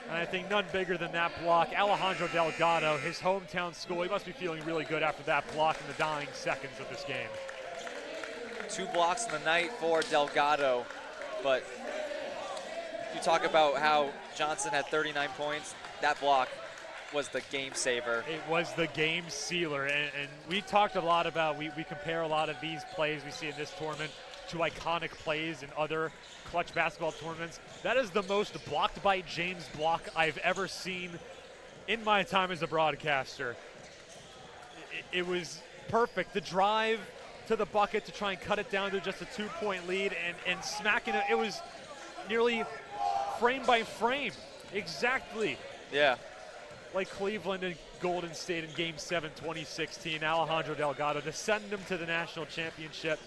And I think none bigger than that block. Alejandro Delgado, his hometown school, he must be feeling really good after that block in the dying seconds of this game. 2 blocks in the night for Delgado, but you talk about how Johnson had 39 points. That block was the game saver. It was the game sealer, and we talked a lot about, we compare a lot of these plays we see in this tournament to iconic plays in other clutch basketball tournaments. That is the most blocked by James block I've ever seen in my time as a broadcaster. It was perfect. The drive to the bucket to try and cut it down to just a 2-point lead and smacking it. It was nearly frame by frame. Exactly. Yeah. Like Cleveland and Golden State in Game 7, 2016. Alejandro Delgado to send them to the national championship.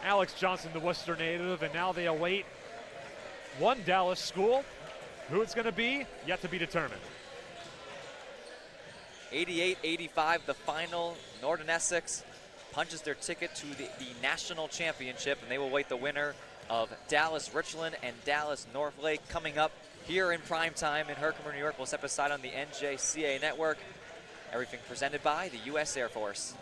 Alex Johnson, the Worcester native, and now they await one Dallas school. Who it's going to be, yet to be determined. 88-85 the final. Northern Essex punches their ticket to the national championship, and they will await the winner of Dallas Richland and Dallas Northlake coming up here in prime time in Herkimer, New York. We'll step aside on the NJCA network. Everything presented by the U.S. Air Force.